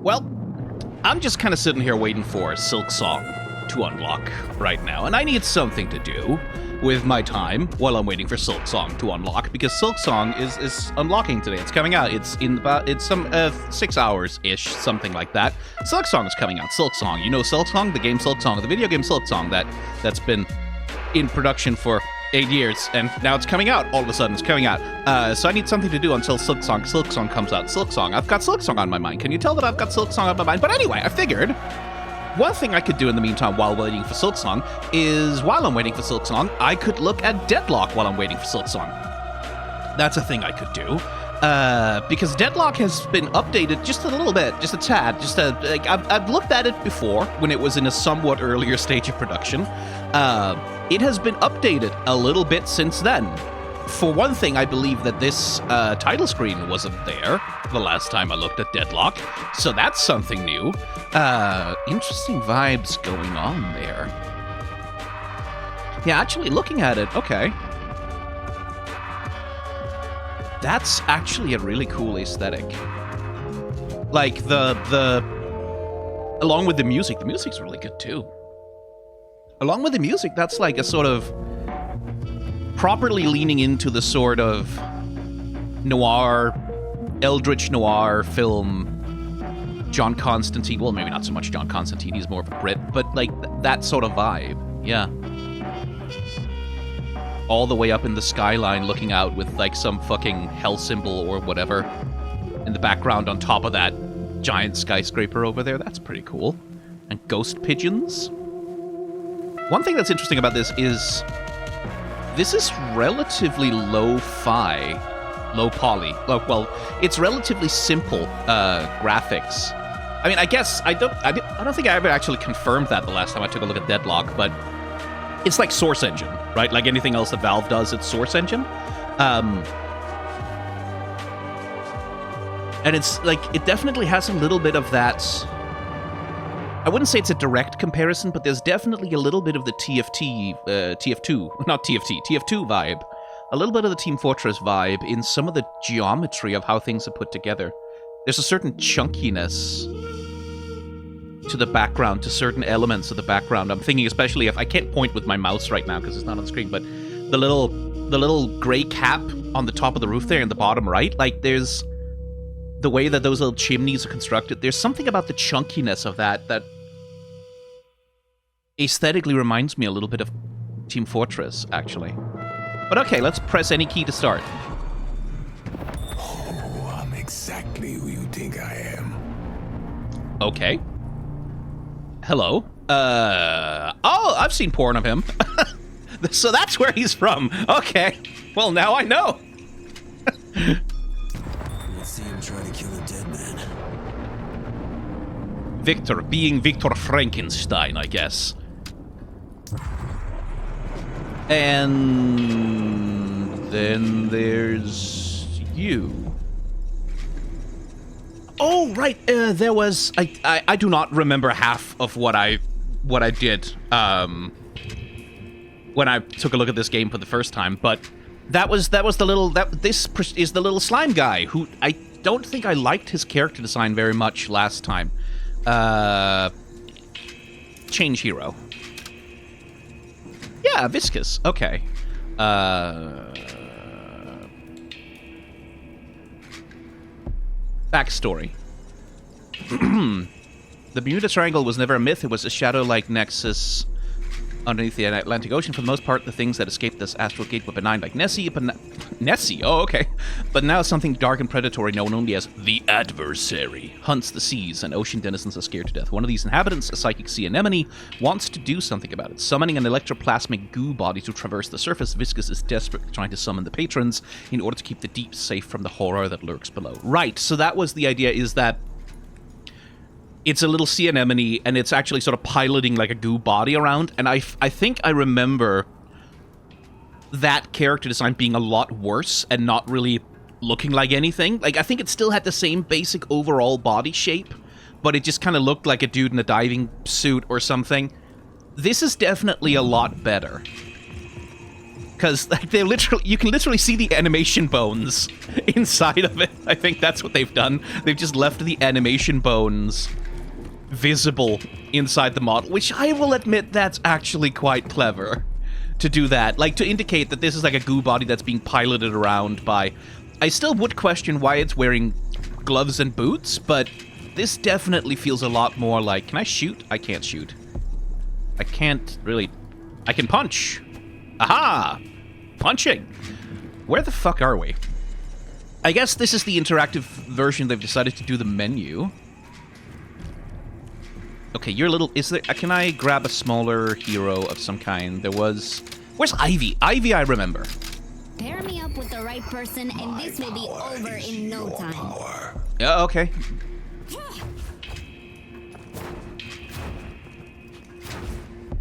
Well, I'm just kind of sitting here waiting for Silksong to unlock right now, and I need something to do with my time while I'm waiting for Silksong to unlock, because Silksong is unlocking today. It's coming out. It's some 6 hours-ish, something like that. Silksong is coming out. Silksong. You know Silksong? The game Silksong, the video game Silksong that's been in production for 8 years, and now it's coming out. All of a sudden, it's coming out. So I need something to do until Silksong comes out. Silksong. I've got Silksong on my mind. Can you tell that I've got Silksong on my mind? But anyway, I figured one thing I could do in the meantime while waiting for Silksong is, while I'm waiting for Silksong, I could look at Deadlock while I'm waiting for Silksong. That's a thing I could do. Because Deadlock has been updated just a little bit, just a tad. I've looked at it before when it was in a somewhat earlier stage of production. It has been updated a little bit since then. For one thing, I believe that this title screen wasn't there the last time I looked at Deadlock, so that's something new. Interesting vibes going on there. Yeah, actually, looking at it, okay. That's actually a really cool aesthetic. Like, along with the music's really good, too. Along with the music, that's like a sort of properly leaning into the sort of noir, eldritch noir film John Constantine. Well, maybe not so much John Constantine, he's more of a Brit, but like that sort of vibe, yeah. All the way up in the skyline looking out with like some fucking hell symbol or whatever in the background on top of that giant skyscraper over there. That's pretty cool. And ghost pigeons. One thing that's interesting about this is relatively low-fi, low-poly. Well, it's relatively simple graphics. I mean, I guess I don't think I ever actually confirmed that the last time I took a look at Deadlock, but it's like Source Engine, right? Like anything else that Valve does, it's Source Engine. And it's like, it definitely has a little bit of that. I wouldn't say it's a direct comparison, but there's definitely a little bit of the TFT vibe. A little bit of the Team Fortress vibe in some of the geometry of how things are put together. There's a certain chunkiness to the background, to certain elements of the background. I'm thinking especially if I can't point with my mouse right now because it's not on the screen, but the little gray cap on the top of the roof there in the bottom right, like there's the way that those little chimneys are constructed. There's something about the chunkiness of that aesthetically reminds me a little bit of Team Fortress, actually. But okay, let's press any key to start. Oh, I'm exactly who you think I am. Okay. Hello. Oh, I've seen porn of him. So that's where he's from. Okay. Well, now I know. Let's see him try to kill a dead man. Victor, being Victor Frankenstein, I guess. And then there's you. Oh, right. There was. I do not remember half of what I did when I took a look at this game for the first time. But that was the little. This is the little slime guy who I don't think I liked his character design very much last time. Change hero. Yeah, Viscous. Okay. Backstory. The Bermuda Triangle was never a myth. It was a shadow-like nexus underneath the Atlantic Ocean. For the most part, the things that escaped this astral gate were benign, like Nessie. Nessie? Oh, okay. But now something dark and predatory, known only as the Adversary, hunts the seas, and ocean denizens are scared to death. One of these inhabitants, a psychic sea anemone, wants to do something about it. Summoning an electroplasmic goo body to traverse the surface, Viscous is desperately trying to summon the patrons in order to keep the deep safe from the horror that lurks below. Right, so that was the idea, is that it's a little sea anemone, and it's actually sort of piloting like a goo body around, and I think I remember that character design being a lot worse and not really looking like anything. Like, I think it still had the same basic overall body shape, but it just kind of looked like a dude in a diving suit or something. This is definitely a lot better. Because like you can literally see the animation bones inside of it. I think that's what they've done. They've just left the animation bones visible inside the model, which I will admit that's actually quite clever to do that. Like, to indicate that this is like a goo body that's being piloted around by... I still would question why it's wearing gloves and boots, but this definitely feels a lot more like... Can I shoot? I can't shoot. I can't really... I can punch. Aha! Punching! Where the fuck are we? I guess this is the interactive version. They've decided to do the menu. Okay, you're a little... Is there... Can I grab a smaller hero of some kind? There was... Where's Ivy? Ivy, I remember. Pair me up with the right person, and this will be over in no time. Yeah, okay.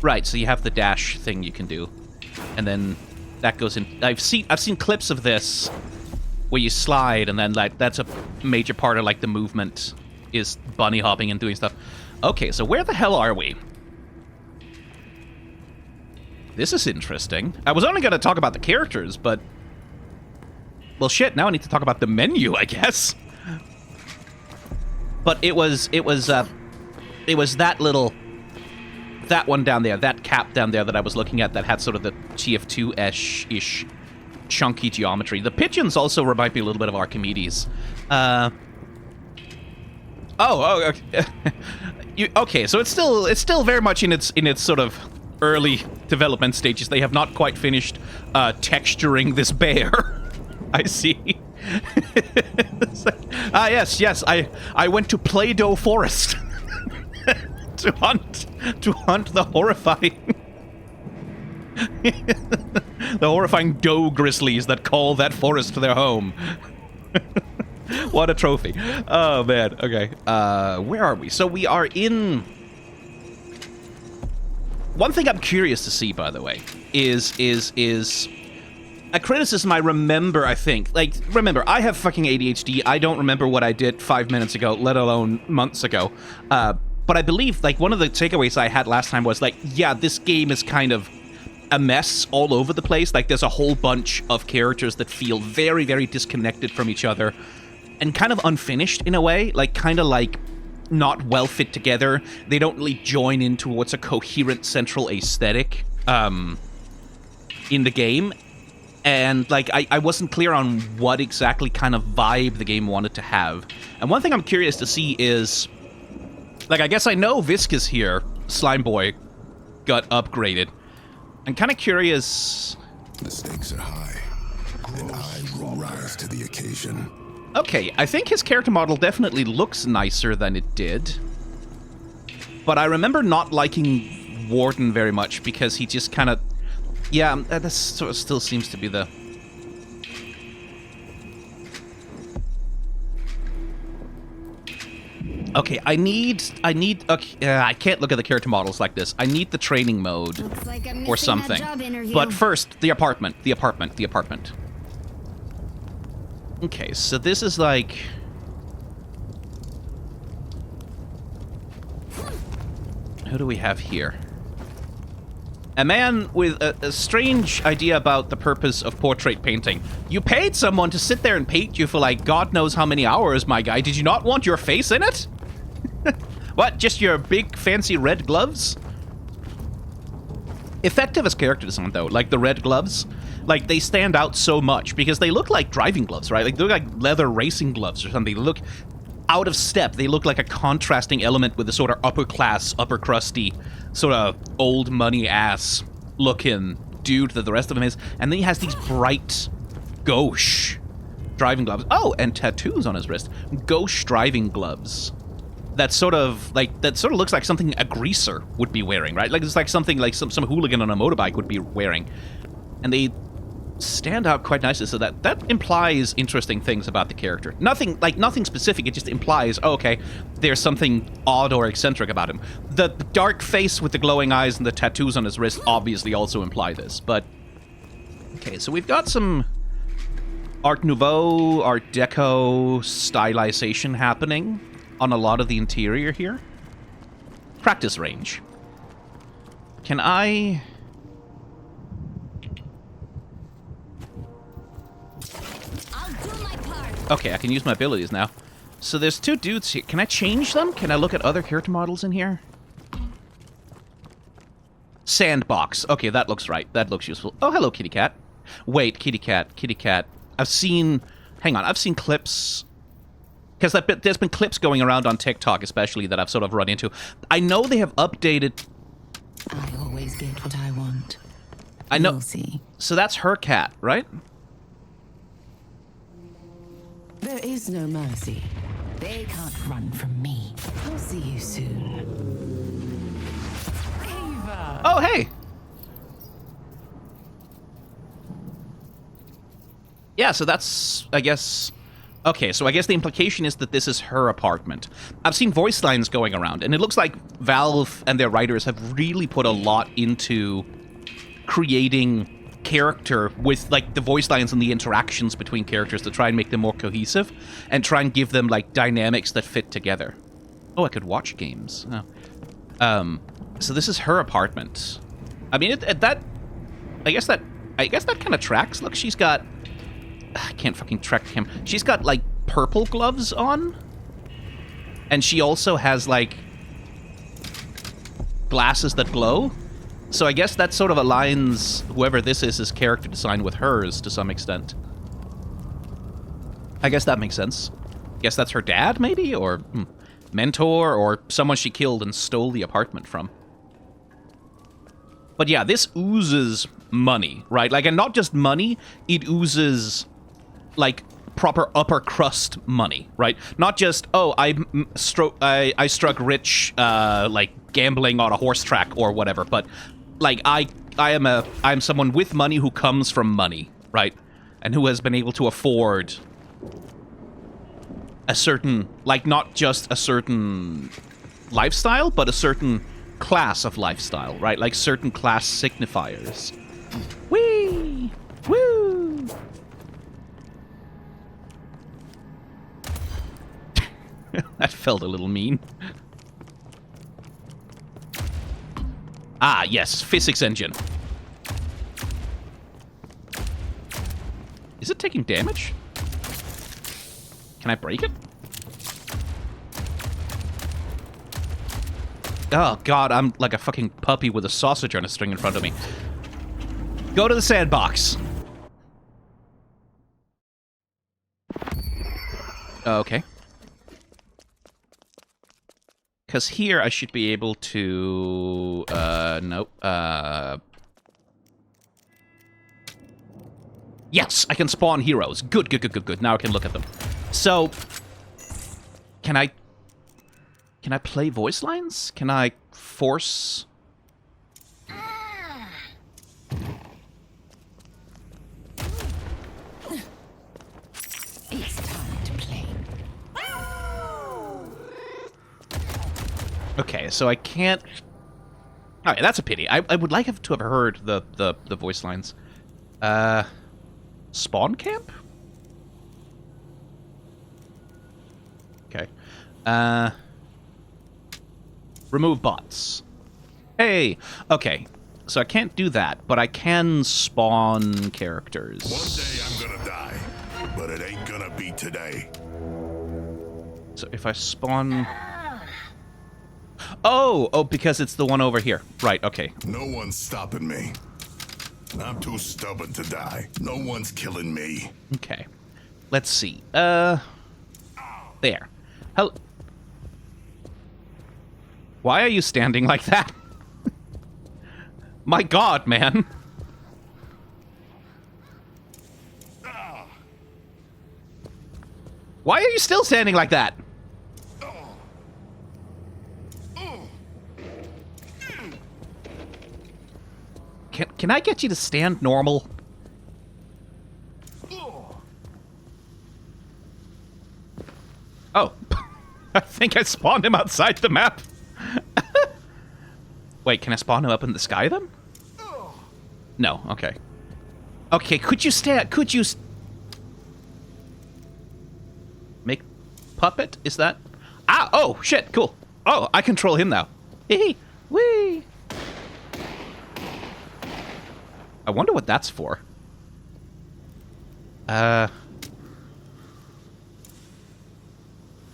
Right, so you have the dash thing you can do. And then that goes in... I've seen clips of this where you slide, and then like that's a major part of like the movement is bunny hopping and doing stuff. Okay, so where the hell are we? This is interesting. I was only going to talk about the characters, but... Well, shit, now I need to talk about the menu, I guess. But it was that little... That one down there, that cap down there that I was looking at that had sort of the TF2-ish chunky geometry. The pigeons also remind me a little bit of Archimedes. Okay. Okay, so it's still very much in its sort of early development stages. They have not quite finished texturing this bear. I see. Yes, I went to Play-Doh Forest to hunt the horrifying the horrifying doe grizzlies that call that forest their home. What a trophy. Oh man. Okay. Where are we? So we are in... One thing I'm curious to see, by the way, is a criticism I remember, I think. Like, remember, I have fucking ADHD. I don't remember what I did 5 minutes ago, let alone months ago. But I believe, like, one of the takeaways I had last time was, like, yeah, this game is kind of a mess all over the place. Like, there's a whole bunch of characters that feel very, very disconnected from each other and kind of unfinished in a way. Like, kind of like not well fit together. They don't really join into what's a coherent central aesthetic in the game. And, like, I wasn't clear on what exactly kind of vibe the game wanted to have. And one thing I'm curious to see is... Like, I guess I know Viscous here, Slime Boy, got upgraded. I'm kind of curious... The stakes are high, and I will rise to the occasion. Okay, I think his character model definitely looks nicer than it did. But I remember not liking Warden very much, because he just kind of... Yeah, that sort of still seems to be the... Okay, I need. Okay, I can't look at the character models like this. I need the training mode or something. But first, the apartment. Okay, so this is like... Who do we have here? A man with a strange idea about the purpose of portrait painting. You paid someone to sit there and paint you for like God knows how many hours, my guy. Did you not want your face in it? What, just your big fancy red gloves? Effective as character design though, like the red gloves. Like, they stand out so much because they look like driving gloves, right? Like, they look like leather racing gloves or something. They look out of step. They look like a contrasting element with the sort of upper class, upper crusty, sort of old money ass looking dude that the rest of him is. And then he has these bright, gauche driving gloves. Oh, and tattoos on his wrist. Gauche driving gloves. That sort of looks like something a greaser would be wearing, right? Like, it's like something like some hooligan on a motorbike would be wearing. And they stand out quite nicely, so that implies interesting things about the character. Nothing specific, it just implies, oh, okay, there's something odd or eccentric about him. The dark face with the glowing eyes and the tattoos on his wrist obviously also imply this, but... Okay, so we've got some Art Nouveau, Art Deco stylization happening on a lot of the interior here. Practice range. Can I... Okay, I can use my abilities now. So there's two dudes here. Can I change them? Can I look at other character models in here? Sandbox. Okay, that looks right. That looks useful. Oh, hello, kitty cat. Wait, kitty cat, kitty cat. I've seen... Hang on, I've seen clips... Because there's been clips going around on TikTok, especially, that I've sort of run into. I know they have updated... I always get what I want. I know... You'll see. So that's her cat, right? There is no mercy. They can't run from me. I'll see you soon. Ava! Oh, hey! Yeah, so that's, I guess... Okay, so I guess the implication is that this is her apartment. I've seen voice lines going around, and it looks like Valve and their writers have really put a lot into creating character with, like, the voice lines and the interactions between characters to try and make them more cohesive, and try and give them, like, dynamics that fit together. Oh, I could watch games. Oh. So this is her apartment. I mean, I guess that kind of tracks. Look, she's got... I can't fucking track him. She's got, like, purple gloves on. And she also has, like, glasses that glow. So I guess that sort of aligns whoever this is his character design with hers to some extent. I guess that makes sense. Guess that's her dad, maybe? Or mentor? Or someone she killed and stole the apartment from. But yeah, this oozes money, right? Like, and not just money, it oozes... like, proper upper crust money, right? Not just, oh, I struck rich, like, gambling on a horse track or whatever, but, like, I'm someone with money who comes from money, right? And who has been able to afford a certain, like, not just a certain lifestyle, but a certain class of lifestyle, right? Like, certain class signifiers. Whee! Woo! That felt a little mean. Ah, yes, physics engine. Is it taking damage? Can I break it? Oh god, I'm like a fucking puppy with a sausage on a string in front of me. Go to the sandbox. Okay. Because here I should be able to... nope. Yes, I can spawn heroes. Good, good, good, good, good. Now I can look at them. So, can I play voice lines? Can I force... It's time to play. Okay, so I can't... Alright, that's a pity. I would like to have heard the voice lines. Spawn camp? Okay. Remove bots. Hey! Okay, so I can't do that, but I can spawn characters. One day I'm gonna die, but it ain't gonna be today. So if I spawn... Oh, because it's the one over here. Right, okay. No one's stopping me. I'm too stubborn to die. No one's killing me. Okay. Let's see. There. Hello. Why are you standing like that? My god, man. Why are you still standing like that? Can I get you to stand normal? Oh. I think I spawned him outside the map. Wait, can I spawn him up in the sky then? No, okay. Okay, could you stand... Could you... Make puppet? Is that... Ah! Oh, shit, cool. Oh, I control him now. Hee wee! I wonder what that's for.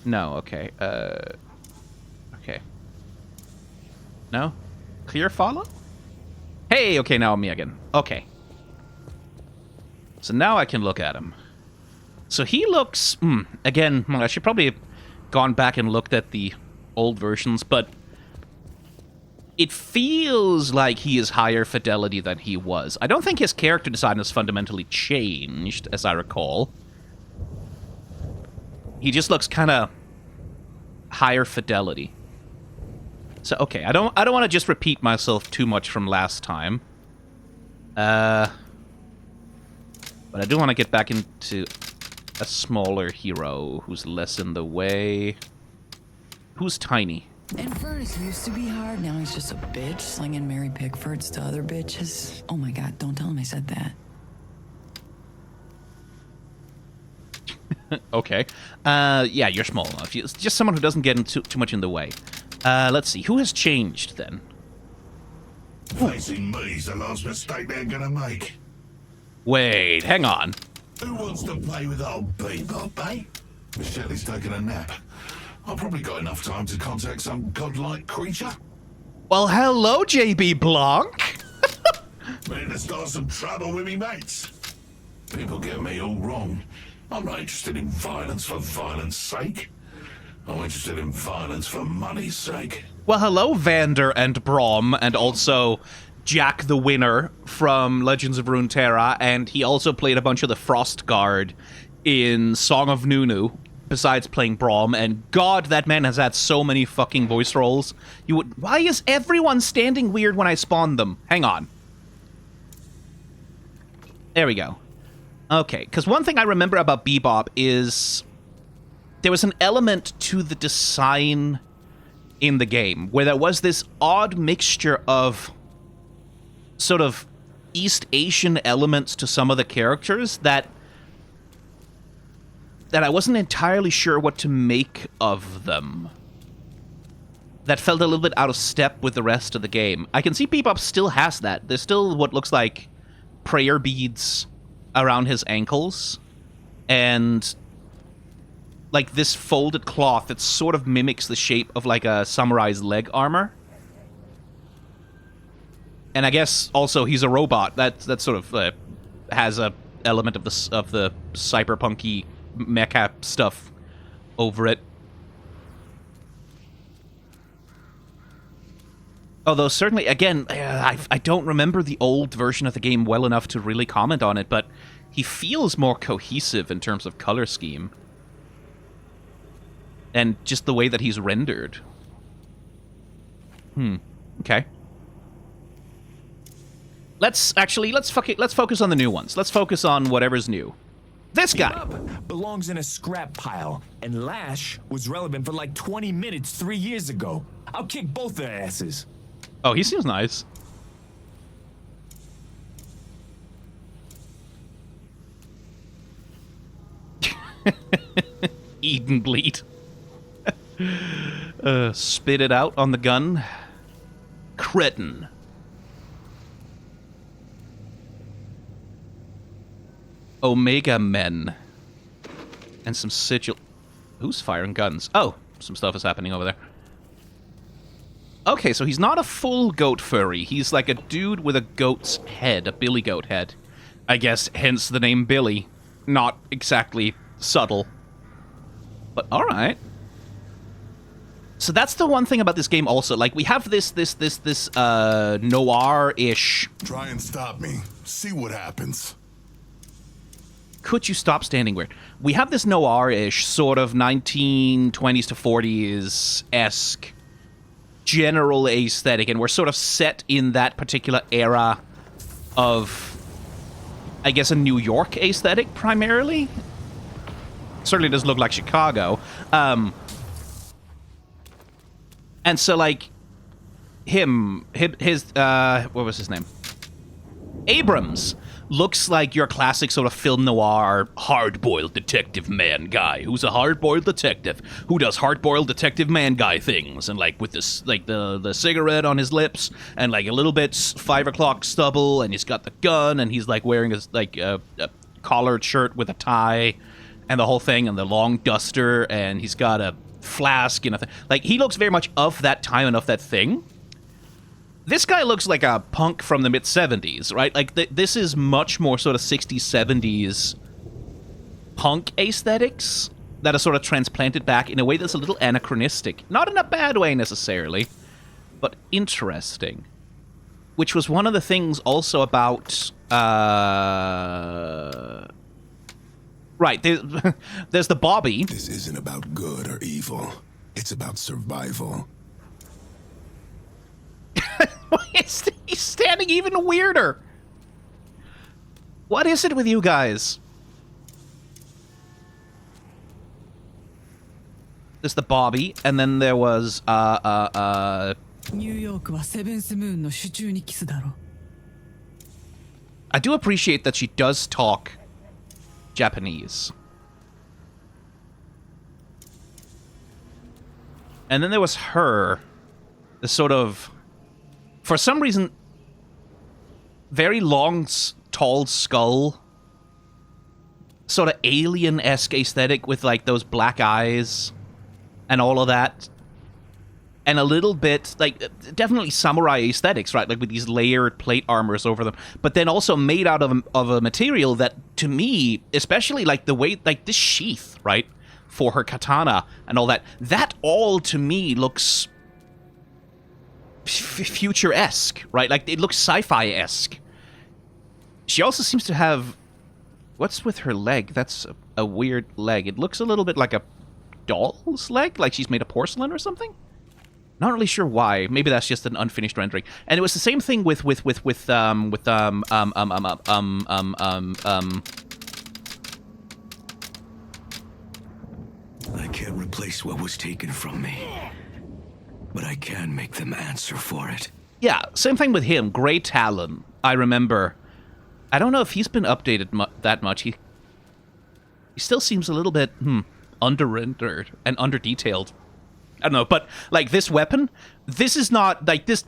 No, okay. Okay. No? Clear follow? Hey, okay, now me again. Okay. So now I can look at him. So he looks... again, I should probably have gone back and looked at the old versions, but it feels like he is higher fidelity than he was. I don't think his character design has fundamentally changed, as I recall. He just looks kind of higher fidelity. So, okay, I don't want to just repeat myself too much from last time. But I do want to get back into a smaller hero who's less in the way. Who's tiny? Infernus used to be hard, now he's just a bitch, slinging Mary Pickfords to other bitches. Oh my god, don't tell him I said that. Okay. Yeah, you're small enough. It's just someone who doesn't get into too much in the way. Let's see. Who has changed, then? Facing me's the last mistake they're gonna make. Wait, hang on. Who wants to play with old Bebop, eh? Michelle's taking a nap. I've probably got enough time to contact some godlike creature. Well, hello, JB Blanc. Ready to start some trouble with me mates. People get me all wrong. I'm not interested in violence for violence sake. I'm interested in violence for money's sake. Well, hello, Vander and Brom, and also Jack the Winner from Legends of Runeterra, and he also played a bunch of the Frost Guard in Song of Nunu, besides playing Brom, and God, that man has had so many fucking voice roles. Why is everyone standing weird when I spawn them? Hang on. There we go. Okay, because one thing I remember about Bebop is there was an element to the design in the game where there was this odd mixture of sort of East Asian elements to some of the characters that I wasn't entirely sure what to make of them. That felt a little bit out of step with the rest of the game. I can see Bebop still has that. There's still what looks like prayer beads around his ankles, and like this folded cloth that sort of mimics the shape of like a samurai's leg armor. And I guess also he's a robot. That sort of has a element of the cyberpunky mecha stuff over it. Although certainly, again, I don't remember the old version of the game well enough to really comment on it, but he feels more cohesive in terms of color scheme. And just the way that he's rendered. Okay. Let's focus on the new ones. Let's focus on whatever's new. This guy Pinup belongs in a scrap pile, and Lash was relevant for like 20 minutes 3 years ago. I'll kick both their asses. Oh, he seems nice. Eat and bleed. Spit it out on the gun. Cretin. Omega Men. And some sigil... Who's firing guns? Oh, some stuff is happening over there. Okay, so he's not a full goat furry. He's like a dude with a goat's head, a billy goat head. I guess hence the name Billy. Not exactly subtle. But alright. So that's the one thing about this game also. Like, we have this noir-ish... Try and stop me. See what happens. Could you stop standing weird? We have this noir-ish sort of 1920s to 40s-esque general aesthetic, and we're sort of set in that particular era of, I guess, a New York aesthetic, primarily. Certainly doesn't look like Chicago. And so, like, his what was his name? Abrams looks like your classic sort of film noir hard-boiled detective man guy who's a hard-boiled detective who does hard-boiled detective man guy things, and like with this, like the cigarette on his lips and like a little bit 5 o'clock stubble, and he's got the gun, and he's like wearing a collared shirt with a tie, and the whole thing, and the long duster, and he's got a flask and a thing. Like, he looks very much of that time and of that thing. This guy looks like a punk from the mid-70s, right? Like, this is much more sort of 60s, 70s punk aesthetics that are sort of transplanted back in a way that's a little anachronistic. Not in a bad way, necessarily, but interesting. Which was one of the things also about... Right, there's the Bobby. This isn't about good or evil. It's about survival. He's standing even weirder. What is it with you guys? There's the Bobby, and then there was, I do appreciate that she does talk Japanese. And then there was her, the sort of, for some reason, very long, tall skull, sort of alien-esque aesthetic with, like, those black eyes and all of that. And a little bit, like, definitely samurai aesthetics, right? Like, with these layered plate armors over them. But then also made out of a material that, to me, especially, like, the way, like, this sheath, right? For her katana and all that. That all, to me, looks future-esque, right? Like, it looks sci-fi-esque. She also seems to have... What's with her leg? That's a weird leg. It looks a little bit like a doll's leg? Like she's made of porcelain or something? Not really sure why. Maybe that's just an unfinished rendering. And it was the same thing with I can't replace what was taken from me, but I can make them answer for it. Yeah, same thing with him. Grey Talon. I remember. I don't know if he's been updated that much. He still seems a little bit under-rendered and under-detailed. I don't know, but like this weapon, this is not like this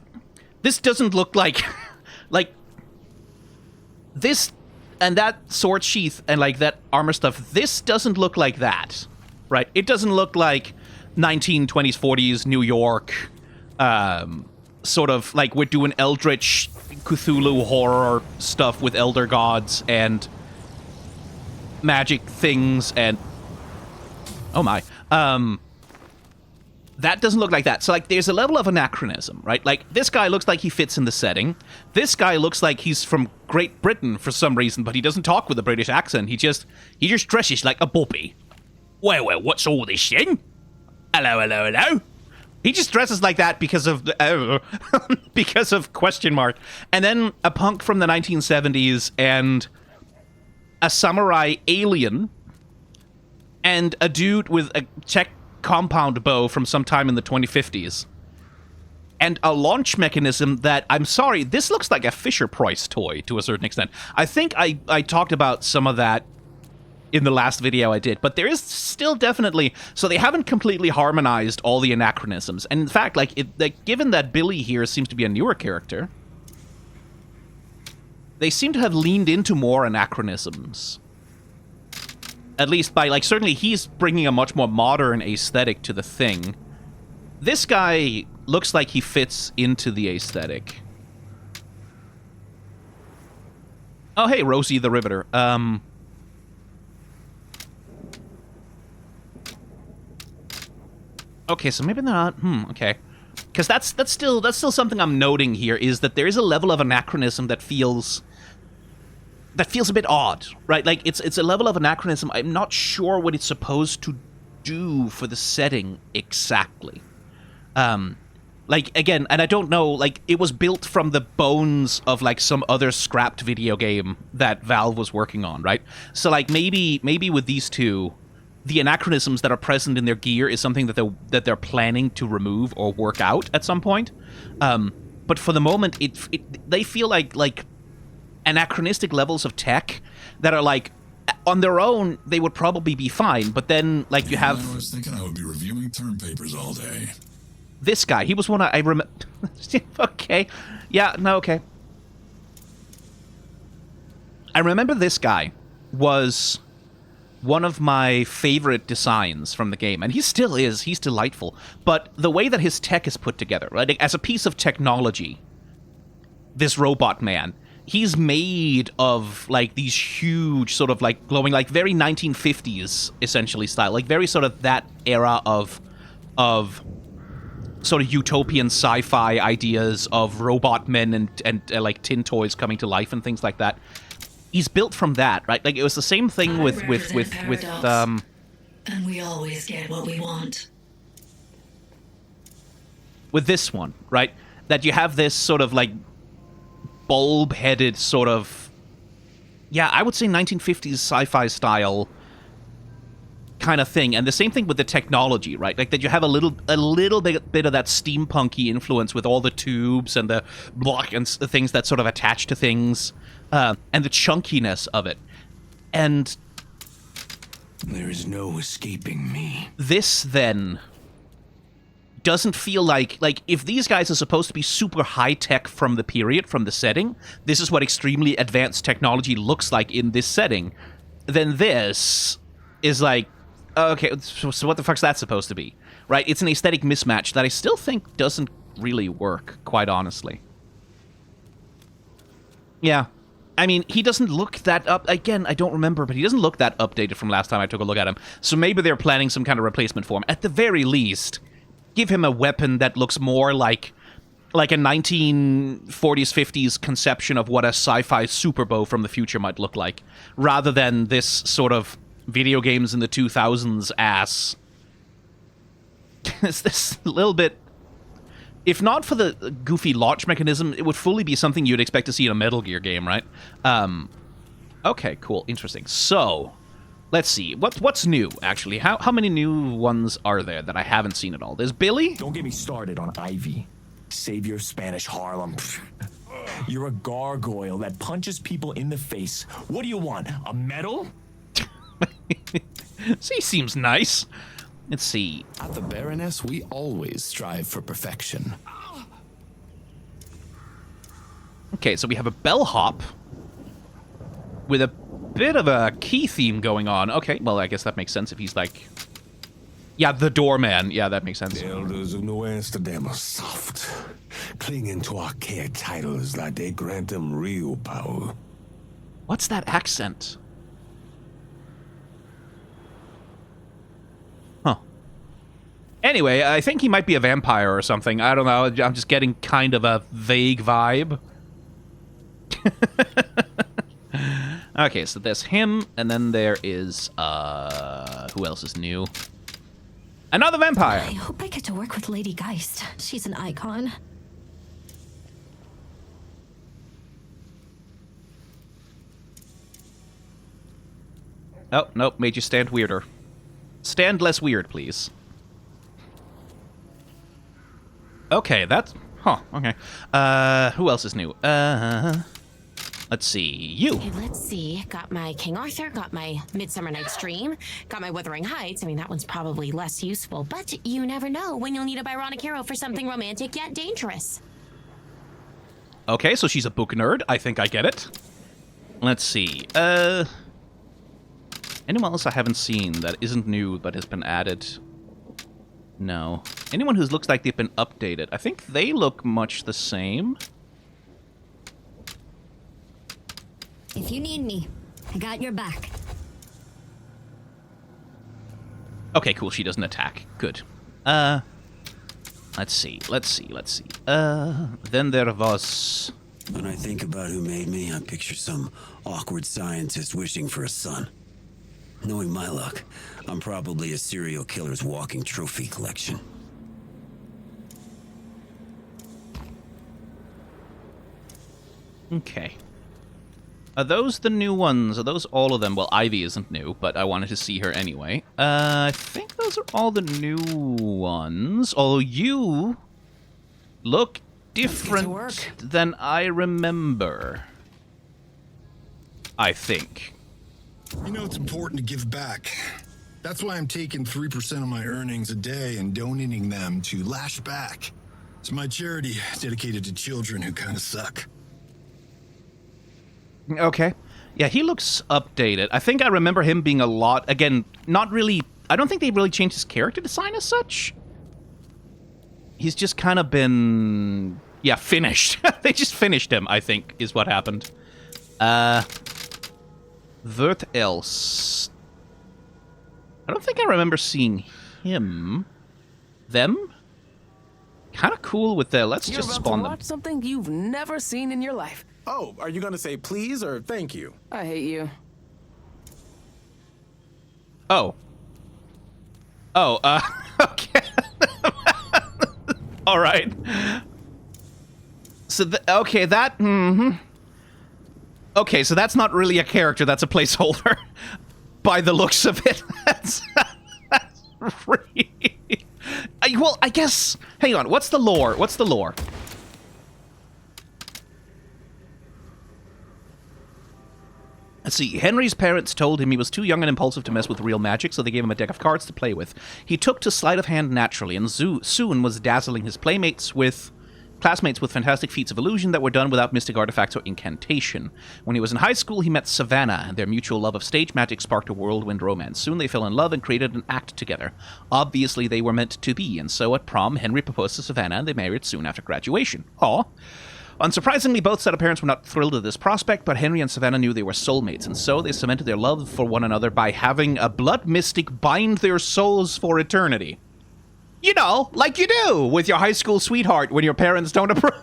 doesn't look like like this and that sword sheath and like that armor stuff. This doesn't look like that, right? It doesn't look like 1920s, 40s New York, sort of like we're doing eldritch Cthulhu horror stuff with elder gods and magic things and oh my. That doesn't look like that. So, like, there's a level of anachronism, right? Like, this guy looks like he fits in the setting. This guy looks like he's from Great Britain for some reason, but he doesn't talk with a British accent. He just dresses like a puppy. Well, what's all this then? Hello. He just dresses like that because of because of question mark. And then a punk from the 1970s and a samurai alien and a dude with a Czech compound bow from sometime in the 2050s. And a launch mechanism that, I'm sorry, this looks like a Fisher-Price toy to a certain extent. I think I talked about some of that in the last video I did, but there is still definitely... So they haven't completely harmonized all the anachronisms. And in fact, like given that Billy here seems to be a newer character, they seem to have leaned into more anachronisms. At least by, like, certainly he's bringing a much more modern aesthetic to the thing. This guy looks like he fits into the aesthetic. Oh, hey, Rosie the Riveter. Okay, so maybe they're not... okay. Because that's still something I'm noting here, is that there is a level of anachronism that feels a bit odd, right? Like, it's a level of anachronism. I'm not sure what it's supposed to do for the setting exactly. Like, again, and I don't know, like, it was built from the bones of, like, some other scrapped video game that Valve was working on, right? So, like, maybe with these two, the anachronisms that are present in their gear is something that they're planning to remove or work out at some point. But for the moment, they feel like anachronistic levels of tech that are like, on their own, they would probably be fine, but then, like, you have... I was thinking I would be reviewing term papers all day. This guy, he was one I remember... Okay. Yeah, no, okay. I remember this guy was one of my favorite designs from the game, and he still is. He's delightful. But the way that his tech is put together, right, like, as a piece of technology, this robot man, he's made of, like, these huge sort of, like, glowing, like, very 1950s, essentially, style. Like, very sort of that era of sort of utopian sci-fi ideas of robot men and like, tin toys coming to life and things like that. He's built from that, right? Like, it was the same thing with and we always get what we want. with this one, right? That you have this sort of, like, bulb-headed sort of, yeah, I would say 1950s sci-fi style kind of thing, and the same thing with the technology, right? Like, that you have a little bit of that steampunky influence with all the tubes and the block and things that sort of attach to things, and the chunkiness of it. And There is no escaping me. this then doesn't feel like if these guys are supposed to be super high tech from the period, from the setting, this is what extremely advanced technology looks like in this setting, then this is like, okay, so what the fuck's that supposed to be? Right? It's an aesthetic mismatch that I still think doesn't really work, quite honestly. Yeah. I mean, he doesn't look that up. Again, I don't remember, but he doesn't look that updated from last time I took a look at him. So maybe they're planning some kind of replacement for him. At the very least, give him a weapon that looks more like a 1940s, 50s conception of what a sci-fi super bow from the future might look like, rather than this sort of video games in the 2000s ass. It's this little bit... If not for the goofy launch mechanism, it would fully be something you'd expect to see in a Metal Gear game, right? Okay, cool, interesting. So, let's see. What's new, actually? How many new ones are there that I haven't seen at all? There's Billy? Don't get me started on Ivy. Savior Spanish Harlem. You're a gargoyle that punches people in the face. What do you want? A medal? See, seems nice. Let's see. At the Baroness, we always strive for perfection. Okay, so we have a bellhop with a bit of a key theme going on. Okay, well, I guess that makes sense if he's like... Yeah, the doorman. Yeah, that makes sense. The elders of New Amsterdam are soft, clinging to archaic titles like they grant them real power. What's that accent? Huh. Anyway, I think he might be a vampire or something. I don't know. I'm just getting kind of a vague vibe. Okay, so there's him, and then there is, who else is new? Another vampire! I hope I get to work with Lady Geist. She's an icon. Oh, nope, made you stand weirder. Stand less weird, please. Okay, that's... Huh, okay. Who else is new? Let's see, you. Okay, let's see. Got my King Arthur, got my Midsummer Night's Dream, got my Wuthering Heights. I mean, that one's probably less useful, but you never know when you'll need a Byronic hero for something romantic yet dangerous. Okay, so she's a book nerd. I think I get it. Let's see. Anyone else I haven't seen that isn't new but has been added? No. Anyone who looks like they've been updated? I think they look much the same. If you need me, I got your back. Okay, cool. She doesn't attack. Good. Let's see. Then there was... When I think about who made me, I picture some awkward scientist wishing for a son. Knowing my luck, I'm probably a serial killer's walking trophy collection. Okay. Are those the new ones? Are those all of them? Well, Ivy isn't new, but I wanted to see her anyway. I think those are all the new ones. Although you look different than I remember. I think. You know it's important to give back. That's why I'm taking 3% of my earnings a day and donating them to Lash Back. It's my charity dedicated to children who kind of suck. Okay. Yeah, he looks updated. I think I remember him being a lot... Again, not really... I don't think they really changed his character design as such. He's just kind of been... Yeah, finished. They just finished him, I think, is what happened. What else? I don't think I remember seeing him. Them? Kind of cool with the... Let's just spawn them. Watch something you've never seen in your life. Oh, are you gonna say please or thank you? I hate you. Oh. Oh, okay. All right. So, okay, that... Okay, so that's not really a character, that's a placeholder. By the looks of it. That's really... Well, I guess... Hang on, what's the lore? What's the lore? Let's see. Henry's parents told him he was too young and impulsive to mess with real magic, so they gave him a deck of cards to play with. He took to sleight of hand naturally, and soon was dazzling his classmates with fantastic feats of illusion that were done without mystic artifacts or incantation. When he was in high school, he met Savannah, and their mutual love of stage magic sparked a whirlwind romance. Soon they fell in love and created an act together. Obviously, they were meant to be, and so at prom, Henry proposed to Savannah, and they married soon after graduation. Aw. Unsurprisingly, both set of parents were not thrilled at this prospect, but Henry and Savannah knew they were soulmates, and so they cemented their love for one another by having a blood mystic bind their souls for eternity. You know, like you do with your high school sweetheart when your parents don't approve.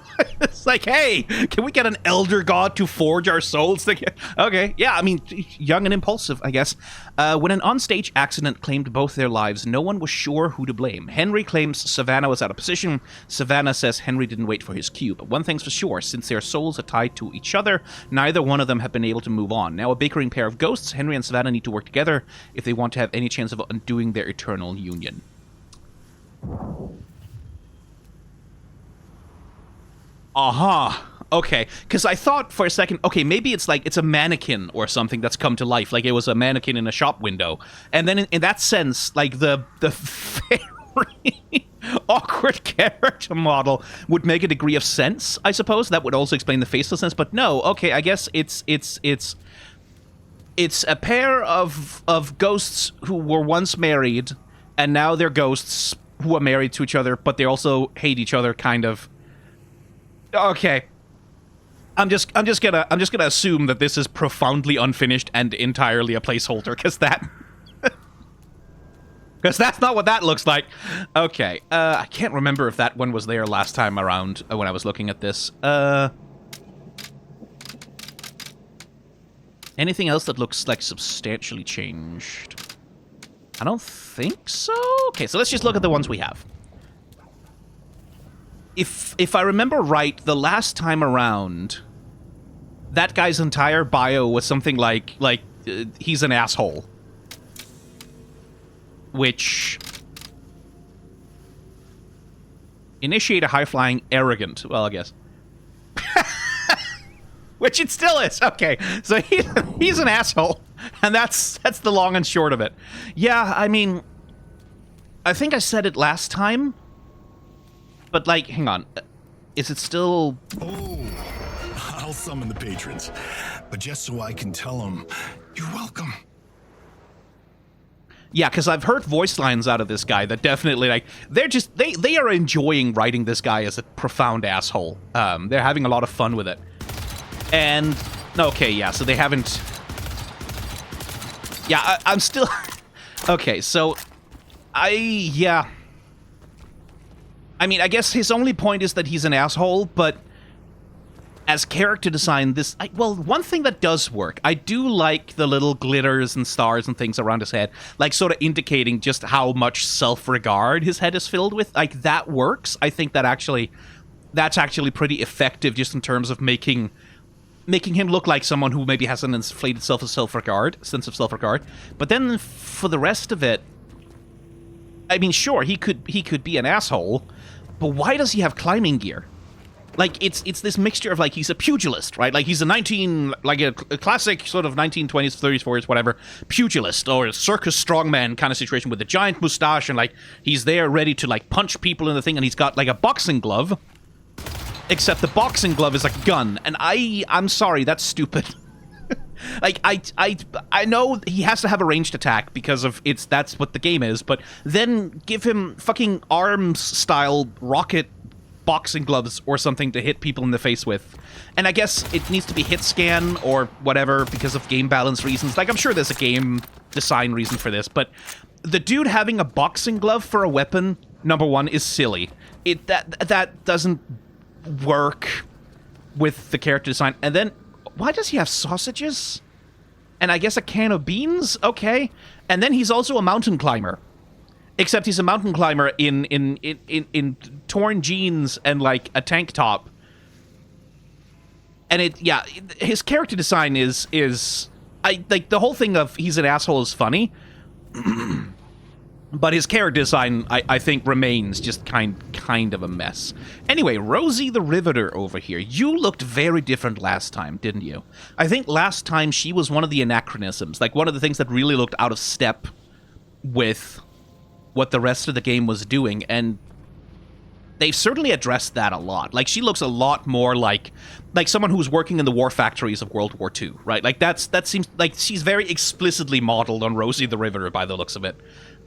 It's like, hey, can we get an elder god to forge our souls together? Okay, yeah, I mean, young and impulsive, I guess. When an onstage accident claimed both their lives, no one was sure who to blame. Henry claims Savannah was out of position. Savannah says Henry didn't wait for his cue. But one thing's for sure, since their souls are tied to each other, neither one of them have been able to move on. Now a bickering pair of ghosts, Henry and Savannah need to work together if they want to have any chance of undoing their eternal union. Okay, because I thought for a second, okay, maybe it's like it's a mannequin or something that's come to life, like it was a mannequin in a shop window, and then in that sense, like the very awkward character model would make a degree of sense, I suppose. That would also explain the facelessness, but no, okay, I guess it's a pair of ghosts who were once married, and now they're ghosts who are married to each other, but they also hate each other, kind of. Okay. I'm just gonna assume that this is profoundly unfinished and entirely a placeholder, because that's not what that looks like. Okay. I can't remember if that one was there last time around when I was looking at this. Anything else that looks like substantially changed? I don't think so. Okay, so let's just look at the ones we have. If I remember right, the last time around, that guy's entire bio was something like he's an asshole. Which... Initiate a high-flying, arrogant. Well, I guess. Which it still is. Okay, so he's an asshole. And that's the long and short of it. Yeah, I mean, I think I said it last time. But, like, hang on. Is it still... Oh, I'll summon the patrons. But just so I can tell them, you're welcome. Yeah, because I've heard voice lines out of this guy that definitely, like, they are enjoying writing this guy as a profound asshole. They're having a lot of fun with it. And, okay, yeah, so they haven't... Yeah, I'm still... Okay, so... Yeah... I mean, I guess his only point is that he's an asshole, but... As character design, this... well, one thing that does work, I do like the little glitters and stars and things around his head, like, sort of indicating just how much self-regard his head is filled with. Like, that works. I think that actually... That's actually pretty effective just in terms of making him look like someone who maybe has an inflated sense of self-regard. But then for the rest of it, I mean, sure, he could be an asshole, but why does he have climbing gear? Like, it's this mixture of, like, he's a pugilist, right? Like, he's a classic sort of 1920s, 30s, 40s, whatever, pugilist, or a circus strongman kind of situation with a giant mustache, and, like, he's there ready to, like, punch people in the thing, and he's got, like, a boxing glove. Except the boxing glove is a gun, and I'm sorry, that's stupid. Like, I know he has to have a ranged attack because of that's what the game is, but then give him fucking arms-style rocket boxing gloves or something to hit people in the face with. And I guess it needs to be hit scan or whatever because of game balance reasons. Like, I'm sure there's a game design reason for this, but the dude having a boxing glove for a weapon, number one, is silly. That doesn't work with the character design. And then, why does he have sausages? And I guess a can of beans? Okay. And then he's also a mountain climber. Except he's a mountain climber in torn jeans and, like, a tank top. And his character design is like, the whole thing of he's an asshole is funny. But his character design, I think, remains just kind of a mess. Anyway, Rosie the Riveter over here. You looked very different last time, didn't you? I think last time she was one of the anachronisms. Like, one of the things that really looked out of step with what the rest of the game was doing. And they've certainly addressed that a lot. Like, she looks a lot more like someone who's working in the war factories of World War II, right? Like, that seems like she's very explicitly modeled on Rosie the Riveter by the looks of it.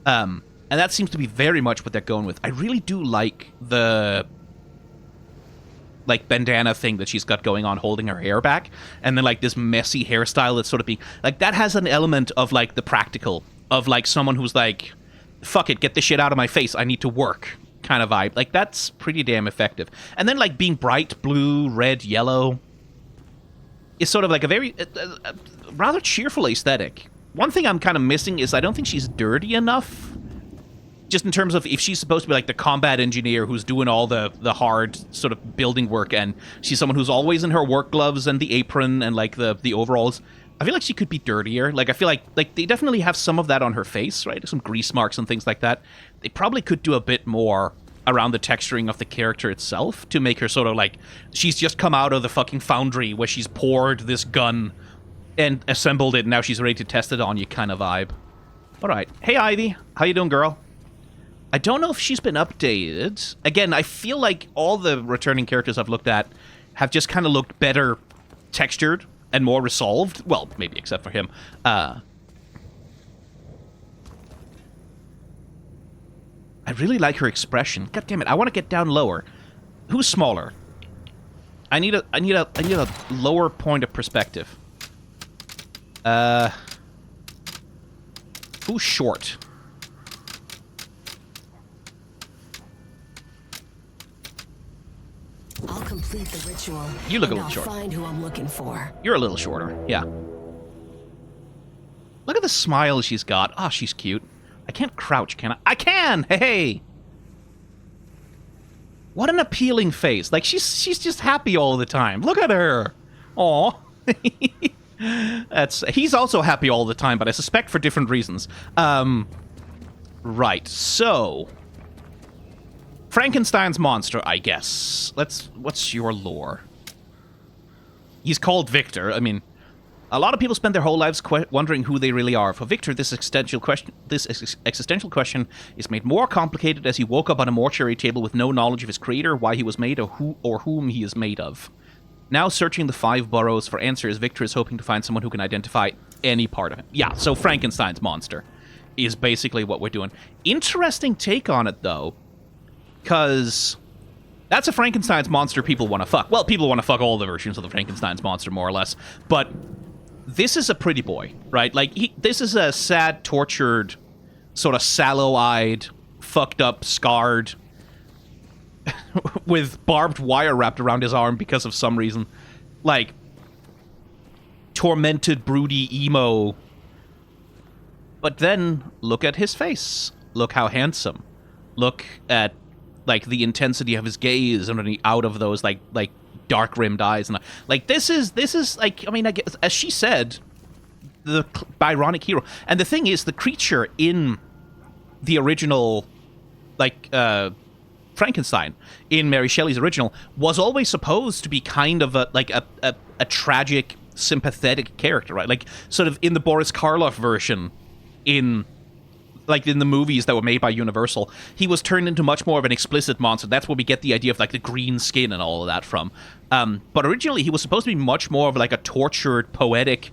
And that seems to be very much what they're going with. I really do like the, like, bandana thing that she's got going on, holding her hair back, and then, like, this messy hairstyle that's sort of being, like, that has an element of, like, the practical, of, like, someone who's like, fuck it, get this shit out of my face, I need to work, kind of vibe. Like, that's pretty damn effective. And then, like, being bright blue, red, yellow is sort of like a very, rather cheerful aesthetic. One thing I'm kind of missing is I don't think she's dirty enough. Just in terms of if she's supposed to be like the combat engineer who's doing all the hard sort of building work, and she's someone who's always in her work gloves and the apron and like the overalls. I feel like she could be dirtier. Like, I feel like they definitely have some of that on her face, right? Some grease marks and things like that. They probably could do a bit more around the texturing of the character itself to make her sort of like she's just come out of the fucking foundry where she's poured this gun and assembled it, and now she's ready to test it on you kind of vibe. All right. Hey, Ivy. How you doing, girl? I don't know if she's been updated. Again, I feel like all the returning characters I've looked at have just kind of looked better textured and more resolved. Well, maybe except for him. I really like her expression. God damn it, I want to get down lower. Who's smaller? I need a lower point of perspective. Who's short? I'll complete the ritual. You look a little short. Find who I'm looking for. You're a little shorter, yeah. Look at the smile she's got. Oh, she's cute. I can't crouch, can I? I can! Hey! What an appealing face. Like, she's just happy all the time. Look at her! Aw. He's also happy all the time, but I suspect for different reasons. Right, so Frankenstein's monster, I guess. What's your lore? He's called Victor. I mean, a lot of people spend their whole lives wondering who they really are. For Victor, this existential question is made more complicated as he woke up on a mortuary table with no knowledge of his creator, why he was made, or whom he is made of. Now searching the 5 boroughs for answers, Victor is hoping to find someone who can identify any part of him. Yeah, so Frankenstein's monster is basically what we're doing. Interesting take on it, though, because that's a Frankenstein's monster people want to fuck. Well, people want to fuck all the versions of the Frankenstein's monster, more or less. But this is a pretty boy, right? Like, this is a sad, tortured, sort of sallow-eyed, fucked up, scarred, with barbed wire wrapped around his arm because of some reason. Like, tormented, broody emo. But then, look at his face. Look how handsome. Look at, like, the intensity of his gaze and out of those, like dark-rimmed eyes. And like, this is, like, I mean, I guess, as she said, the Byronic hero. And the thing is, the creature in the original, like, Frankenstein, in Mary Shelley's original, was always supposed to be kind of a tragic, sympathetic character, right? Like, sort of in the Boris Karloff version, in the movies that were made by Universal, he was turned into much more of an explicit monster. That's where we get the idea of, like, the green skin and all of that from. But originally, he was supposed to be much more of, like, a tortured, poetic,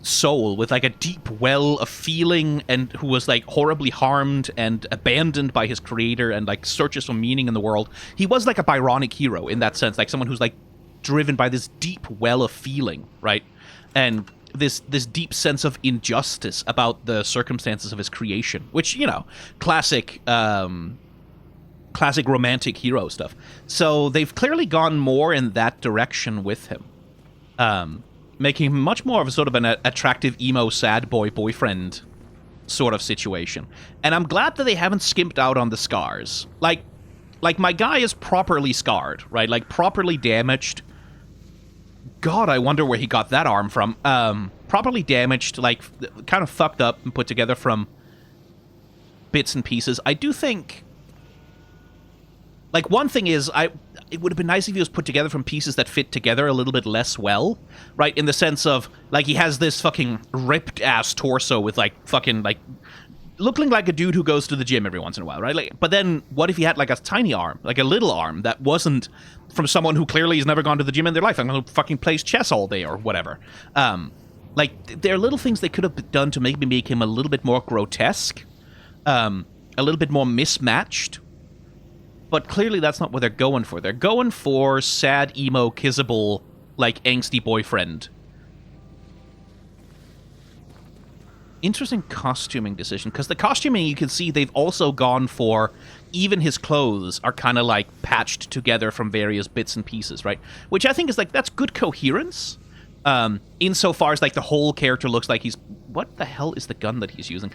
soul with like a deep well of feeling, and who was like horribly harmed and abandoned by his creator and like searches for meaning in the world. He was like a Byronic hero in that sense, like someone who's like driven by this deep well of feeling, right? And this deep sense of injustice about the circumstances of his creation, which, you know, classic romantic hero stuff. So they've clearly gone more in that direction with him, making him much more of a sort of an attractive emo sad boy boyfriend sort of situation. And I'm glad that they haven't skimped out on the scars. Like my guy is properly scarred, right? Like properly damaged. God, I wonder where he got that arm from. Properly damaged, like kind of fucked up and put together from bits and pieces. I do think, like, one thing is, it would have been nice if he was put together from pieces that fit together a little bit less well, right? In the sense of, like, he has this fucking ripped-ass torso with, like, fucking, like, looking like a dude who goes to the gym every once in a while, right? Like, but then, what if he had, like, a tiny arm, like a little arm, that wasn't from someone who clearly has never gone to the gym in their life, I'm gonna fucking plays chess all day or whatever. Like, there are little things they could have done to maybe make him a little bit more grotesque, a little bit more mismatched. But clearly that's not what they're going for. They're going for sad, emo, kissable, like, angsty boyfriend. Interesting costuming decision, because the costuming, you can see they've also gone for, even his clothes are kind of, like, patched together from various bits and pieces, right? Which I think is, like, that's good coherence. Insofar as, like, the whole character looks like he's... What the hell is the gun that he's using?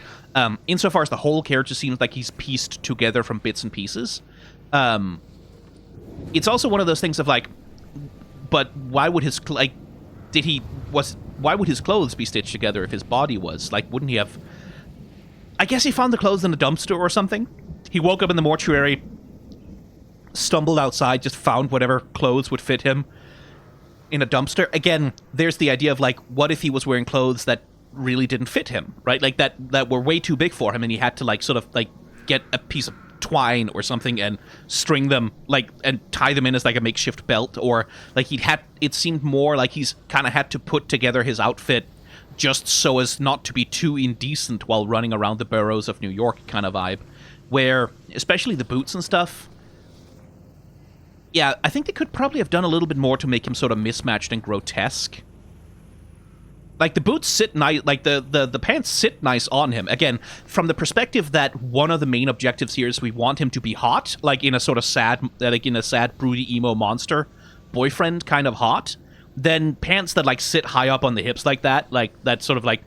Insofar as the whole character seems like he's pieced together from bits and pieces. It's also one of those things of, like, but why would his... Like, why would his clothes be stitched together if his body was? Like, wouldn't he have... I guess he found the clothes in a dumpster or something. He woke up in the mortuary, stumbled outside, just found whatever clothes would fit him in a dumpster. Again, there's the idea of, like, what if he was wearing clothes that really didn't fit him, right? Like, that were way too big for him, and he had to, like, sort of, like, get a piece of twine or something and string them, like, and tie them in as, like, a makeshift belt, or, like, it seemed more like he's kind of had to put together his outfit just so as not to be too indecent while running around the boroughs of New York kind of vibe, where, especially the boots and stuff, yeah, I think they could probably have done a little bit more to make him sort of mismatched and grotesque. Like, the boots sit nice, like, the pants sit nice on him. Again, from the perspective that one of the main objectives here is we want him to be hot, like, in a sort of sad, like, in a sad, broody, emo monster boyfriend kind of hot, then pants that, like, sit high up on the hips like that sort of, like,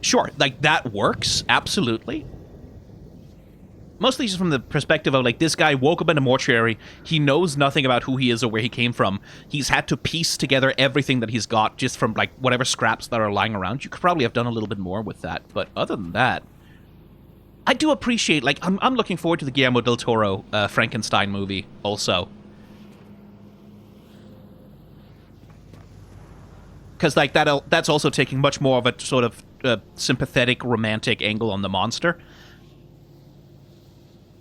sure, like, that works, absolutely. Mostly just from the perspective of, like, this guy woke up in a mortuary, he knows nothing about who he is or where he came from, he's had to piece together everything that he's got just from, like, whatever scraps that are lying around. You could probably have done a little bit more with that, but other than that, I do appreciate, like, I'm looking forward to the Guillermo del Toro Frankenstein movie, also. Because, like, that's also taking much more of a sort of sympathetic, romantic angle on the monster.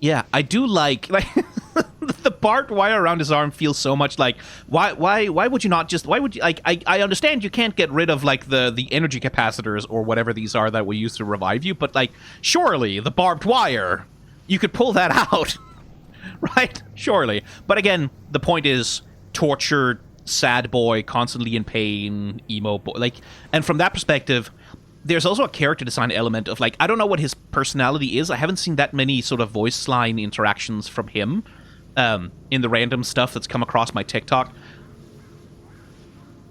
Yeah, I do like the barbed wire around his arm feels so much like, why would you not just, why would you, like, I understand you can't get rid of, like, the energy capacitors or whatever these are that we use to revive you, but, like, surely the barbed wire, you could pull that out, right? Surely. But again, the point is, tortured, sad boy, constantly in pain, emo boy, like, and from that perspective, there's also a character design element of, like, I don't know what his personality is. I haven't seen that many sort of voice line interactions from him in the random stuff that's come across my TikTok.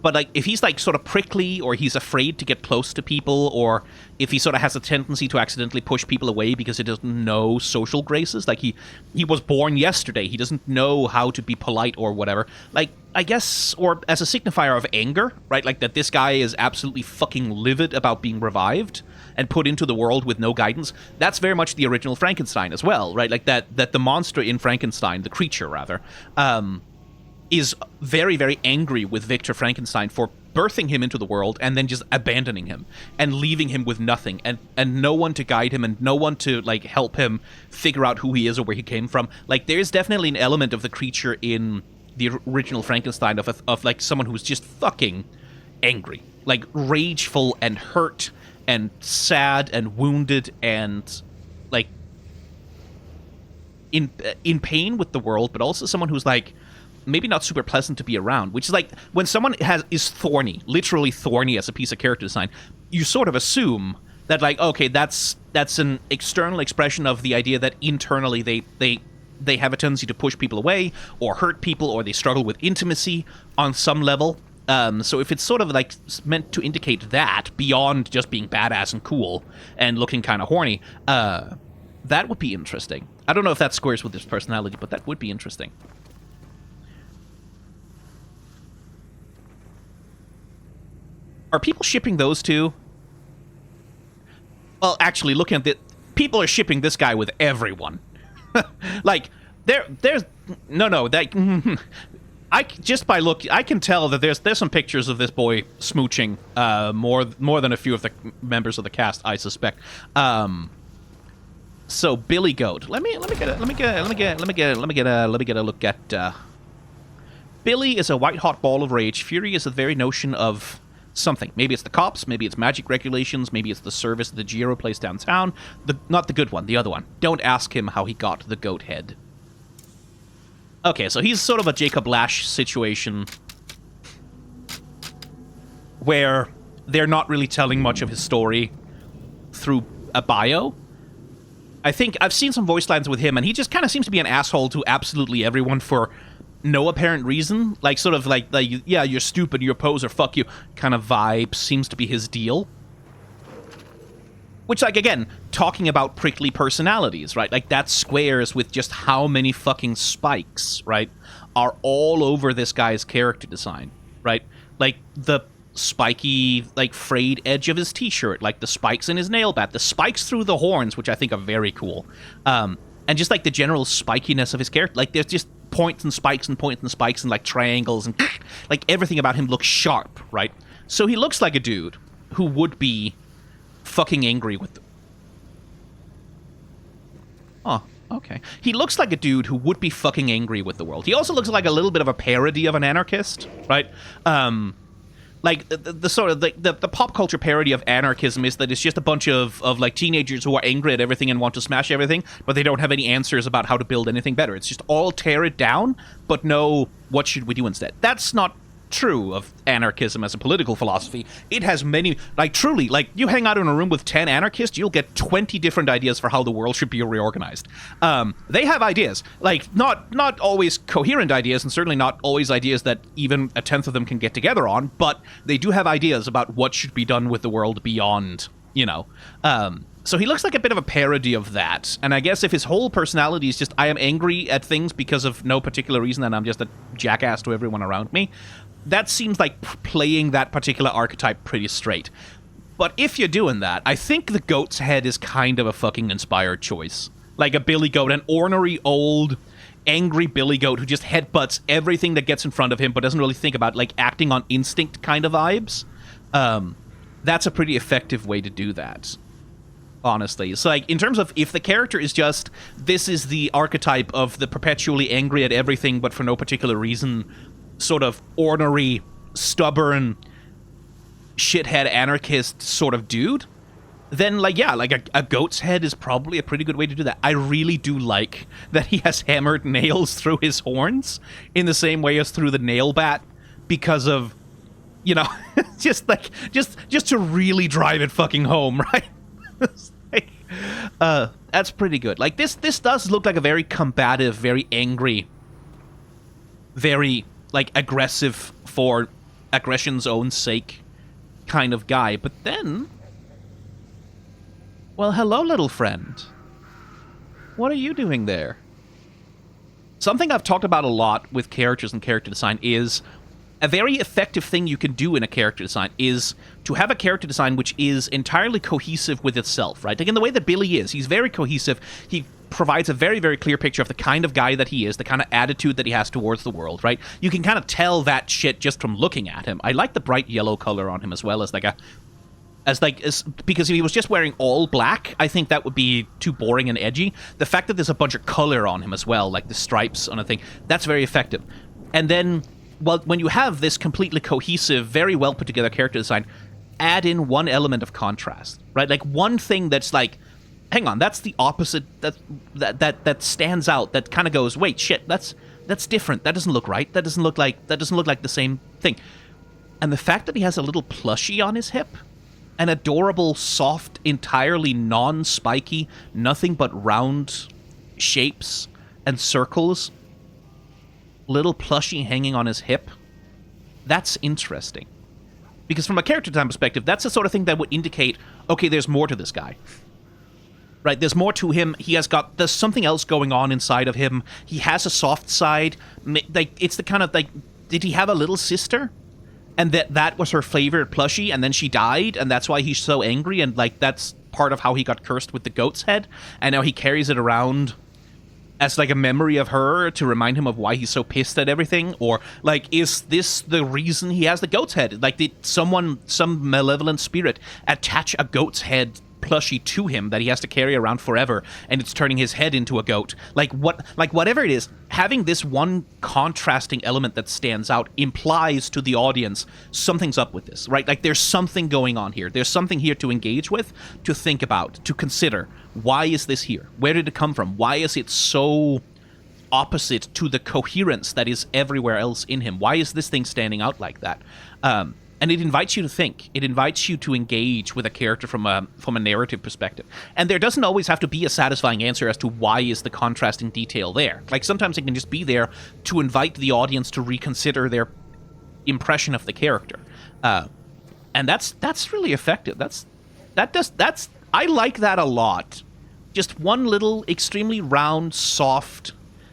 But, like, if he's, like, sort of prickly, or he's afraid to get close to people, or if he sort of has a tendency to accidentally push people away because he doesn't know social graces, like, he was born yesterday, he doesn't know how to be polite or whatever, like, I guess, or as a signifier of anger, right, like, that this guy is absolutely fucking livid about being revived and put into the world with no guidance, that's very much the original Frankenstein as well, right, like, that the monster in Frankenstein, the creature, rather, is very, very angry with Victor Frankenstein for birthing him into the world and then just abandoning him and leaving him with nothing and no one to guide him and no one to, like, help him figure out who he is or where he came from. Like, there's definitely an element of the creature in the original Frankenstein of like, someone who's just fucking angry like rageful and hurt and sad and wounded and like in pain with the world, but also someone who's like maybe not super pleasant to be around, which is like when someone is thorny, literally thorny as a piece of character design, you sort of assume that like, okay, that's an external expression of the idea that internally they have a tendency to push people away or hurt people, or they struggle with intimacy on some level. So if it's sort of like meant to indicate that beyond just being badass and cool and looking kind of horny, that would be interesting. I don't know if that squares with his personality, but that would be interesting. Are people shipping those two? Well, actually, looking at people are shipping this guy with everyone. Like, there's no, that just by look, I can tell that there's some pictures of this boy smooching more than a few of the members of the cast, I suspect. So Billy Goat. Let me get a look at. Billy is a white hot ball of rage. Fury is the very notion of something. Maybe it's the cops, maybe it's magic regulations, maybe it's the service that the Giro place downtown. Not the good one, the other one. Don't ask him how he got the goat head. Okay, so he's sort of a Jacob Lash situation where they're not really telling much of his story through a bio. I think I've seen some voice lines with him, and he just kind of seems to be an asshole to absolutely everyone for no apparent reason. Like, sort of like yeah, you're stupid, you're a poser, fuck you kind of vibe seems to be his deal. Which, like, again, talking about prickly personalities, right? Like, that squares with just how many fucking spikes, right, are all over this guy's character design, right? Like, the spiky, like, frayed edge of his t-shirt, like the spikes in his nail bat, the spikes through the horns, which I think are very cool. And just, like, the general spikiness of his character. Like, there's just points and spikes and points and spikes and, like, triangles and, like, everything about him looks sharp, right? So he looks like a dude who would be fucking angry with them. Oh, okay. He looks like a dude who would be fucking angry with the world. He also looks like a little bit of a parody of an anarchist, right? Like, the sort of, the pop culture parody of anarchism is that it's just a bunch of like, teenagers who are angry at everything and want to smash everything, but they don't have any answers about how to build anything better. It's just all tear it down, but no, what should we do instead? That's not true of anarchism as a political philosophy. It has many, like, truly, like, you hang out in a room with 10 anarchists, you'll get 20 different ideas for how the world should be reorganized. They have ideas, like, not always coherent ideas, and certainly not always ideas that even a tenth of them can get together on, but they do have ideas about what should be done with the world beyond, you know. So he looks like a bit of a parody of that, and I guess if his whole personality is just, I am angry at things because of no particular reason, and I'm just a jackass to everyone around me, that seems like playing that particular archetype pretty straight. But if you're doing that, I think the goat's head is kind of a fucking inspired choice. Like a billy goat, an ornery, old, angry billy goat who just headbutts everything that gets in front of him but doesn't really think about, like, acting on instinct kind of vibes. That's a pretty effective way to do that, honestly. So, like, in terms of if the character is just, this is the archetype of the perpetually angry at everything but for no particular reason, sort of ornery, stubborn, shithead anarchist sort of dude, then, like, yeah, like a goat's head is probably a pretty good way to do that. I really do like that he has hammered nails through his horns in the same way as through the nail bat, because of, you know, just to really drive it fucking home, right? That's pretty good. Like, this does look like a very combative, very angry, very, like, aggressive for aggression's own sake kind of guy. But then, well, hello, little friend. What are you doing there? Something I've talked about a lot with characters and character design is a very effective thing you can do in a character design is to have a character design which is entirely cohesive with itself, right? Like, in the way that Billy is, he's very cohesive. He provides a very, very clear picture of the kind of guy that he is, the kind of attitude that he has towards the world, right? You can kind of tell that shit just from looking at him. I like the bright yellow color on him as well as, like, because if he was just wearing all black, I think that would be too boring and edgy. The fact that there's a bunch of color on him as well, like the stripes on a thing, that's very effective. And then well, when you have this completely cohesive, very well put together character design, add in one element of contrast, right? Like one thing that's like, hang on, that's the opposite, that stands out, that kind of goes, wait, shit, that's different. That doesn't look right. That doesn't look like the same thing. And the fact that he has a little plushie on his hip, an adorable, soft, entirely non-spiky, nothing but round shapes and circles, little plushie hanging on his hip, that's interesting. Because from a character design perspective, that's the sort of thing that would indicate, okay, there's more to this guy. Right, there's more to him. There's something else going on inside of him. He has a soft side. Like, it's the kind of, like, did he have a little sister? And that was her favorite plushie, and then she died, and that's why he's so angry, and, like, that's part of how he got cursed with the goat's head, and now he carries it around as, like, a memory of her to remind him of why he's so pissed at everything? Or, like, is this the reason he has the goat's head? Like, did some malevolent spirit attach a goat's head plushie to him that he has to carry around forever, and it's turning his head into a goat? Whatever it is, having this one contrasting element that stands out implies to the audience something's up with this, right? Like, there's something going on here. There's something here to engage with, to think about, to consider. Why is this here? Where did it come from? Why is it so opposite to the coherence that is everywhere else in him? Why is this thing standing out like that? And it invites you to think. It invites you to engage with a character from a narrative perspective. And there doesn't always have to be a satisfying answer as to why is the contrasting detail there. Like, sometimes it can just be there to invite the audience to reconsider their impression of the character. And that's really effective. I like that a lot. Just one little extremely round, soft,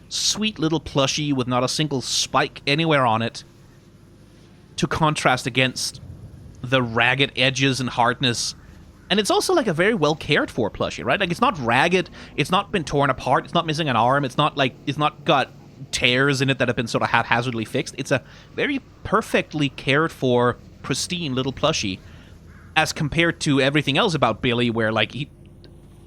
sweet little plushie with not a single spike anywhere on it, to contrast against the ragged edges and hardness. And it's also like a very well cared for plushie, right? Like, it's not ragged, it's not been torn apart, it's not missing an arm, it's not got tears in it that have been sort of haphazardly fixed. It's a very perfectly cared for, pristine little plushie, as compared to everything else about Billy, where, like, he,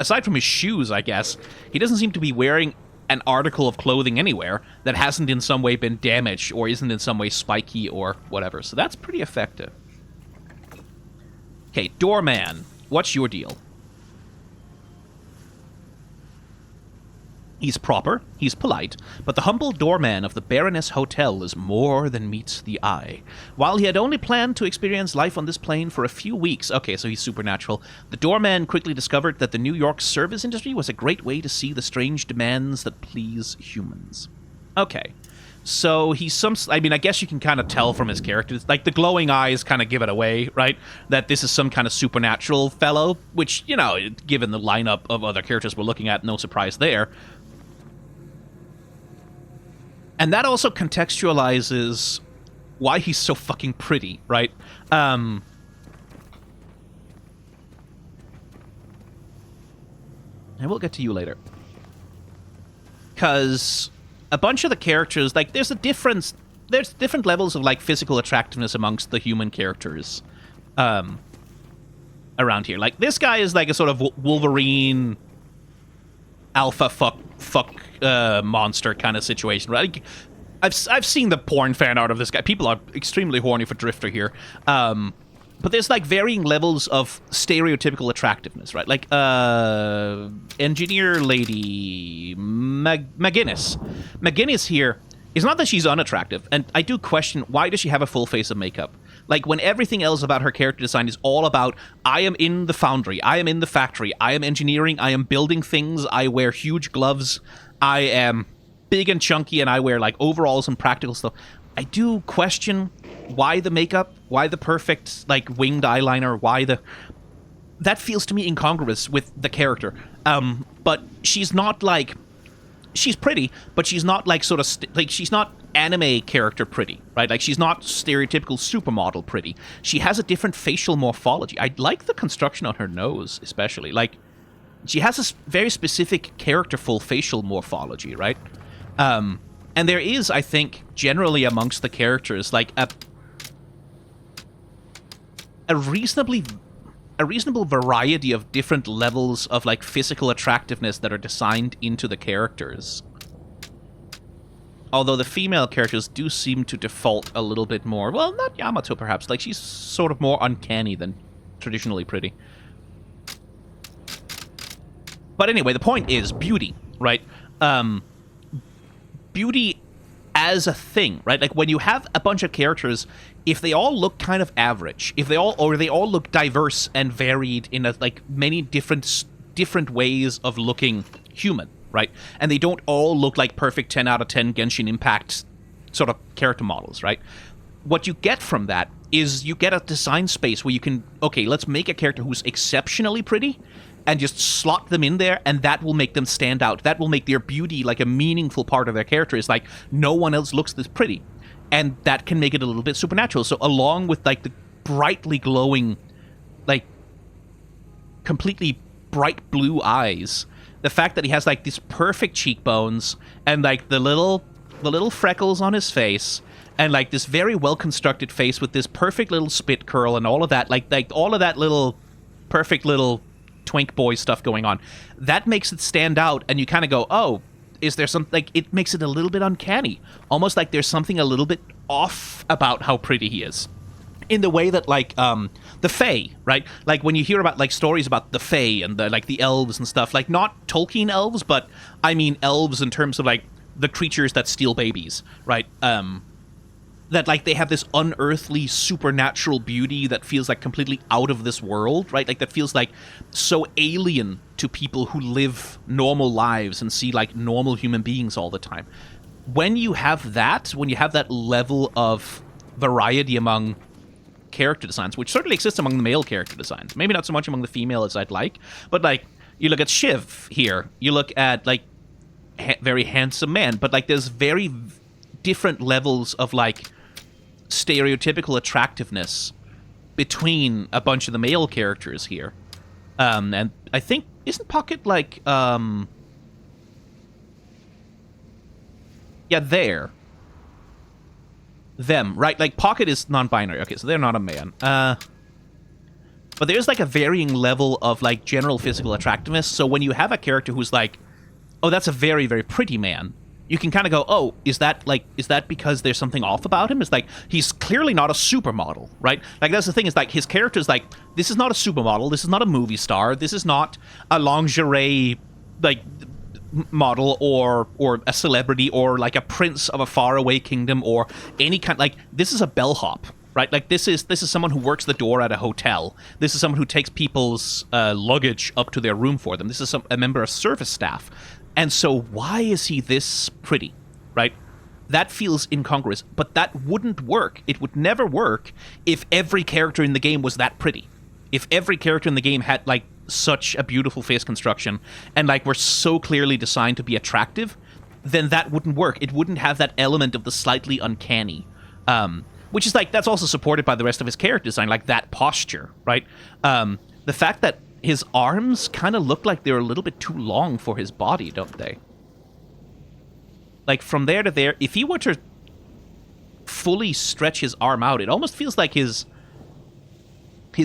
aside from his shoes, I guess, he doesn't seem to be wearing an article of clothing anywhere that hasn't in some way been damaged or isn't in some way spiky or whatever. So that's pretty effective. Okay, Doorman, what's your deal? He's proper, he's polite, but the humble doorman of the Baroness Hotel is more than meets the eye. While he had only planned to experience life on this plane for a few weeks, okay, so he's supernatural, the doorman quickly discovered that the New York service industry was a great way to see the strange demands that please humans. Okay, so he's I mean, I guess you can kind of tell from his character, like, the glowing eyes kind of give it away, right? That this is some kind of supernatural fellow, which, you know, given the lineup of other characters we're looking at, no surprise there. And that also contextualizes why he's so fucking pretty, right? And we'll get to you later. Because a bunch of the characters, like, there's different levels of, like, physical attractiveness amongst the human characters around here. Like, this guy is like a sort of Wolverine alpha fuck monster kind of situation, right? Like, I've seen the porn fan art of this guy. People are extremely horny for Drifter here. But there's, like, varying levels of stereotypical attractiveness, right? Like, engineer lady McGinnis. McGinnis here is not that she's unattractive, and I do question, why does she have a full face of makeup? Like, when everything else about her character design is all about, I am in the foundry, I am in the factory, I am engineering, I am building things, I wear huge gloves, I am big and chunky, and I wear, like, overalls and practical stuff. I do question why the makeup, why the perfect, like, winged eyeliner, why the... That feels to me incongruous with the character. But she's not, like... She's pretty, but she's not, like, sort of... like, she's not anime character pretty, right? Like, she's not stereotypical supermodel pretty. She has a different facial morphology. I like the construction on her nose, especially. Like, she has a very specific characterful facial morphology, right? And there is, I think, generally amongst the characters, like, a reasonable variety of different levels of, like, physical attractiveness that are designed into the characters. Although the female characters do seem to default a little bit more. Well, not Yamato, perhaps. Like, she's sort of more uncanny than traditionally pretty. But anyway, the point is beauty, right? Beauty as a thing, right? Like, when you have a bunch of characters, if they all look kind of average, if they all look diverse and varied in like many different ways of looking human, right? And they don't all look like perfect 10 out of 10 Genshin Impact sort of character models, right? What you get from that is you get a design space where you can, okay, let's make a character who's exceptionally pretty and just slot them in there, and that will make them stand out. That will make their beauty like a meaningful part of their character. It's like no one else looks this pretty. And that can make it a little bit supernatural. So along with like the brightly glowing, like completely bright blue eyes, the fact that he has like these perfect cheekbones and like the little freckles on his face and like this very well constructed face with this perfect little spit curl and all of that, like all of that little perfect little twink boy stuff going on, that makes it stand out. And you kind of go, oh, is there something, like, it makes it a little bit uncanny, almost like there's something a little bit off about how pretty he is, in the way that like the Fae, right? Like when you hear about like stories about the Fae and the like the elves and stuff, like not Tolkien elves, but I mean elves in terms of like the creatures that steal babies, right? That like they have this unearthly supernatural beauty that feels like completely out of this world, right? Like that feels like so alien to people who live normal lives and see like normal human beings all the time. When you have that level of variety among character designs, which certainly exists among the male character designs, maybe not so much among the female as I'd like, but like you look at Shiv here, you look at like very handsome man, but like there's very different levels of like stereotypical attractiveness between a bunch of the male characters here. And I think, isn't Pocket like yeah, them, right? Like Pocket is non-binary. Okay, so they're not a man. But there's like a varying level of like general physical attractiveness. So when you have a character who's like, oh, that's a very, very pretty man, you can kind of go, oh, is that because there's something off about him? It's like, he's clearly not a supermodel, right? Like, that's the thing, is like, his character's like, this is not a supermodel, this is not a movie star, this is not a lingerie, like, model or a celebrity or like a prince of a faraway kingdom or any kind, like, this is a bellhop, right? Like, this is someone who works the door at a hotel. This is someone who takes people's luggage up to their room for them. This is a member of service staff. And so why is he this pretty, right? That feels incongruous, but that wouldn't work. It would never work if every character in the game was that pretty. If every character in the game had, like, such a beautiful face construction and, like, were so clearly designed to be attractive, then that wouldn't work. It wouldn't have that element of the slightly uncanny, which is, like, that's also supported by the rest of his character design, like that posture, right? The fact that his arms kind of look like they're a little bit too long for his body, don't they? Like, from there to there, if he were to fully stretch his arm out, it almost feels like his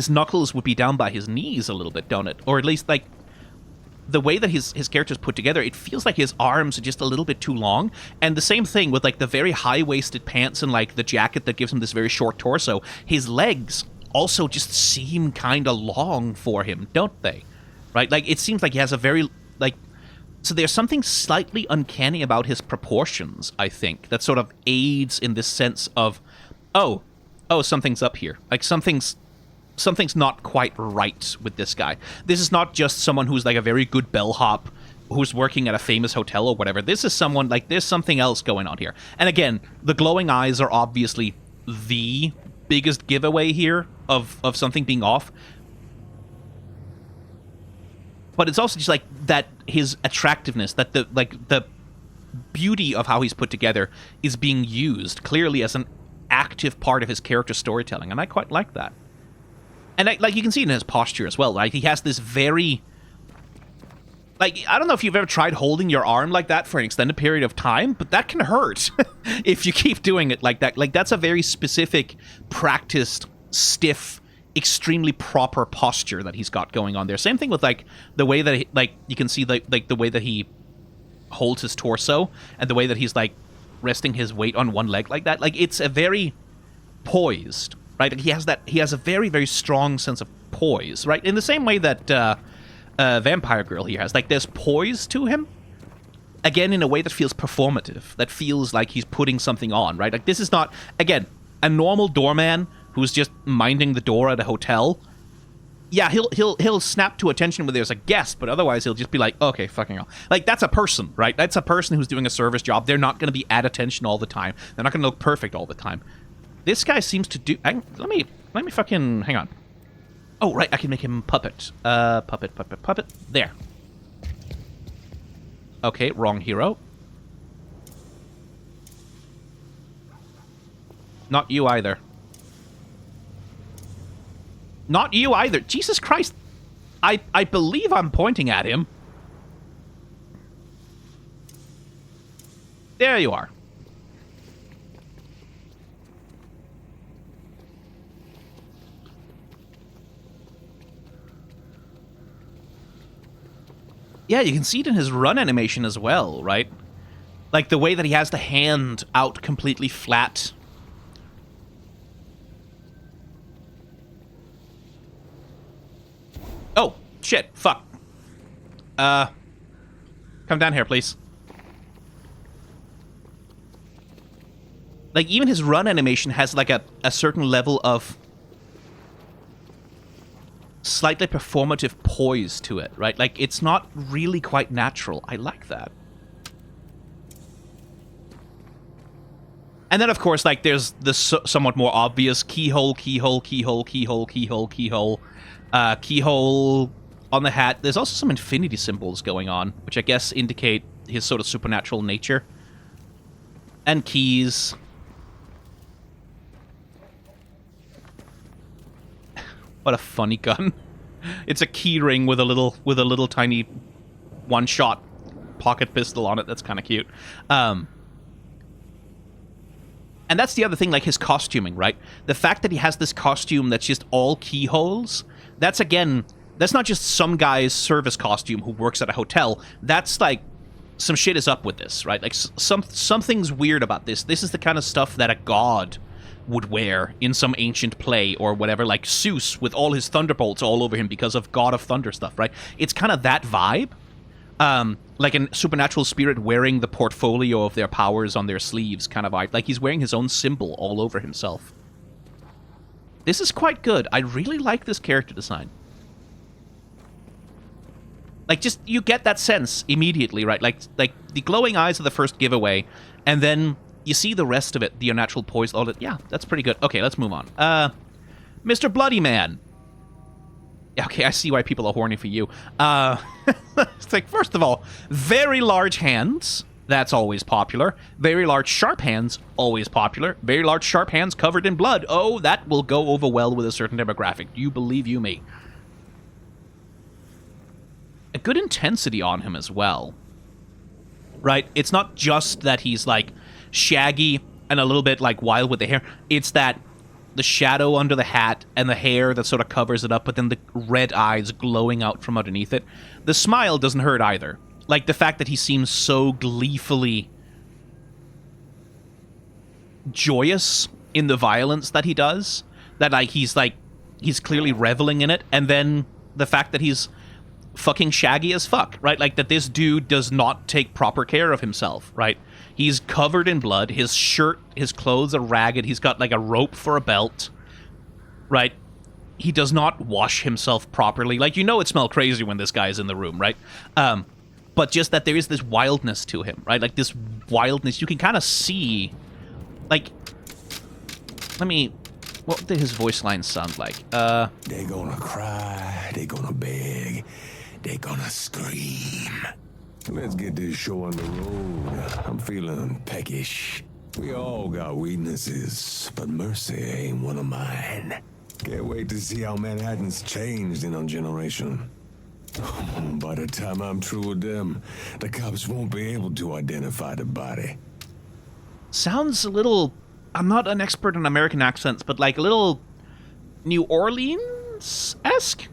knuckles would be down by his knees a little bit, don't it? Or at least, like, the way that his character's put together, it feels like his arms are just a little bit too long. And the same thing with, like, the very high-waisted pants and, like, the jacket that gives him this very short torso. His legs also just seem kind of long for him, don't they? Right? Like, it seems like he has a very, like... So there's something slightly uncanny about his proportions, I think, that sort of aids in this sense of, oh, something's up here. Like, something's not quite right with this guy. This is not just someone who's, like, a very good bellhop who's working at a famous hotel or whatever. This is someone, like, there's something else going on here. And again, the glowing eyes are obviously the biggest giveaway here of something being off. But it's also just like that his attractiveness, that the beauty of how he's put together is being used clearly as an active part of his character storytelling, and I quite like that. And like you can see it in his posture as well. Like, he has this very, like, I don't know if you've ever tried holding your arm like that for an extended period of time, but that can hurt if you keep doing it like that. Like, that's a very specific, practiced, stiff, extremely proper posture that he's got going on there. Same thing with, like, the way that, like, you can see, like the way that he holds his torso and the way that he's, like, resting his weight on one leg like that. Like, it's a very poised, right? Like, he has a very, very strong sense of poise, right? In the same way that Vampire Girl here has. Like, there's poise to him. Again, in a way that feels performative, that feels like he's putting something on, right? Like, this is not, again, a normal doorman who's just minding the door at a hotel. Yeah, he'll snap to attention when there's a guest, but otherwise he'll just be like, okay, fucking hell. Like, that's a person, right? That's a person who's doing a service job. They're not going to be at attention all the time. They're not going to look perfect all the time. This guy seems to do... let me fucking... Hang on. Oh, right, I can make him puppet. Puppet. There. Okay, wrong hero. Not you either. Not you either. Jesus Christ. I believe I'm pointing at him. There you are. Yeah, you can see it in his run animation as well, right? Like the way that he has the hand out completely flat. Oh, shit, fuck. Come down here, please. Like, even his run animation has, like, a certain level of slightly performative poise to it, right? Like, it's not really quite natural. I like that. And then, of course, like, there's the somewhat more obvious keyhole on the hat. There's also some infinity symbols going on, which I guess indicate his sort of supernatural nature. And keys. What a funny gun. It's a key ring with a little tiny one-shot pocket pistol on it. That's kind of cute. And that's the other thing, like his costuming, right? The fact that he has this costume that's just all keyholes, that's, again, that's not just some guy's service costume who works at a hotel. That's like, some shit is up with this, right? Like, something's weird about this. This is the kind of stuff that a god would wear in some ancient play or whatever, like Zeus with all his thunderbolts all over him because of God of Thunder stuff, right? It's kind of that vibe. Like a supernatural spirit wearing the portfolio of their powers on their sleeves kind of vibe. Like he's wearing his own symbol all over himself. This is quite good. I really like this character design. Like, just, you get that sense immediately, right? Like the glowing eyes are the first giveaway, and then you see the rest of it, the unnatural poise, all that. Yeah, that's pretty good. Okay, let's move on. Mr. Bloody Man. Okay, I see why people are horny for you. It's like, first of all, very large hands. That's always popular. Very large sharp hands, always popular. Very large sharp hands covered in blood. Oh, that will go over well with a certain demographic. Do you believe you me? A good intensity on him as well. Right? It's not just that he's, like, shaggy and a little bit, like, wild with the hair. It's that the shadow under the hat and the hair that sort of covers it up, but then the red eyes glowing out from underneath it. The smile doesn't hurt either. Like, the fact that he seems so gleefully joyous in the violence that he does, that, like, he's clearly reveling in it, and then the fact that he's fucking shaggy as fuck, right? Like, that this dude does not take proper care of himself, right? He's covered in blood, his shirt, his clothes are ragged, he's got, like, a rope for a belt, right? He does not wash himself properly. Like, you know it smells crazy when this guy's in the room, right? But just that there is this wildness to him, right? Like, this wildness, you can kind of see, like, what did his voice lines sound like? They gonna cry, they gonna beg, they gonna scream. Let's get this show on the road. I'm feeling peckish. We all got weaknesses, but mercy ain't one of mine. Can't wait to see how Manhattan's changed in a generation. By the time I'm through with them, the cops won't be able to identify the body. Sounds a little... I'm not an expert in American accents, but like a little New Orleans-esque?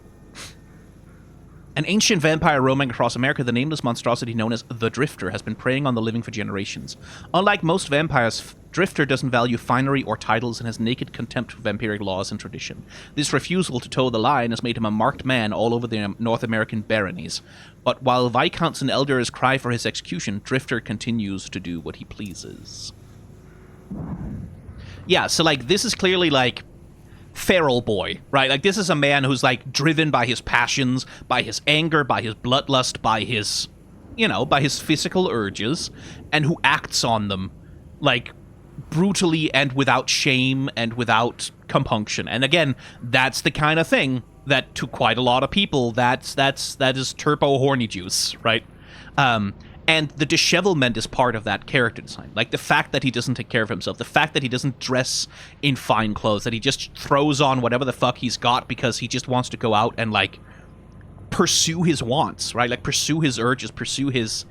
An ancient vampire roaming across America, the nameless monstrosity known as the Drifter has been preying on the living for generations. Unlike most vampires, Drifter doesn't value finery or titles and has naked contempt for vampiric laws and tradition. This refusal to toe the line has made him a marked man all over the North American baronies. But while viscounts and elders cry for his execution, Drifter continues to do what he pleases. Yeah, so, like, this is clearly, like, feral boy, right? Like, this is a man who's, like, driven by his passions, by his anger, by his bloodlust, by his, you know, by his physical urges, and who acts on them, like, brutally and without shame and without compunction. And again, that's the kind of thing that, to quite a lot of people, that is turbo horny juice, right? And the dishevelment is part of that character design. Like, the fact that he doesn't take care of himself, the fact that he doesn't dress in fine clothes, that he just throws on whatever the fuck he's got because he just wants to go out and, like, pursue his wants, right? Like, pursue his urges, pursue his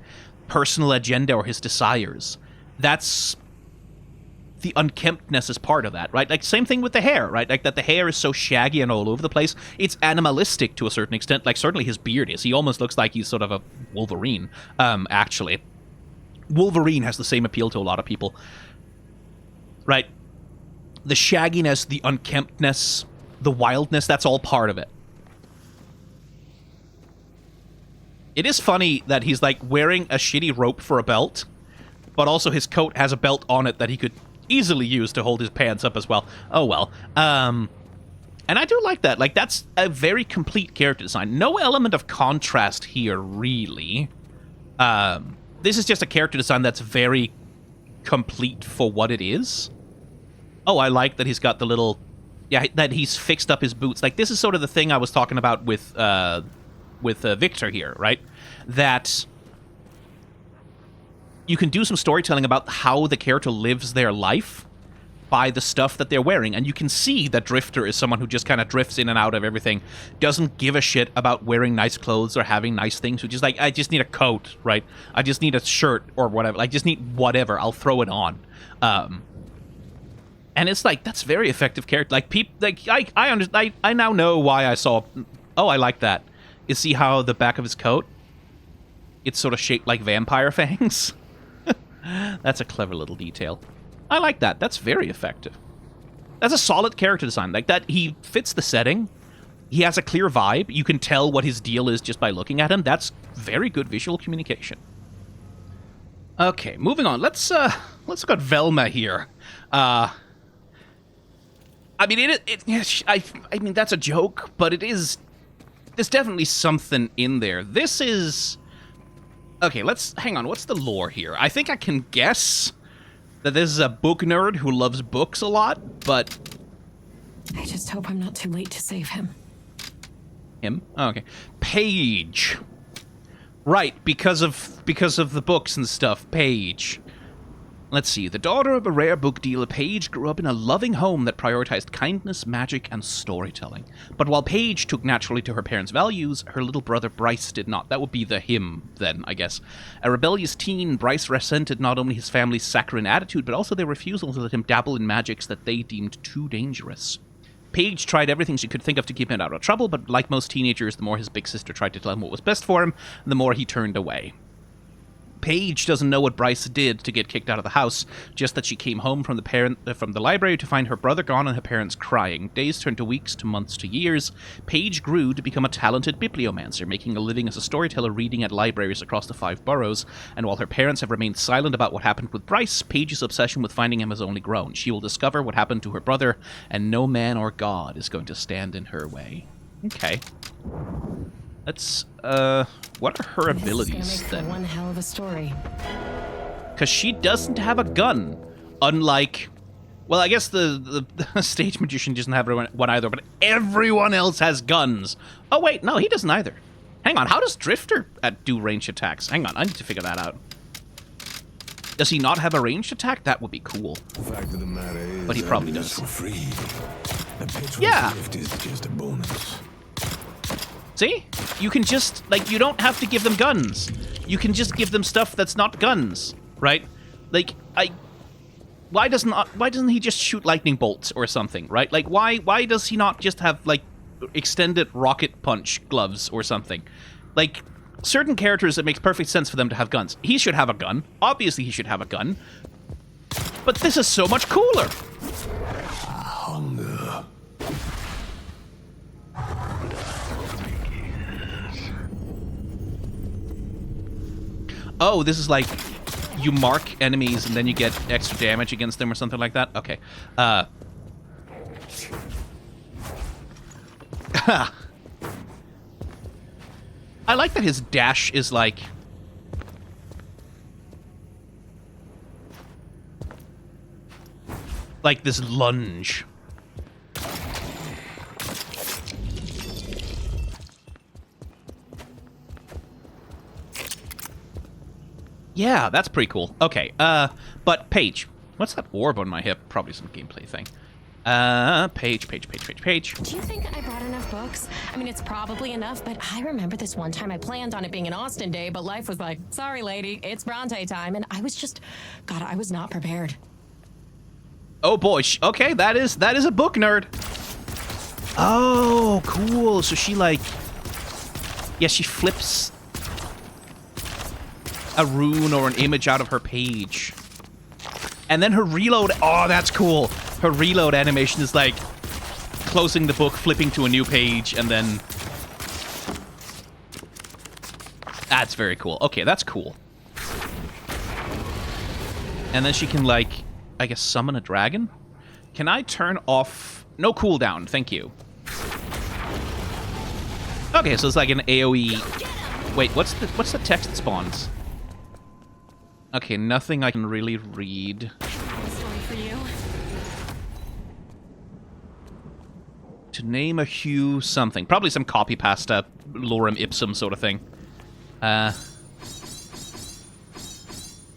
personal agenda or his desires. That's... the unkemptness is part of that, right? Like, same thing with the hair, right? Like, that the hair is so shaggy and all over the place. It's animalistic to a certain extent. Like, certainly his beard is. He almost looks like he's sort of a Wolverine, actually. Wolverine has the same appeal to a lot of people. Right? The shagginess, the unkemptness, the wildness, that's all part of it. It is funny that he's, like, wearing a shitty rope for a belt, but also his coat has a belt on it that he could easily use to hold his pants up as well. Oh, well. And I do like that. Like, that's a very complete character design. No element of contrast here, really. This is just a character design that's very complete for what it is. Oh, I like that he's got the little... yeah, that he's fixed up his boots. Like, this is sort of the thing I was talking about with Victor here, right? That... you can do some storytelling about how the character lives their life by the stuff that they're wearing. And you can see that Drifter is someone who just kind of drifts in and out of everything, doesn't give a shit about wearing nice clothes or having nice things, which is like, I just need a coat, right? I just need a shirt or whatever. I just need whatever. I'll throw it on. And it's like, that's very effective character. Like, I now know why I saw... oh, I like that. You see how the back of his coat, it's sort of shaped like vampire fangs? That's a clever little detail. I like that. That's very effective. That's a solid character design. Like, that, he fits the setting. He has a clear vibe. You can tell what his deal is just by looking at him. That's very good visual communication. Okay, moving on. Let's look at Velma here. I mean, I mean, that's a joke, but it is... there's definitely something in there. This is... okay, hang on. What's the lore here? I think I can guess that this is a book nerd who loves books a lot, but... I just hope I'm not too late to save him. Him? Oh, okay. Paige. Right, because of the books and stuff. Paige. Let's see. The daughter of a rare book dealer, Paige grew up in a loving home that prioritized kindness, magic, and storytelling. But while Paige took naturally to her parents' values, her little brother Bryce did not. That would be the him, then, I guess. A rebellious teen, Bryce resented not only his family's saccharine attitude, but also their refusal to let him dabble in magics that they deemed too dangerous. Paige tried everything she could think of to keep him out of trouble, but like most teenagers, the more his big sister tried to tell him what was best for him, the more he turned away. Paige doesn't know what Bryce did to get kicked out of the house, just that she came home from the library to find her brother gone and her parents crying. Days turned to weeks, to months, to years. Paige grew to become a talented bibliomancer, making a living as a storyteller reading at libraries across the 5 boroughs, and while her parents have remained silent about what happened with Bryce, Paige's obsession with finding him has only grown. She will discover what happened to her brother, and no man or god is going to stand in her way. Okay. Let's, what are her abilities, then? One hell of a story. Because she doesn't have a gun, unlike... well, I guess the stage magician doesn't have one either, but everyone else has guns. Oh, wait, no, he doesn't either. Hang on, how does Drifter do ranged attacks? Hang on, I need to figure that out. Does he not have a ranged attack? That would be cool. The fact of the matter is, but he probably does. For free. The pitch yeah. Gift is just a bonus. See? You can just, like, you don't have to give them guns. You can just give them stuff that's not guns, right? Like, why doesn't he just shoot lightning bolts or something, right? Like, why does he not just have, like, extended rocket punch gloves or something? Like, certain characters, it makes perfect sense for them to have guns. He should have a gun. Obviously, he should have a gun. But this is so much cooler. Hunger. Oh, this is like you mark enemies and then you get extra damage against them or something like that? Okay. I like that his dash is like... like this lunge. Yeah, that's pretty cool. Okay, but Paige, what's that orb on my hip? Probably some gameplay thing. Paige. Do you think I brought enough books? I mean, it's probably enough, but I remember this one time I planned on it being an Austin day, but life was like, sorry, lady, it's Bronte time, and I was just, God, I was not prepared. Oh boy, okay, that is a book nerd. Oh, cool. So she like, yeah, she flips a rune or an image out of her page. And then her reload, oh, that's cool. Her reload animation is like closing the book, flipping to a new page, and then... That's very cool. Okay, that's cool. And then she can, like, I guess summon a dragon? Can I turn off... No cooldown, thank you. Okay, so it's like an AoE... Wait, what's the text that spawns? Okay, nothing I can really read. To name a hue something. Probably some copy pasta, lorem ipsum sort of thing. Oh,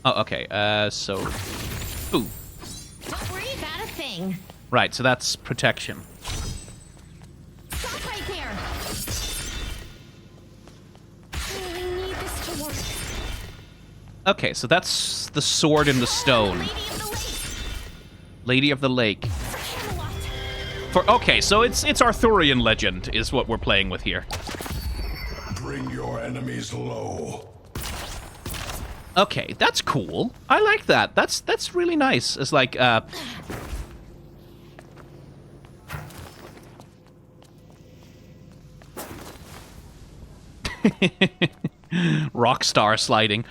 okay, so... Ooh. Don't worry about a thing. Right, so that's protection. Stop right there. I really need this to work. Okay, so that's the sword in the stone. Lady of the Lake. Okay, so it's Arthurian legend is what we're playing with here. Bring your enemies low. Okay, that's cool. I like that. That's really nice. It's like Rockstar sliding.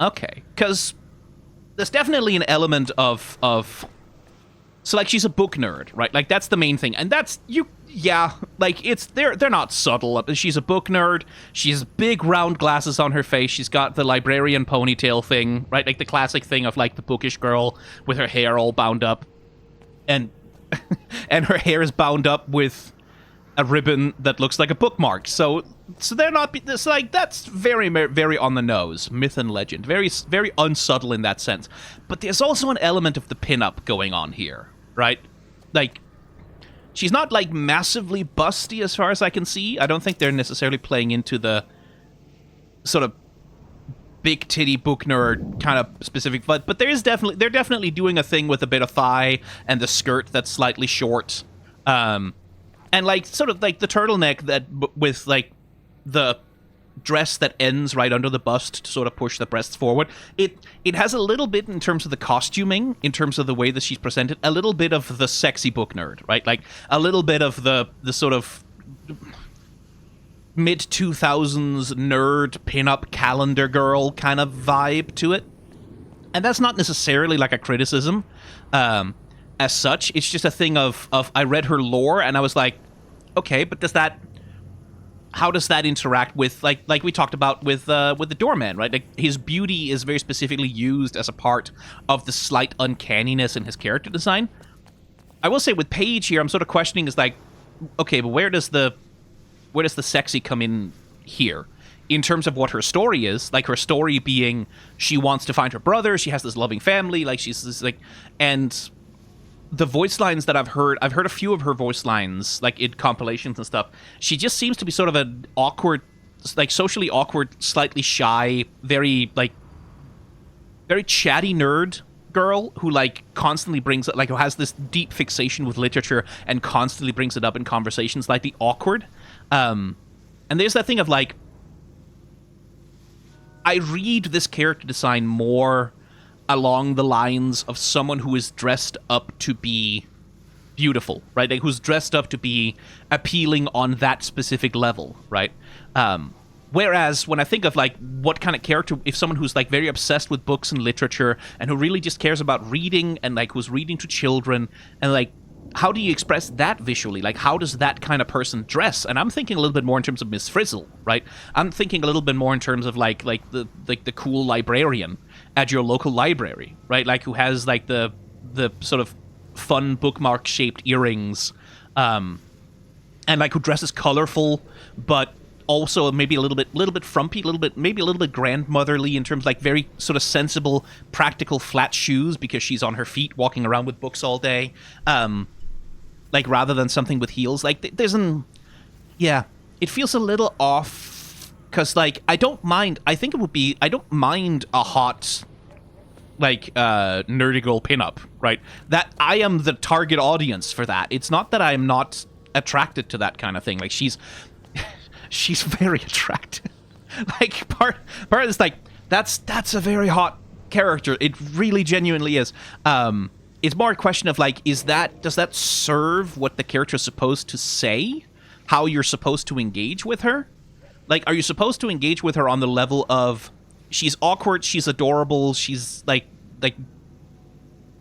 Okay, because there's definitely an element of so like she's a book nerd, right? Like that's the main thing, and that's yeah, like it's they're not subtle. She's a book nerd. She has big round glasses on her face. She's got the librarian ponytail thing, right? Like the classic thing of like the bookish girl with her hair all bound up, and and her hair is bound up with a ribbon that looks like a bookmark. So they're not. It's like that's very on the nose, myth and legend, very unsubtle in that sense. But there's also an element of the pinup going on here, right? Like she's not like massively busty as far as I can see. I don't think they're necessarily playing into the sort of big titty book nerd kind of specific. But they're definitely doing a thing with a bit of thigh and the skirt that's slightly short. And like sort of like the turtleneck that with like the dress that ends right under the bust to sort of push the breasts forward. It has a little bit in terms of the costuming, in terms of the way that she's presented, a little bit of the sexy book nerd, right? Like a little bit of the sort of mid 2000s nerd pinup calendar girl kind of vibe to it. And that's not necessarily like a criticism as such. It's just a thing of I read her lore and I was like, okay, but how does that interact with like we talked about with the Doorman, right? Like his beauty is very specifically used as a part of the slight uncanniness in his character design. I will say with Paige here, I'm sort of questioning is like, okay, but where does the sexy come in here? In terms of what her story is, like her story being she wants to find her brother, she has this loving family, like she's this, like, and the voice lines that I've heard a few of her voice lines, like in compilations and stuff. She just seems to be sort of an awkward, like socially awkward, slightly shy, very chatty nerd girl who like constantly brings it, like who has this deep fixation with literature and constantly brings it up in conversations, slightly awkward. And there's that thing of like, I read this character design more along the lines of someone who is dressed up to be beautiful, right? Like, who's dressed up to be appealing on that specific level, right? Whereas when I think of, like, what kind of character, if someone who's, like, very obsessed with books and literature and who really just cares about reading and, like, who's reading to children and, like, how do you express that visually? Like, how does that kind of person dress? And I'm thinking a little bit more in terms of Miss Frizzle, right? I'm thinking a little bit more in terms of, like the cool librarian at your local library, right? Like, who has, like, the sort of fun bookmark-shaped earrings, and, like, who dresses colorful, but also maybe a little bit frumpy, maybe a little bit grandmotherly in terms of, like, very sort of sensible, practical flat shoes because she's on her feet walking around with books all day. Like, rather than something with heels. Like, there's yeah, it feels a little off because, like, I don't mind a hot, like, nerdy girl pinup, right? That I am the target audience for that. It's not that I'm not attracted to that kind of thing. Like, she's very attractive. Like, part of this, like, that's a very hot character. It really genuinely is. It's more a question of, like, does that serve what the character is supposed to say? How you're supposed to engage with her? Like, are you supposed to engage with her on the level of she's awkward, she's adorable, she's, like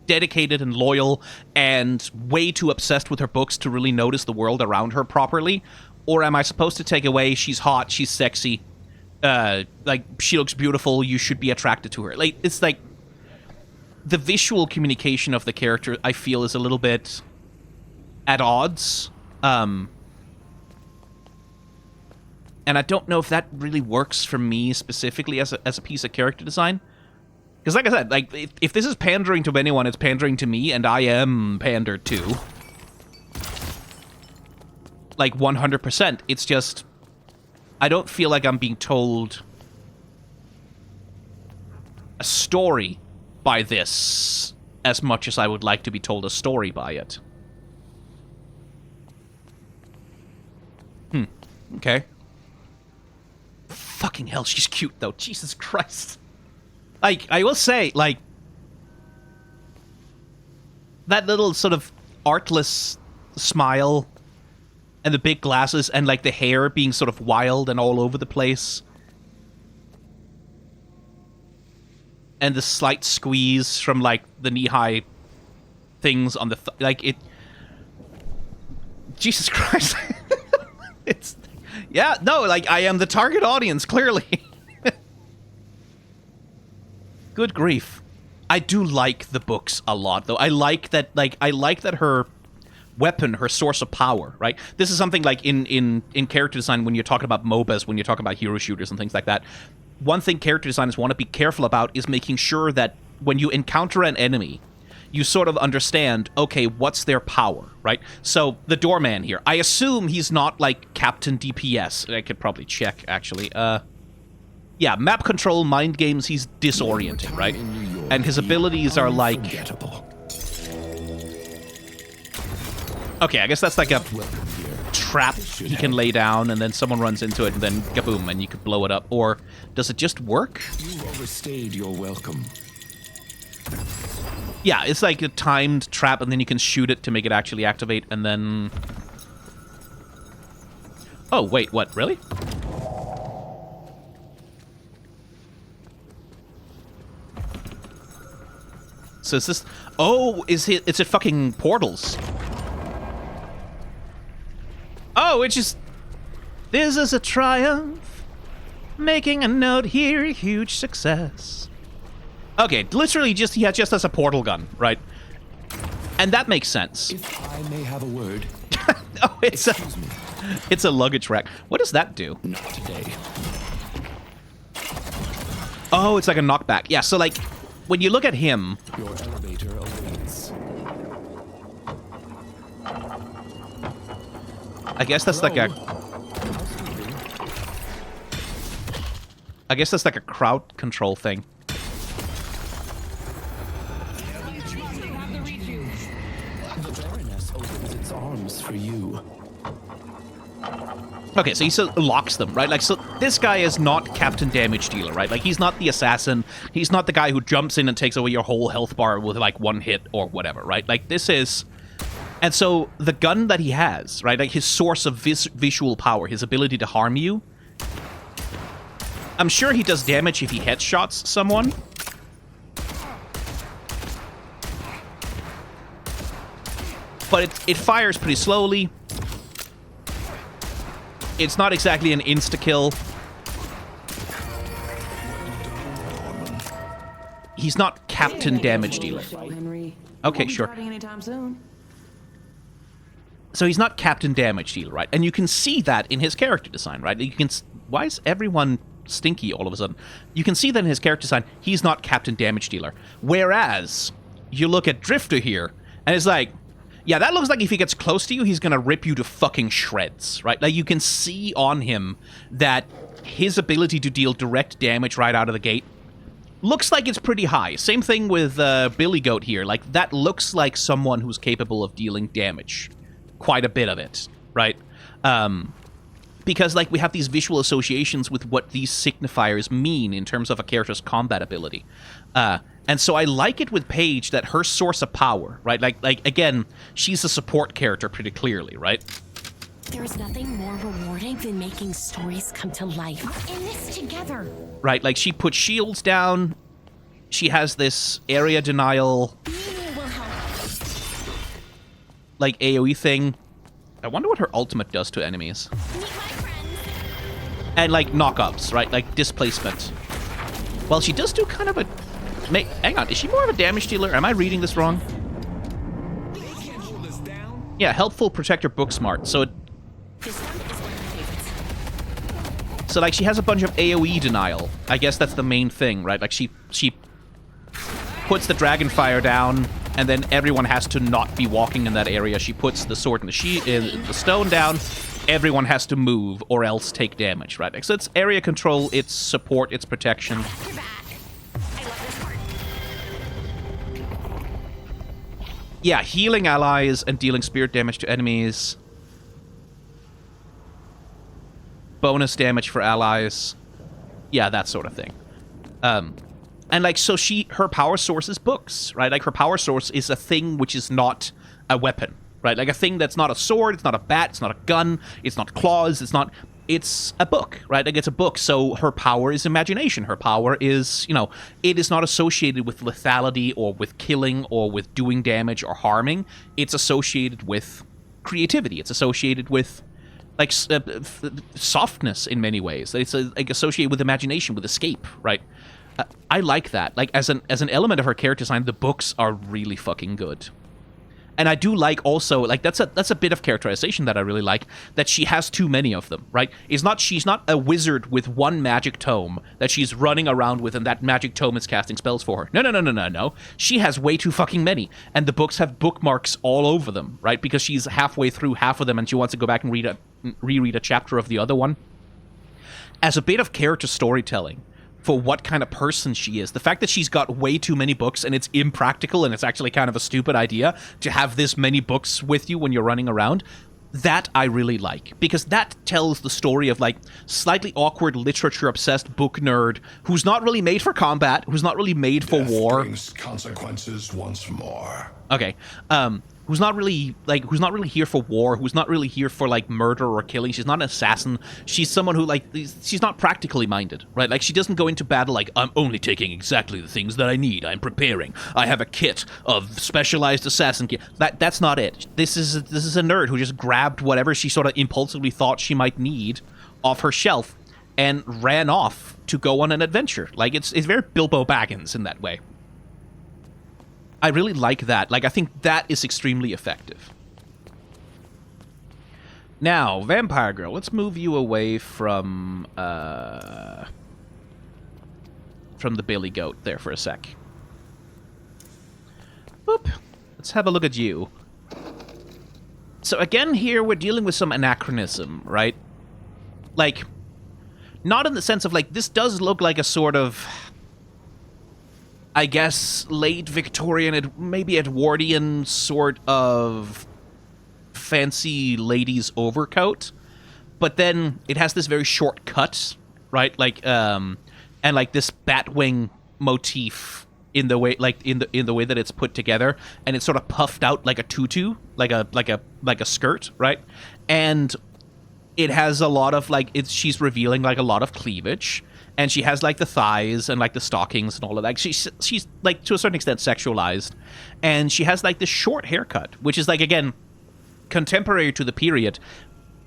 dedicated and loyal and way too obsessed with her books to really notice the world around her properly? Or am I supposed to take away she's hot, she's sexy, like, she looks beautiful, you should be attracted to her? Like, it's like the visual communication of the character, I feel, is a little bit at odds. And I don't know if that really works for me specifically as a piece of character design. Because, like I said, like, if this is pandering to anyone, it's pandering to me, and I am pandered to. Like, 100%. It's just, I don't feel like I'm being told a story by this as much as I would like to be told a story by it. Okay. Fucking hell, she's cute, though. Jesus Christ. Like, I will say, like, that little sort of artless smile and the big glasses and, like, the hair being sort of wild and all over the place. And the slight squeeze from, like, the knee-high things on the... like, it... Jesus Christ. It's... yeah, no, like, I am the target audience, clearly. Good grief. I do like the books a lot, though. I like that her weapon, her source of power, right? This is something, like, in character design, when you're talking about MOBAs, when you're talking about hero shooters and things like that, one thing character designers want to be careful about is making sure that when you encounter an enemy, you sort of understand, okay, what's their power, right? So, the Doorman here, I assume he's not, like, Captain DPS. I could probably check, actually. Yeah, map control, mind games, he's disorienting, right? And his abilities are, like... okay, I guess that's like a trap he can lay down, and then someone runs into it, and then kaboom, and you could blow it up. Or does it just work? You overstayed your welcome. Yeah, it's like a timed trap, and then you can shoot it to make it actually activate, and then... oh, wait, what? Really? So is this... oh, is it fucking portals? Oh, it's just... this is a triumph. Making a note here, huge success. Okay, literally just... he just has a portal gun, right? And that makes sense. If I may have a word. Oh, it's a luggage rack. What does that do? Not today. Oh, it's like a knockback. Yeah, so, like, when you look at him... your elevator awaits. I guess that's like a... I guess that's like a crowd control thing. The Baroness opens its arms for you. Okay, so he still locks them, right? Like, so this guy is not Captain Damage Dealer, right? Like, he's not the assassin. He's not the guy who jumps in and takes away your whole health bar with, like, one hit or whatever, right? Like, this is... And so, the gun that he has, right? Like, his source of visual power, his ability to harm you... I'm sure he does damage if he headshots someone. But it fires pretty slowly. It's not exactly an insta-kill. He's not Captain Damage Dealer. Okay, sure. So he's not Captain Damage Dealer, right? And you can see that in his character design, right? You can... Why is everyone stinky all of a sudden? You can see that in his character design, he's not Captain Damage Dealer. Whereas, you look at Drifter here, and it's like... Yeah, that looks like if he gets close to you, he's gonna rip you to fucking shreds, right? Like, you can see on him that his ability to deal direct damage right out of the gate looks like it's pretty high. Same thing with Billy Goat here. Like, that looks like someone who's capable of dealing damage. Quite a bit of it, right? Because, like, we have these visual associations with what these signifiers mean in terms of a character's combat ability. And so I like it with Paige that her source of power, right? Like again, she's a support character pretty clearly, right? There's nothing more rewarding than making stories come to life. We're in this together. Right, like she puts shields down. She has this area denial, like AoE thing. I wonder what her ultimate does to enemies. And like knockups, right? Like displacement. Well, she does do kind of a... Hang on, is she more of a damage dealer? Am I reading this wrong? Yeah, helpful, protector, book smart. So like she has a bunch of AoE denial. I guess that's the main thing, right? Like she puts the dragon fire down, and then everyone has to not be walking in that area. She puts the sword and the stone down. Everyone has to move or else take damage, right? So it's area control, it's support, it's protection. Yeah, healing allies and dealing spirit damage to enemies. Bonus damage for allies. Yeah, that sort of thing. And like, so her power source is books, right? Like her power source is a thing which is not a weapon, right? Like a thing that's not a sword, it's not a bat, it's not a gun, it's not claws, it's a book, right? Like it's a book, so her power is imagination. Her power is, it is not associated with lethality or with killing or with doing damage or harming. It's associated with creativity. It's associated with, like, softness in many ways. It's like associated with imagination, with escape, right? I like that. Like, as an element of her character design, the books are really fucking good. And I do like also, like, that's a bit of characterization that I really like, that she has too many of them, right? She's not a wizard with one magic tome that she's running around with and that magic tome is casting spells for her. No. She has way too fucking many. And the books have bookmarks all over them, right? Because she's halfway through half of them and she wants to go back and reread a chapter of the other one. As a bit of character storytelling, for what kind of person she is. The fact that she's got way too many books and it's impractical and it's actually kind of a stupid idea to have this many books with you when you're running around, that I really like. Because that tells the story of, like, slightly awkward, literature-obsessed book nerd who's not really made for combat, who's not really made for war. Brings consequences once more. Okay. Who's not really here for war, who's not really here for, like, murder or killing. She's not an assassin. She's someone who, like, she's not practically minded, right? Like, she doesn't go into battle like, I'm only taking exactly the things that I need. I'm preparing. I have a kit of specialized assassin kit. That's not it. This is a nerd who just grabbed whatever she sort of impulsively thought she might need off her shelf and ran off to go on an adventure. Like, it's very Bilbo Baggins in that way. I really like that. Like, I think that is extremely effective. Now, Vampire Girl, let's move you away from the Billy Goat there for a sec. Boop. Let's have a look at you. So again, here we're dealing with some anachronism, right? Like, not in the sense of, like, this does look like a sort of, I guess, late Victorian, maybe Edwardian sort of fancy lady's overcoat. but then it has this very short cut, right? Like, and like this Batwing motif in the way, like in the way that it's put together, and it's sort of puffed out like a tutu, like a skirt, right? And it has a lot of like she's revealing like a lot of cleavage, and she has like the thighs and like the stockings and all of that. She's like to a certain extent sexualized, and she has like this short haircut, which is like again contemporary to the period.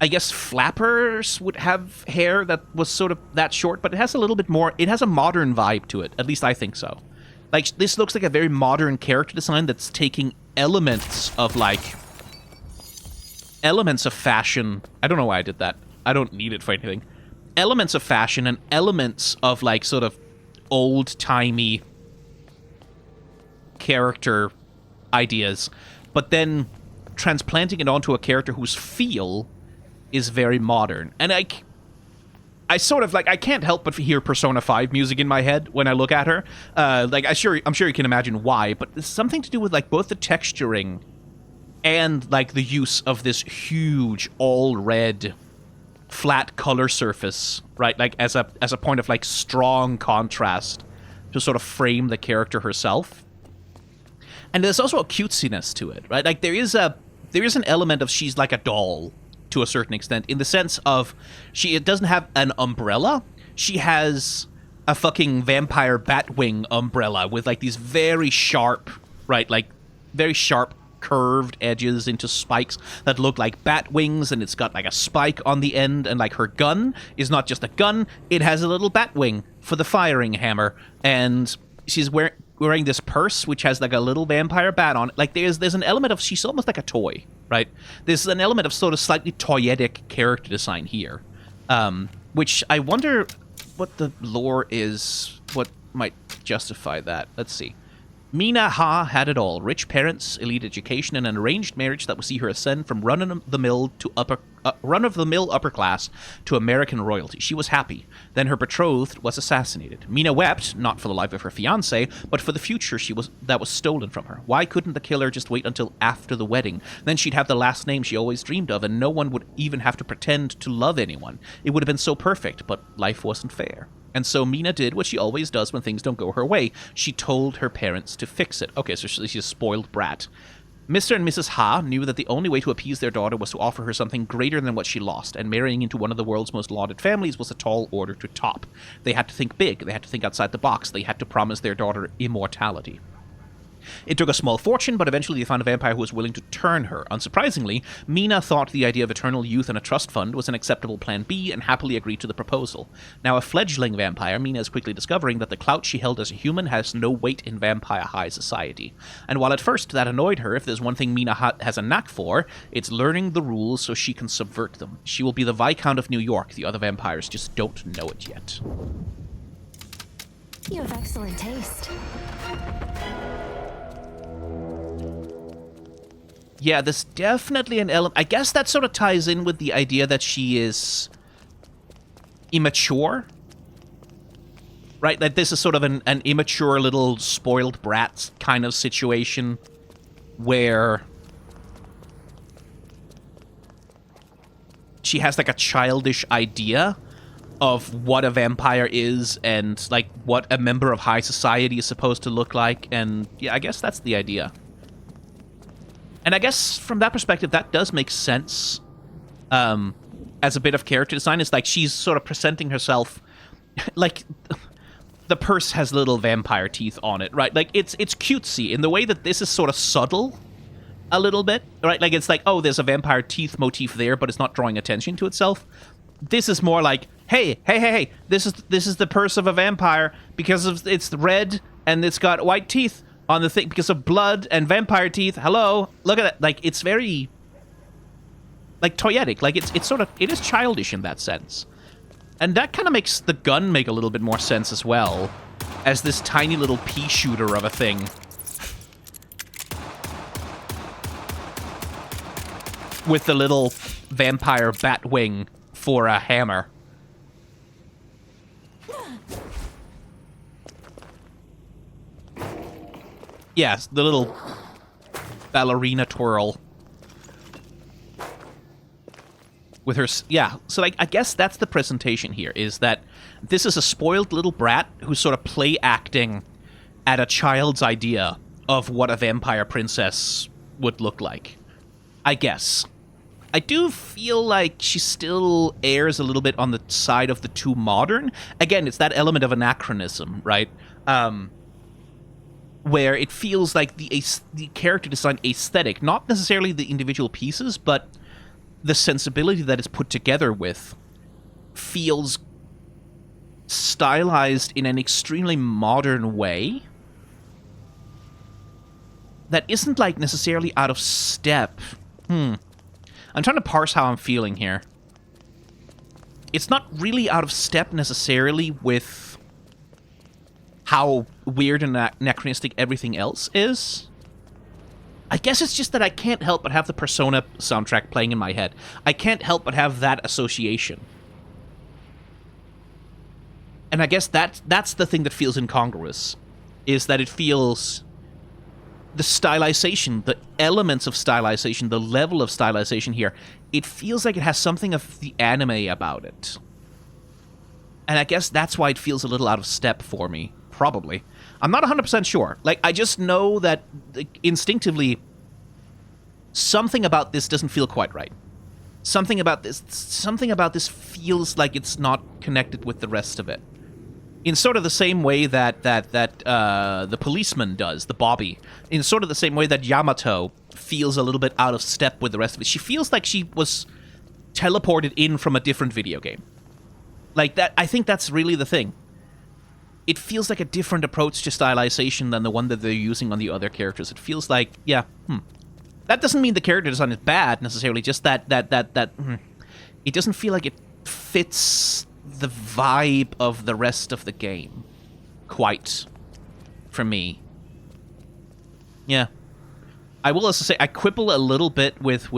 I guess flappers would have hair that was sort of that short, but it has a little bit more. It has a modern vibe to it. At least I think so. Like this looks like a very modern character design that's taking elements of fashion. I don't know why I did that. I don't need it for anything. Elements of fashion and elements of like sort of old-timey character ideas, but then transplanting it onto a character whose feel is very modern. And I sort of like, I can't help but hear Persona 5 music in my head when I look at her. Like I'm sure you can imagine why, but it's something to do with like both the texturing and like the use of this huge all red flat color surface, right? Like as a point of like strong contrast to sort of frame the character herself. And there's also a cutesiness to it, right? Like there is an element of she's like a doll to a certain extent, in the sense of it doesn't have an umbrella. She has a fucking vampire Batwing umbrella with like these very sharp, right? Like very sharp curved edges into spikes that look like bat wings, and it's got like a spike on the end, and like her gun is not just a gun, it has a little bat wing for the firing hammer, and she's wearing this purse which has like a little vampire bat on it. Like there's an element of she's almost like a toy, right? There's an element of sort of slightly toyetic character design here, which I wonder what the lore is, what might justify that. Let's see. Mina Ha had it all. Rich parents, elite education, and an arranged marriage that would see her ascend from run-of-the-mill upper class to American royalty. She was happy. Then her betrothed was assassinated. Mina wept, not for the life of her fiancé, but for the future that was stolen from her. Why couldn't the killer just wait until after the wedding? Then she'd have the last name she always dreamed of, and no one would even have to pretend to love anyone. It would have been so perfect, but life wasn't fair. And so Mina did what she always does when things don't go her way. She told her parents to fix it. Okay, so she's a spoiled brat. Mr. and Mrs. Ha knew that the only way to appease their daughter was to offer her something greater than what she lost, and marrying into one of the world's most lauded families was a tall order to top. They had to think big. They had to think outside the box. They had to promise their daughter immortality. It took a small fortune, but eventually they found a vampire who was willing to turn her. Unsurprisingly, Mina thought the idea of eternal youth and a trust fund was an acceptable plan B and happily agreed to the proposal. Now a fledgling vampire, Mina is quickly discovering that the clout she held as a human has no weight in vampire high society. And while at first that annoyed her, if there's one thing Mina has a knack for, it's learning the rules so she can subvert them. She will be the Viscount of New York. The other vampires just don't know it yet. You have excellent taste. Yeah, there's definitely an element. I guess that sort of ties in with the idea that she is immature, right? That this is sort of an immature little spoiled brat kind of situation where she has like a childish idea of what a vampire is and like what a member of high society is supposed to look like. And yeah, I guess that's the idea. And I guess from that perspective, that does make sense as a bit of character design. It's like she's sort of presenting herself like the purse has little vampire teeth on it, right? Like it's cutesy in the way that this is sort of subtle a little bit, right? Like it's like, oh, there's a vampire teeth motif there, but it's not drawing attention to itself. This is more like, hey, this is the purse of a vampire because it's red and it's got white teeth on the thing because of blood and vampire teeth. Hello, look at that. Like it's very like toyetic. Like it's sort of, it is childish in that sense. And that kind of makes the gun make a little bit more sense as well, as this tiny little pea shooter of a thing. With the little vampire bat wing for a hammer. Yes, the little ballerina twirl. with her, yeah. So like, I guess that's the presentation here, is that this is a spoiled little brat who's sort of play acting at a child's idea of what a vampire princess would look like. I guess. I do feel like she still errs a little bit on the side of the too modern. Again, it's that element of anachronism, right? Where it feels like the character design aesthetic, not necessarily the individual pieces, but the sensibility that it's put together with, feels stylized in an extremely modern way that isn't, like, necessarily out of step. I'm trying to parse how I'm feeling here. It's not really out of step necessarily with how weird and anachronistic everything else is. I guess it's just that I can't help but have the Persona soundtrack playing in my head. I can't help but have that association. And I guess that's the thing that feels incongruous, is that it feels... the stylization, the elements of stylization, the level of stylization here, it feels like it has something of the anime about it. And I guess that's why it feels a little out of step for me. Probably. I'm not 100% sure. Like, I just know that instinctively something about this doesn't feel quite right. Something about this feels like it's not connected with the rest of it. In sort of the same way that the policeman does, the Bobby. In sort of the same way that Yamato feels a little bit out of step with the rest of it. She feels like she was teleported in from a different video game. Like, that, I think that's really the thing. It feels like a different approach to stylization than the one that they're using on the other characters. It feels like, yeah, That doesn't mean the character design is bad, necessarily, just that it doesn't feel like it fits the vibe of the rest of the game quite, for me. Yeah. I will also say I quibble a little bit with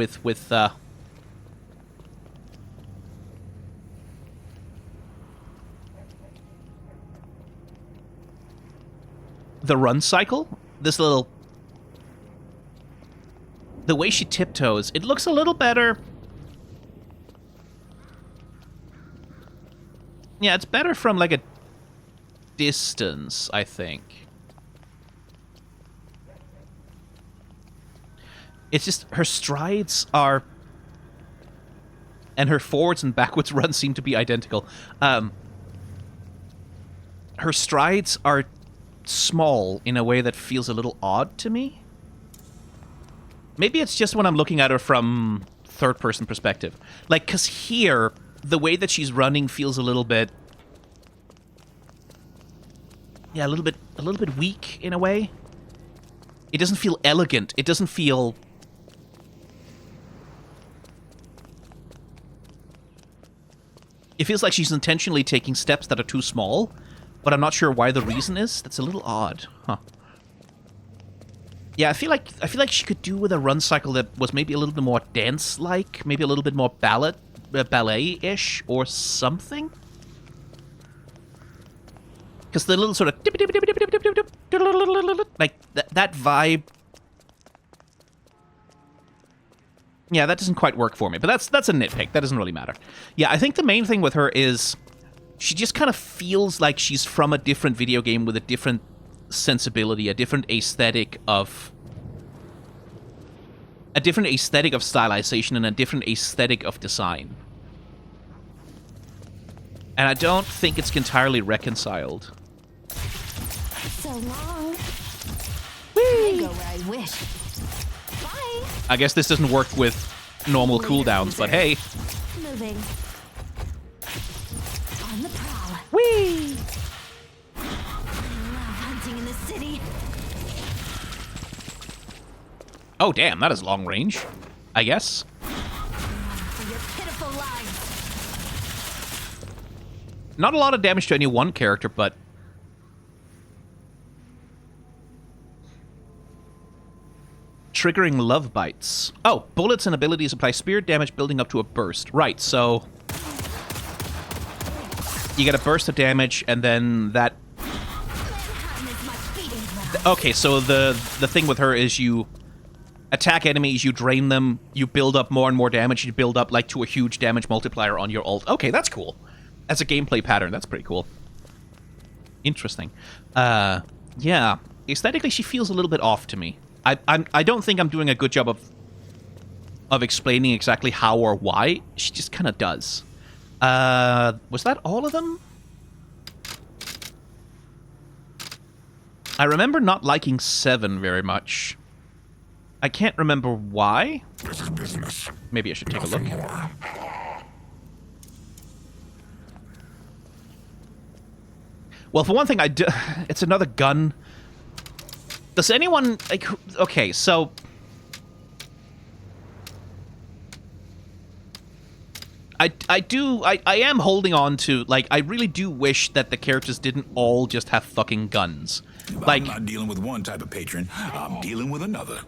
the run cycle. This little... the way she tiptoes, it looks a little better. Yeah, it's better from, like, a distance, I think. It's just, her strides are... and her forwards and backwards runs seem to be identical. Her strides are small in a way that feels a little odd to me. Maybe it's just when I'm looking at her from third-person perspective. Like, because here... the way that she's running feels a little bit... yeah, a little bit weak, in a way. It doesn't feel elegant. It doesn't feel... it feels like she's intentionally taking steps that are too small, but I'm not sure why the reason is. That's a little odd. Huh. Yeah, I feel like she could do with a run cycle that was maybe a little bit more dance-like, maybe a little bit more ballet-ish or something. Because the little sort of like that vibe. Yeah, that doesn't quite work for me, but that's a nitpick. That doesn't really matter. Yeah, I think the main thing with her is she just kind of feels like she's from a different video game with a different sensibility, a different aesthetic of stylization and a different aesthetic of design. And I don't think it's entirely reconciled. So long. Whee! I go where I wish. Bye. I guess this doesn't work with normal cooldowns, but hey. Moving. On the prowl. Whee! Love hunting in the city. Oh, damn, that is long range, I guess. For your pitiful lives. Not a lot of damage to any one character, but... triggering love bites. Oh, bullets and abilities apply spirit damage building up to a burst. Right, so... you get a burst of damage, and then that... okay, so the thing with her is you attack enemies, you drain them, you build up more and more damage, you build up, like, to a huge damage multiplier on your ult. Okay, that's cool. As a gameplay pattern, that's pretty cool. Interesting. Yeah. Aesthetically, she feels a little bit off to me. I don't think I'm doing a good job of explaining exactly how or why. She just kind of does. Was that all of them? I remember not liking 7 very much. I can't remember why. This is business. Maybe I should take a look. More. Well, for one thing, it's another gun. Does anyone... like? Okay, so... I am holding on to... like, I really do wish that the characters didn't all just have fucking guns. Like, I'm not dealing with one type of patron. I'm dealing with another.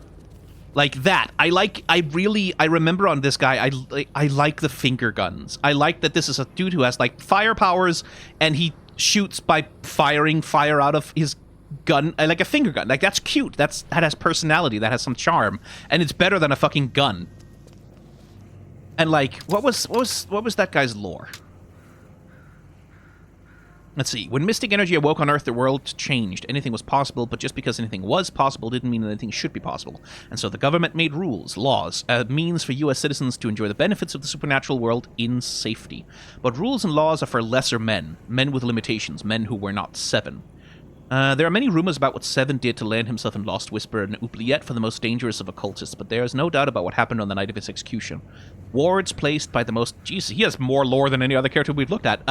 Like that. I remember on this guy, I like the finger guns. I like that this is a dude who has, like, fire powers, and he shoots by firing fire out of his gun, like a finger gun. Like, that's cute. That has personality. That has some charm. And it's better than a fucking gun. And, like, what was that guy's lore? Let's see. When mystic energy awoke on Earth, the world changed. Anything was possible, but just because anything was possible didn't mean that anything should be possible. And so the government made rules, laws, a means for U.S. citizens to enjoy the benefits of the supernatural world in safety. But rules and laws are for lesser men, men with limitations, men who were not 7. There are many rumors about what 7 did to land himself in Lost Whisper and Oubliette for the most dangerous of occultists, but there is no doubt about what happened on the night of his execution. Wards placed by the most... Jeez, he has more lore than any other character we've looked at.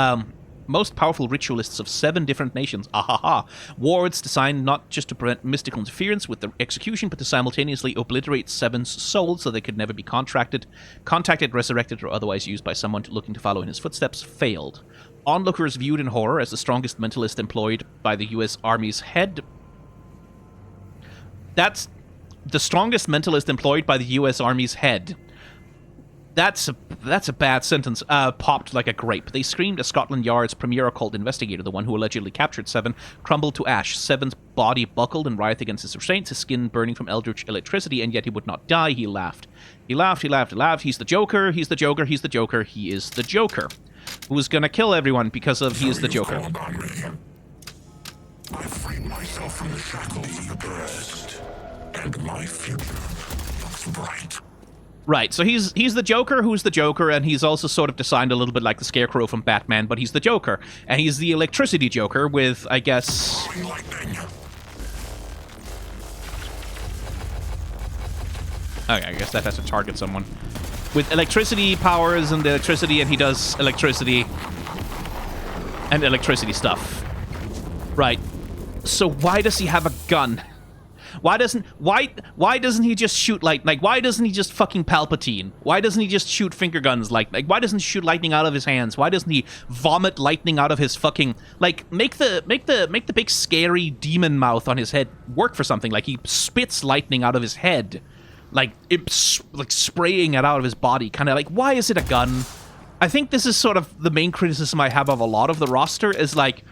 Most powerful ritualists of 7 different nations. Ahaha. Wards designed not just to prevent mystical interference with the execution, but to simultaneously obliterate 7's souls so they could never be contacted, resurrected, or otherwise used by someone looking to follow in his footsteps, failed. Onlookers viewed in horror as the strongest mentalist employed by the U.S. Army's head. That's the strongest mentalist employed by the U.S. Army's head. That's a bad sentence. Popped like a grape. They screamed as Scotland Yard's premier occult investigator, the one who allegedly captured 7, crumbled to ash. 7's body buckled and writhed against his restraints, his skin burning from eldritch electricity, and yet he would not die. He laughed. He laughed, he laughed, he laughed. He's the Joker, he's the Joker, he's the Joker, he is the Joker. Who's gonna kill everyone because of he is the Joker. I freed myself from the shackles of the past, and my future looks bright. Right, so he's the Joker who's the Joker, and he's also sort of designed a little bit like the Scarecrow from Batman, but he's the Joker. And he's the electricity Joker with, I guess... Okay, I guess that has to target someone. With electricity powers and electricity, and he does electricity and electricity stuff. Right. So why does he have a gun? Why doesn't he just shoot like why doesn't he just fucking Palpatine? Why doesn't he just shoot finger guns like why doesn't he shoot lightning out of his hands? Why doesn't he vomit lightning out of his fucking like make the big scary demon mouth on his head work for something? Like he spits lightning out of his head. Like spraying it out of his body, kind of like, why is it a gun? I think this is sort of the main criticism I have of a lot of the roster is like,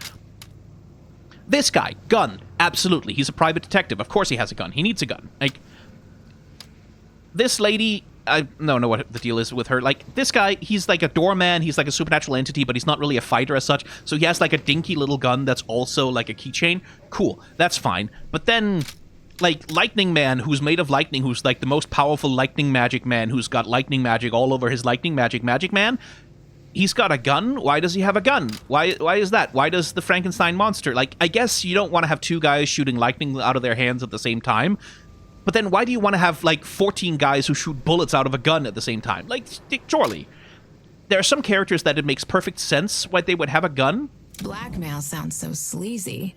this guy, gun, absolutely, he's a private detective, of course he has a gun, he needs a gun. Like, this lady, I don't know what the deal is with her, like, this guy, he's like a doorman, he's like a supernatural entity, but he's not really a fighter as such, so he has like a dinky little gun that's also like a keychain, cool, that's fine, but then... like, Lightning Man, who's made of lightning, who's, like, the most powerful lightning magic man, who's got lightning magic all over his lightning magic man, he's got a gun? Why does he have a gun? Why is that? Why does the Frankenstein monster? Like, I guess you don't want to have 2 guys shooting lightning out of their hands at the same time, but then why do you want to have, like, 14 guys who shoot bullets out of a gun at the same time? Like, surely. There are some characters that it makes perfect sense why they would have a gun. Blackmail sounds so sleazy.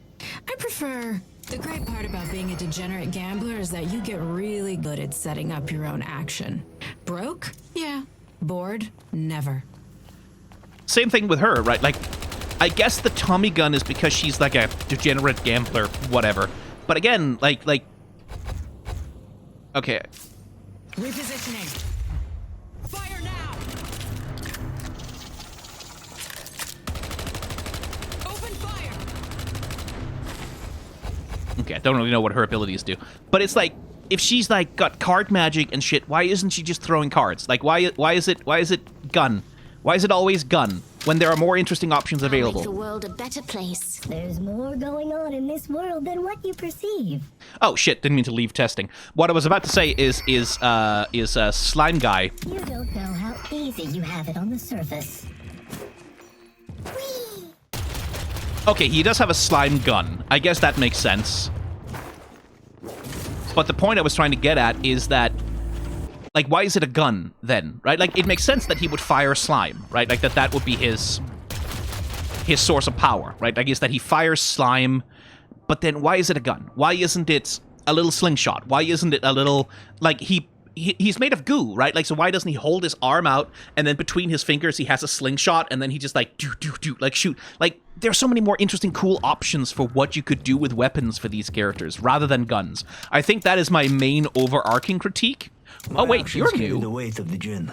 I prefer... The great part about being a degenerate gambler is that you get really good at setting up your own action. Broke? Yeah. Bored? Never. Same thing with her, right? Like, I guess the Tommy gun is because she's like a degenerate gambler, whatever. But again, like... Okay. Repositioning. Fire now! Open fire! Okay, I don't really know what her abilities do. But it's like, if she's like got card magic and shit, why isn't she just throwing cards? Like why is it gun? Why is it always gun when there are more interesting options available? Make the world a better place. There's more going on in this world than what you perceive. Oh shit! Didn't mean to leave testing. What I was about to say is slime guy. You don't know how easy you have it on the surface. Okay, he does have a slime gun. I guess that makes sense. But the point I was trying to get at is that, like, why is it a gun then, right? Like, it makes sense that he would fire slime, right? Like, that would be his source of power, right? I guess that he fires slime, but then why is it a gun? Why isn't it a little slingshot? Why isn't it a little, like, he's made of goo, right? Like, so why doesn't he hold his arm out, and then between his fingers he has a slingshot, and then he just, like, do, like, shoot. Like, there's so many more interesting, cool options for what you could do with weapons for these characters, rather than guns. I think that is my main overarching critique. Oh, wait, you're new. The weight of the gin.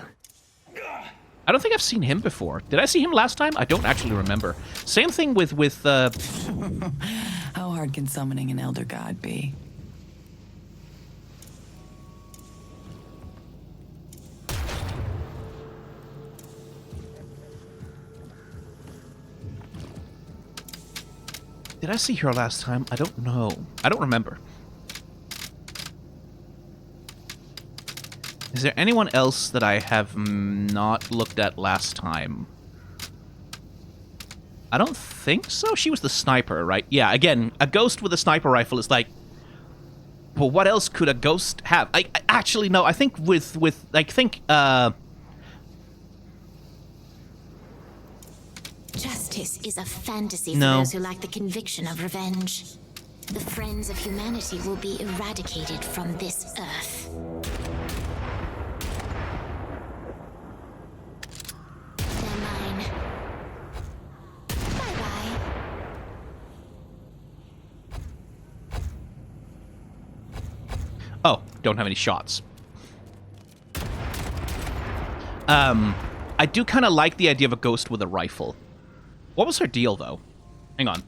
I don't think I've seen him before. Did I see him last time? I don't actually remember. Same thing with How hard can summoning an elder god be? Did I see her last time? I don't know. I don't remember. Is there anyone else that I have not looked at last time? I don't think so. She was the sniper, right? Yeah, again, a ghost with a sniper rifle is like... Well, what else could a ghost have? I actually, no, I think Justice is a fantasy for those who lack the conviction of revenge. The friends of humanity will be eradicated from this earth. They're mine. Bye-bye. Oh, don't have any shots. I do kind of like the idea of a ghost with a rifle. What was her deal, though? Hang on.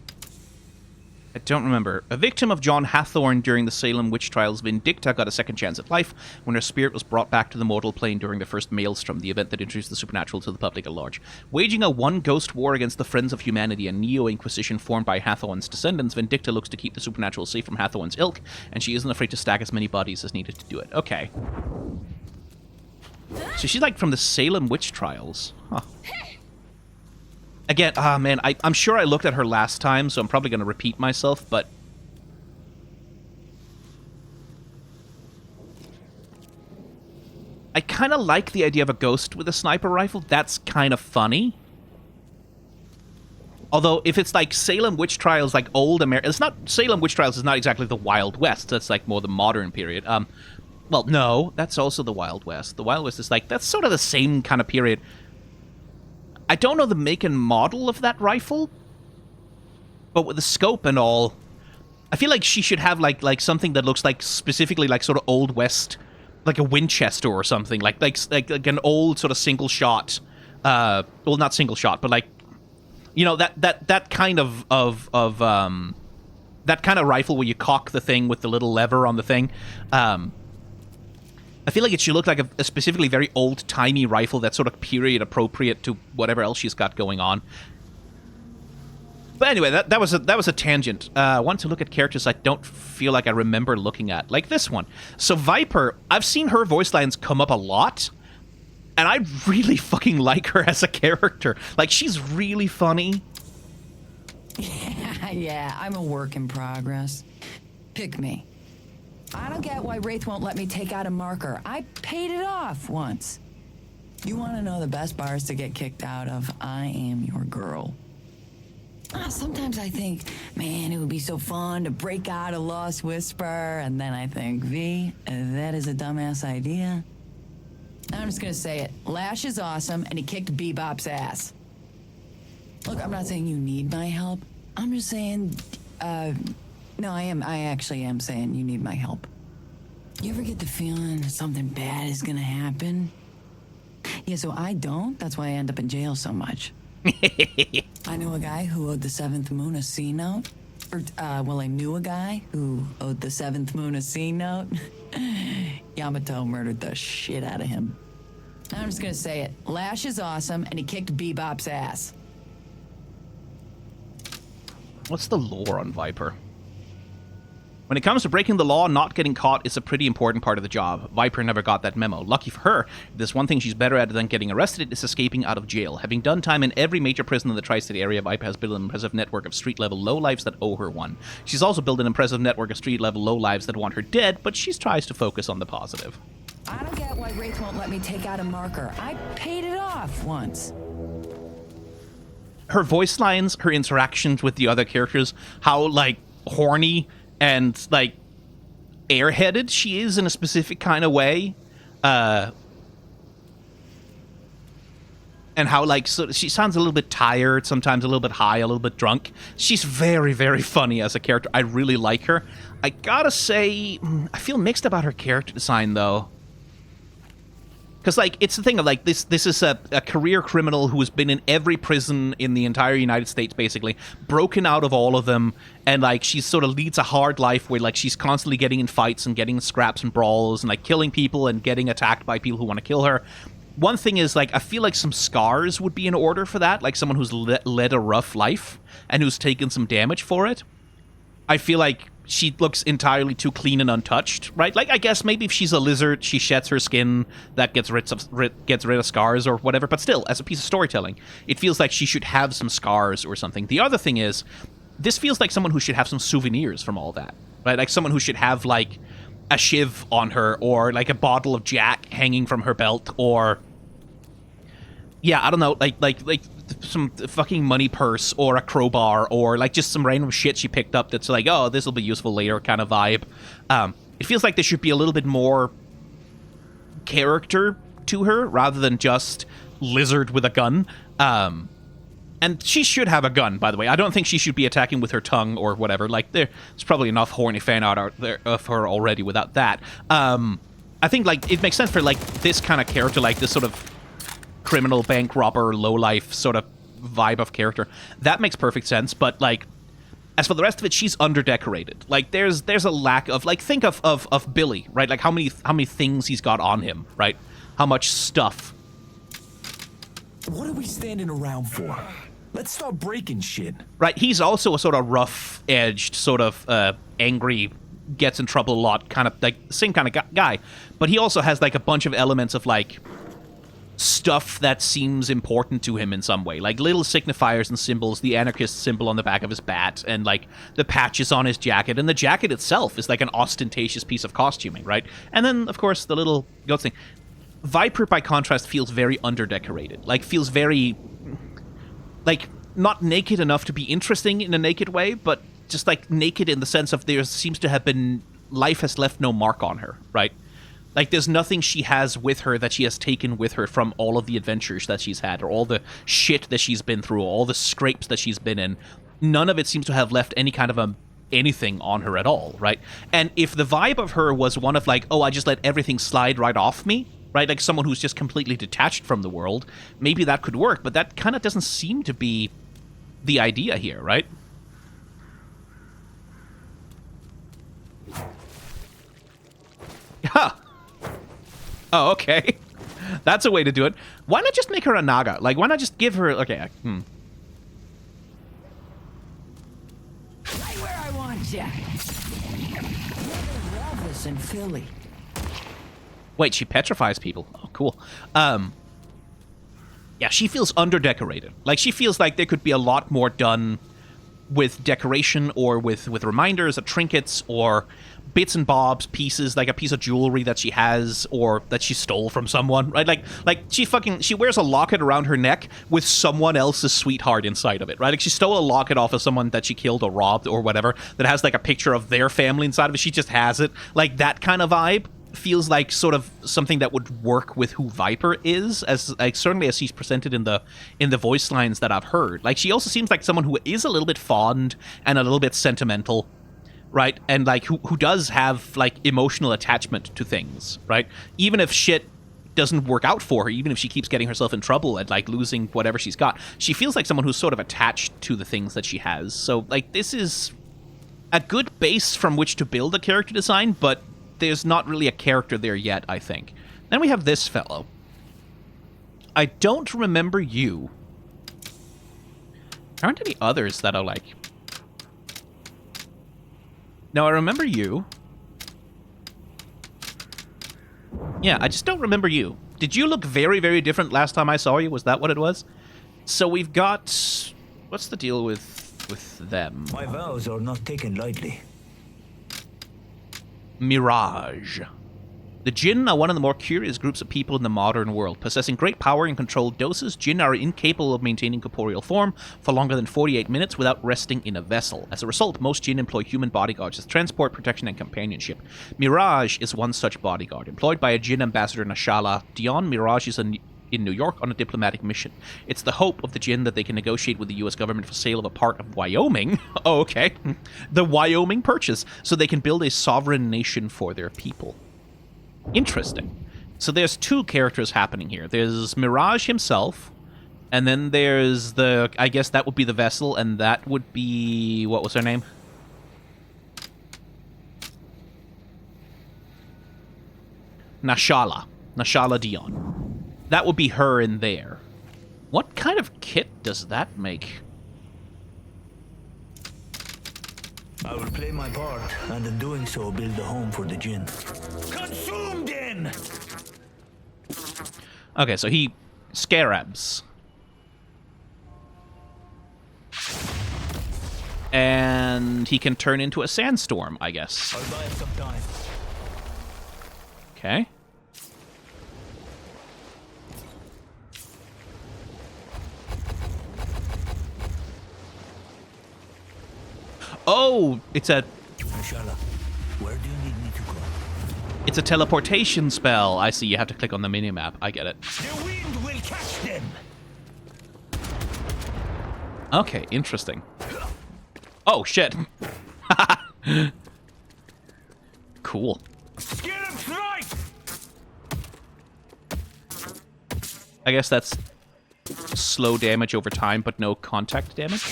I don't remember. A victim of John Hathorne during the Salem witch trials, Vindicta got a second chance at life when her spirit was brought back to the mortal plane during the first Maelstrom, the event that introduced the supernatural to the public at large. Waging a one-ghost war against the Friends of Humanity, a neo-inquisition formed by Hathorne's descendants, Vindicta looks to keep the supernatural safe from Hathorne's ilk, and she isn't afraid to stack as many bodies as needed to do it. Okay. So she's like from the Salem witch trials. Huh. Again, man, I'm sure I looked at her last time, so I'm probably going to repeat myself, but... I kind of like the idea of a ghost with a sniper rifle. That's kind of funny. Although, if it's like Salem witch trials, like old America... It's not... Salem witch trials is not exactly the Wild West. That's like more the modern period. Well, no, that's also the Wild West. The Wild West is like... That's sort of the same kind of period. I don't know the make and model of that rifle, but with the scope and all, I feel like she should have like something that looks like specifically like sort of Old West, like a Winchester or something, like an old sort of single shot, well, not single shot, but like, you know, that kind of that kind of rifle where you cock the thing with the little lever on the thing. I feel like it should look like a specifically very old-timey rifle that's sort of period-appropriate to whatever else she's got going on. But anyway, that was a tangent. I want to look at characters I don't feel like I remember looking at, like this one. So Viper, I've seen her voice lines come up a lot, and I really fucking like her as a character. Like, she's really funny. Yeah, I'm a work in progress. Pick me. I don't get why Wraith won't let me take out a marker. I paid it off once. You want to know the best bars to get kicked out of? I am your girl. Sometimes I think, man, it would be so fun to break out a Lost Whisper, and then I think, V, that is a dumbass idea. I'm just gonna say it. Lash is awesome, and he kicked Bebop's ass. Look, I'm not saying you need my help. I'm just saying, no, I actually am saying you need my help. You ever get the feeling something bad is gonna happen? Yeah, so I don't. That's why I end up in jail so much. I know a guy who owed the Seventh Moon a C note. Or, well, I knew a guy who owed the 7th moon a C note. Yamato murdered the shit out of him. I'm just gonna say it. Lash is awesome, and he kicked Bebop's ass. What's the lore on Viper? When it comes to breaking the law, not getting caught is a pretty important part of the job. Viper never got that memo. Lucky for her, there's one thing she's better at than getting arrested is escaping out of jail. Having done time in every major prison in the tri-state area, Viper has built an impressive network of street-level lowlifes that owe her one. She's also built an impressive network of street-level lowlifes that want her dead, but she tries to focus on the positive. I don't get why Wraith won't let me take out a marker. I paid it off once. Her voice lines, her interactions with the other characters, how, like, horny and, like, airheaded she is in a specific kind of way. And how, like, so she sounds a little bit tired, sometimes a little bit high, a little bit drunk. She's very, very funny as a character. I really like her. I gotta say, I feel mixed about her character design, though. Because, like, it's the thing of, like, this is a career criminal who has been in every prison in the entire United States, basically, broken out of all of them, and, like, she sort of leads a hard life where, like, she's constantly getting in fights and getting in scraps and brawls and, like, killing people and getting attacked by people who want to kill her. One thing is, like, I feel like some scars would be in order for that, like someone who's led a rough life and who's taken some damage for it. I feel like she looks entirely too clean and untouched, right? Like, I guess maybe if she's a lizard, she sheds her skin, that gets rid of scars or whatever, but still, as a piece of storytelling, it feels like she should have some scars or something. The other thing is, this feels like someone who should have some souvenirs from all that, right? Like someone who should have, like, a shiv on her, or, like, a bottle of Jack hanging from her belt, or... yeah, I don't know, like some fucking money purse or a crowbar or like just some random shit she picked up that's like, oh, this will be useful later kind of vibe. It feels like there should be a little bit more character to her rather than just lizard with a gun. And she should have a gun, by the way. I don't think she should be attacking with her tongue or whatever. Like, there's probably enough horny fan art out there of her already without that. I think, like, it makes sense for, like, this kind of character, like this sort of criminal bank robber lowlife sort of vibe of character. That makes perfect sense, but like as for the rest of it, she's underdecorated. Like there's a lack of, like, think of Billy, right? Like how many things he's got on him, right? How much stuff. What are we standing around for? Let's start breaking shit. Right, he's also a sort of rough-edged, sort of angry, gets in trouble a lot, kind of like same kind of guy. But he also has like a bunch of elements of like stuff that seems important to him in some way, like little signifiers and symbols, the anarchist symbol on the back of his bat, and like the patches on his jacket, and the jacket itself is like an ostentatious piece of costuming, right? And then, of course, the little goat thing. Viper, by contrast, feels very underdecorated, like feels very, like, not naked enough to be interesting in a naked way, but just like naked in the sense of there seems to have been, life has left no mark on her, right? Like, there's nothing she has with her that she has taken with her from all of the adventures that she's had, or all the shit that she's been through, all the scrapes that she's been in. None of it seems to have left any kind of anything on her at all, right? And if the vibe of her was one of like, oh, I just let everything slide right off me, right? Like someone who's just completely detached from the world, maybe that could work, but that kind of doesn't seem to be the idea here, right? Ha! Oh, okay. That's a way to do it. Why not just make her a Naga? Like, why not just give her... Okay, Right where I want ya. Love this in Philly. Wait, she petrifies people. Oh, cool. Yeah, she feels underdecorated. Like, she feels like there could be a lot more done with decoration or with reminders or trinkets or bits and bobs, pieces, like a piece of jewelry that she has or that she stole from someone, right? Like she wears a locket around her neck with someone else's sweetheart inside of it, right? Like she stole a locket off of someone that she killed or robbed or whatever that has like a picture of their family inside of it. She just has it. Like that kind of vibe feels like sort of something that would work with who Viper is, as like certainly as she's presented in the voice lines that I've heard. Like she also seems like someone who is a little bit fond and a little bit sentimental, right? And like who does have like emotional attachment to things, right? Even if shit doesn't work out for her, even if she keeps getting herself in trouble and like losing whatever she's got, she feels like someone who's sort of attached to the things that she has. So like this is a good base from which to build a character design, but there's not really a character there yet, I think. Then we have this fellow. I don't remember you. There aren't any others that are like... No, I remember you. Yeah, I just don't remember you. Did you look very, very different last time I saw you? Was that what it was? So we've got... What's the deal with them? My vows are not taken lightly. Mirage. The Jinn are one of the more curious groups of people in the modern world. Possessing great power in controlled doses, Jinn are incapable of maintaining corporeal form for longer than 48 minutes without resting in a vessel. As a result, most Jinn employ human bodyguards as transport, protection, and companionship. Mirage is one such bodyguard. Employed by a Jinn ambassador, Nashala Dion, Mirage is in New York on a diplomatic mission. It's the hope of the Jinn that they can negotiate with the U.S. government for sale of a part of Wyoming. Oh, okay. The Wyoming Purchase, so they can build a sovereign nation for their people. Interesting. So there's two characters happening here. There's Mirage himself, and then there's the... I guess that would be the vessel, and that would be... What was her name? Nashala. Nashala Dion. That would be her in there. What kind of kit does that make? I will play my part, and in doing so, build a home for the Jinn. Consumed in! Okay, so he... Scarabs. And he can turn into a sandstorm, I guess. I'll buy it some time. Okay. Oh, it's a... Nashala, where do you need me to go? It's a teleportation spell. I see, you have to click on the minimap. I get it. The wind will catch them! Okay, interesting. Oh, shit. Cool. Get him right! I guess that's slow damage over time, but no contact damage.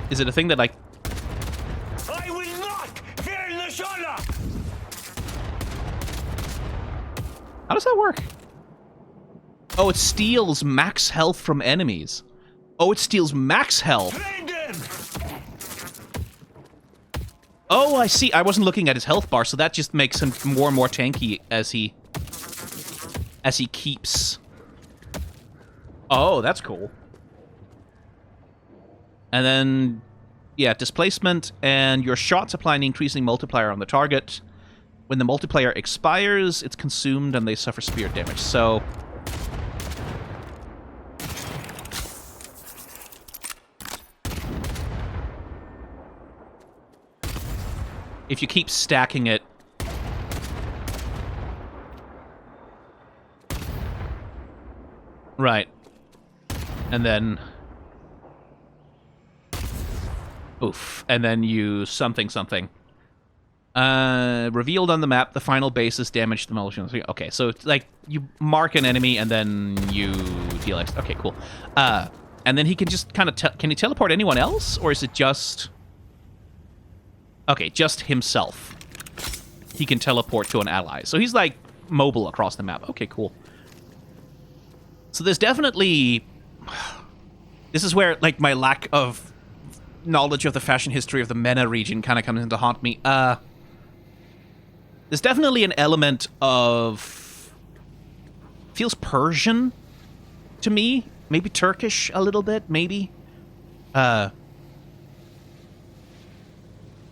Is it a thing that, like... I will not fear Nashala! How does that work? Oh, it steals max health from enemies. Oh, it steals max health. Oh, I see. I wasn't looking at his health bar, so that just makes him more and more tanky as he keeps... Oh, that's cool. And then, yeah, displacement, and your shots apply an increasing multiplier on the target. When the multiplier expires, it's consumed and they suffer spirit damage. So... if you keep stacking it... Right. And then... Oof. And then you something. Revealed on the map, the final base is damaged to demolition. Okay, so it's like you mark an enemy and then you deal X. Okay, cool. And then he can just kind of... can he teleport anyone else? Or is it just... Okay, just himself. He can teleport to an ally. So he's like mobile across the map. Okay, cool. So there's definitely... This is where like my lack of knowledge of the fashion history of the MENA region kind of comes in to haunt me. There's definitely an element of... feels Persian to me. Maybe Turkish a little bit, maybe.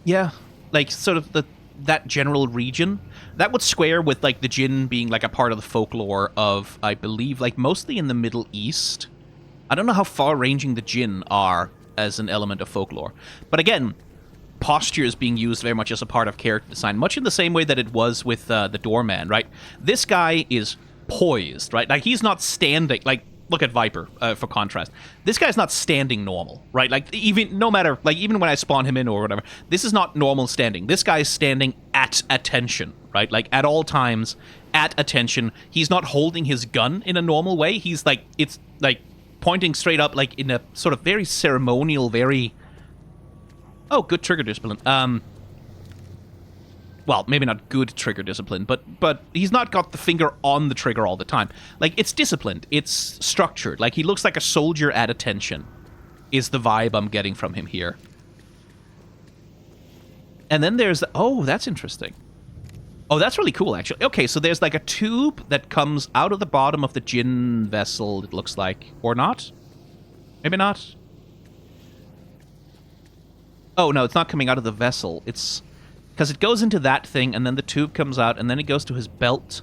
Yeah, like sort of that general region. That would square with like the Jinn being like a part of the folklore of, I believe, like mostly in the Middle East. I don't know how far-ranging the Jinn are as an element of folklore. But again, posture is being used very much as a part of character design, much in the same way that it was with the Doorman, right? This guy is poised, right? Like, he's not standing, like, look at Viper, for contrast. This guy's not standing normal, right? Like, even, no matter, like, even when I spawn him in or whatever, this is not normal standing. This guy's standing at attention, right? Like, at all times, at attention. He's not holding his gun in a normal way. He's, like, it's, like, pointing straight up, like, in a sort of very ceremonial, very Oh, good trigger discipline. Well, maybe not good trigger discipline, but he's not got the finger on the trigger all the time. Like, it's disciplined. It's structured. Like, he looks like a soldier at attention, is the vibe I'm getting from him here. And then there's... Oh, that's interesting. Oh, that's really cool, actually. Okay, so there's like a tube that comes out of the bottom of the gin vessel, it looks like. Or not? Maybe not. Oh, no, it's not coming out of the vessel. It's... Because it goes into that thing, and then the tube comes out, and then it goes to his belt,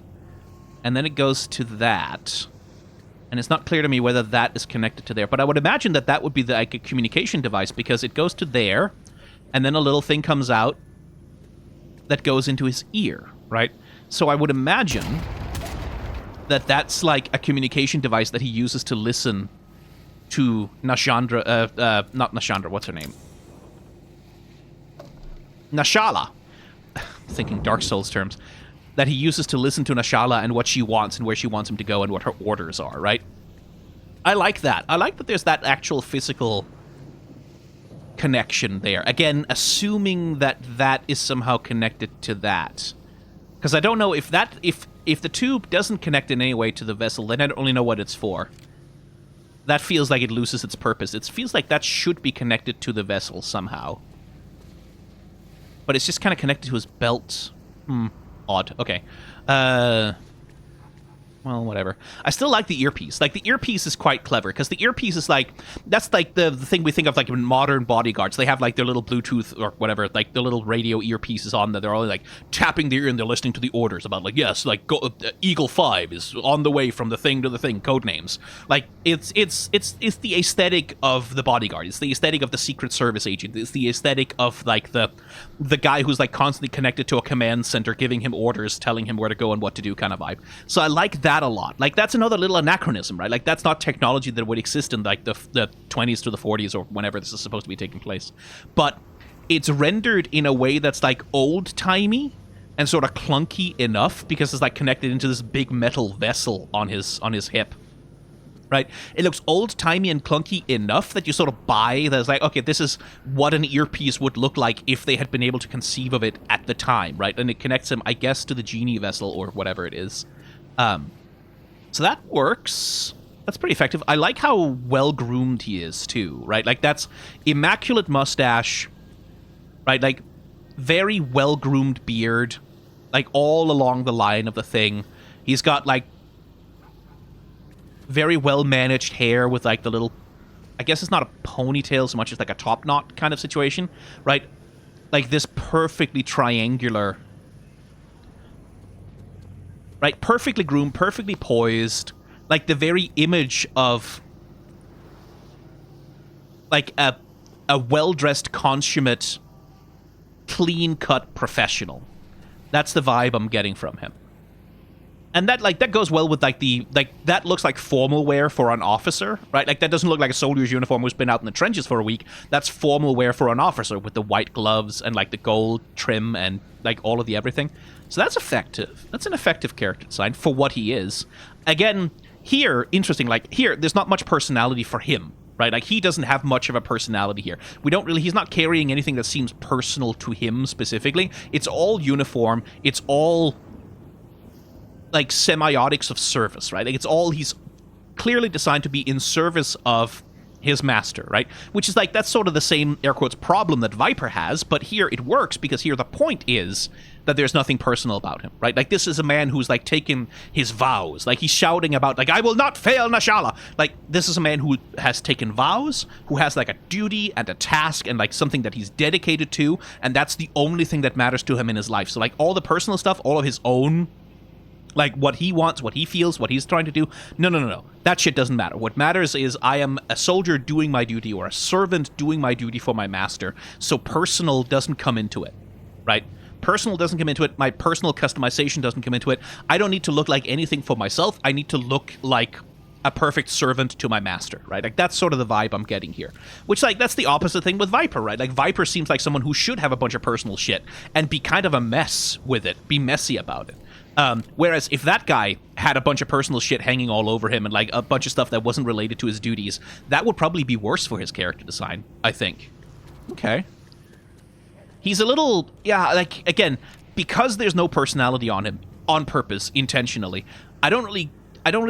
and then it goes to that. And it's not clear to me whether that is connected to there. But I would imagine that that would be like a communication device, because it goes to there, and then a little thing comes out that goes into his ear, right? So I would imagine that that's like a communication device that he uses to listen to Nashandra, not Nashandra, what's her name? Nashala. Thinking Dark Souls terms. That he uses to listen to Nashala and what she wants and where she wants him to go and what her orders are, right? I like that. I like that there's that actual physical connection there. Again, assuming that that is somehow connected to that. Because I don't know if that... If the tube doesn't connect in any way to the vessel, then I don't really know what it's for. That feels like it loses its purpose. It feels like that should be connected to the vessel somehow. But it's just kind of connected to his belt. Odd. Okay. Well, whatever. I still like the earpiece. Like, the earpiece is quite clever, because the earpiece is like... That's like the thing we think of, like, in modern bodyguards. They have, like, their little Bluetooth or whatever, like, their little radio earpieces on that. They're all, like, tapping their ear and they're listening to the orders about, like, yes, like, go, Eagle 5 is on the way from the thing to the thing, code names. Like, it's the aesthetic of the bodyguard. It's the aesthetic of the Secret Service agent. It's the aesthetic of, like, the guy who's, like, constantly connected to a command center, giving him orders, telling him where to go and what to do kind of vibe. So I like that a lot. Like, that's another little anachronism, right? Like, that's not technology that would exist in, like, the 20s to the 40s or whenever this is supposed to be taking place. But it's rendered in a way that's, like, old-timey and sort of clunky enough because it's, like, connected into this big metal vessel on his hip. Right? It looks old-timey and clunky enough that you sort of buy that it's like, okay, this is what an earpiece would look like if they had been able to conceive of it at the time, right? And it connects him, I guess, to the genie vessel or whatever it is. So that works. That's pretty effective. I like how well-groomed he is, too, right? Like, that's immaculate mustache, right? Like, very well-groomed beard, like, all along the line of the thing. He's got, like, very well-managed hair with, like, the little... I guess it's not a ponytail so much as, like, a top knot kind of situation, right? Like, this perfectly triangular... Right? Perfectly groomed, perfectly poised. Like, the very image of... Like, a well-dressed, consummate, clean-cut professional. That's the vibe I'm getting from him. And that, like, that goes well with, like, the... Like, that looks like formal wear for an officer, right? Like, that doesn't look like a soldier's uniform who's been out in the trenches for a week. That's formal wear for an officer with the white gloves and, like, the gold trim and, like, all of the everything. So that's effective. That's an effective character design for what he is. Again, here, interesting, like, here, there's not much personality for him, right? Like, he doesn't have much of a personality here. We don't really... He's not carrying anything that seems personal to him specifically. It's all uniform. It's all... like, semiotics of service, right? Like, it's all... He's clearly designed to be in service of his master, right? Which is, like, that's sort of the same, air quotes, problem that Viper has, but here it works because here the point is that there's nothing personal about him, right? Like, this is a man who's, like, taken his vows. Like, he's shouting about, like, I will not fail Nashala! Like, this is a man who has taken vows, who has, like, a duty and a task and, like, something that he's dedicated to, and that's the only thing that matters to him in his life. So, like, all the personal stuff, all of his own... Like, what he wants, what he feels, what he's trying to do. No. That shit doesn't matter. What matters is I am a soldier doing my duty or a servant doing my duty for my master. So personal doesn't come into it, right? Personal doesn't come into it. My personal customization doesn't come into it. I don't need to look like anything for myself. I need to look like a perfect servant to my master, right? Like, that's sort of the vibe I'm getting here. Which, like, that's the opposite thing with Viper, right? Like, Viper seems like someone who should have a bunch of personal shit and be kind of a mess with it. Be messy about it. Whereas if that guy had a bunch of personal shit hanging all over him and, like, a bunch of stuff that wasn't related to his duties, that would probably be worse for his character design, I think. Okay. He's a little, yeah, like, again, because there's no personality on him, on purpose, intentionally, I don't really